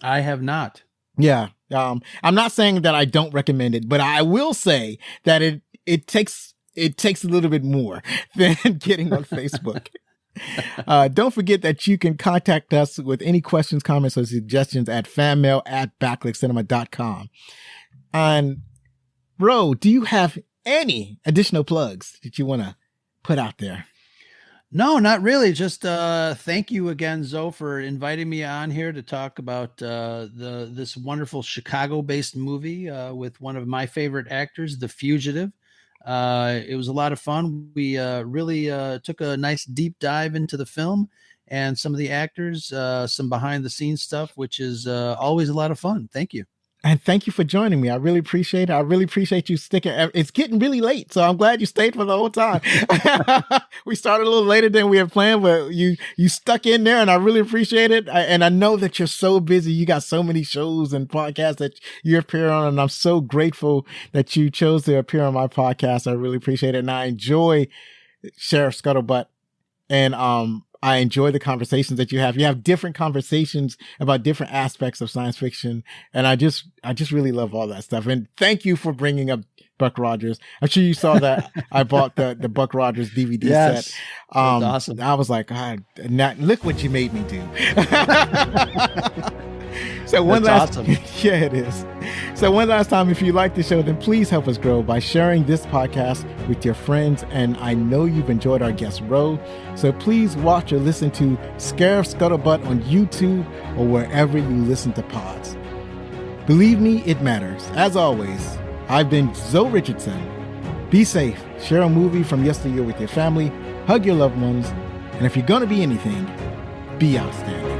I have not. Yeah. I'm not saying that I don't recommend it, but I will say that it takes a little bit more than getting on Facebook. Don't forget that you can contact us with any questions, comments, or suggestions at fanmail@backlitcinema.com. And Ro, do you have any additional plugs that you want to put out there? No, not really. Just thank you again, Zoe, for inviting me on here to talk about this wonderful Chicago-based movie with one of my favorite actors, The Fugitive. It was a lot of fun. We really took a nice deep dive into the film and some of the actors, some behind-the-scenes stuff, which is always a lot of fun. Thank you. And thank you for joining me. I really appreciate it. I really appreciate you sticking. It's getting really late, so I'm glad you stayed for the whole time. We started a little later than we had planned, but you stuck in there, and I really appreciate it. And I know that you're so busy. You got so many shows and podcasts that you appear on, and I'm so grateful that you chose to appear on my podcast. I really appreciate it, and I enjoy Scarif Scuttlebutt, and I enjoy the conversations that you have. You have different conversations about different aspects of science fiction. And I just really love all that stuff. And thank you for bringing up Buck Rogers. I'm sure you saw that I bought the Buck Rogers DVD set. That's awesome. I was like, God, look what you made me do. So awesome. Yeah, it is. So one last time, if you like the show, then please help us grow by sharing this podcast with your friends. And I know you've enjoyed our guest, Ro. So please watch or listen to Scarif Scuttlebutt on YouTube or wherever you listen to pods. Believe me, it matters. As always, I've been Zoe Richardson. Be safe. Share a movie from yesteryear with your family. Hug your loved ones. And if you're going to be anything, be outstanding.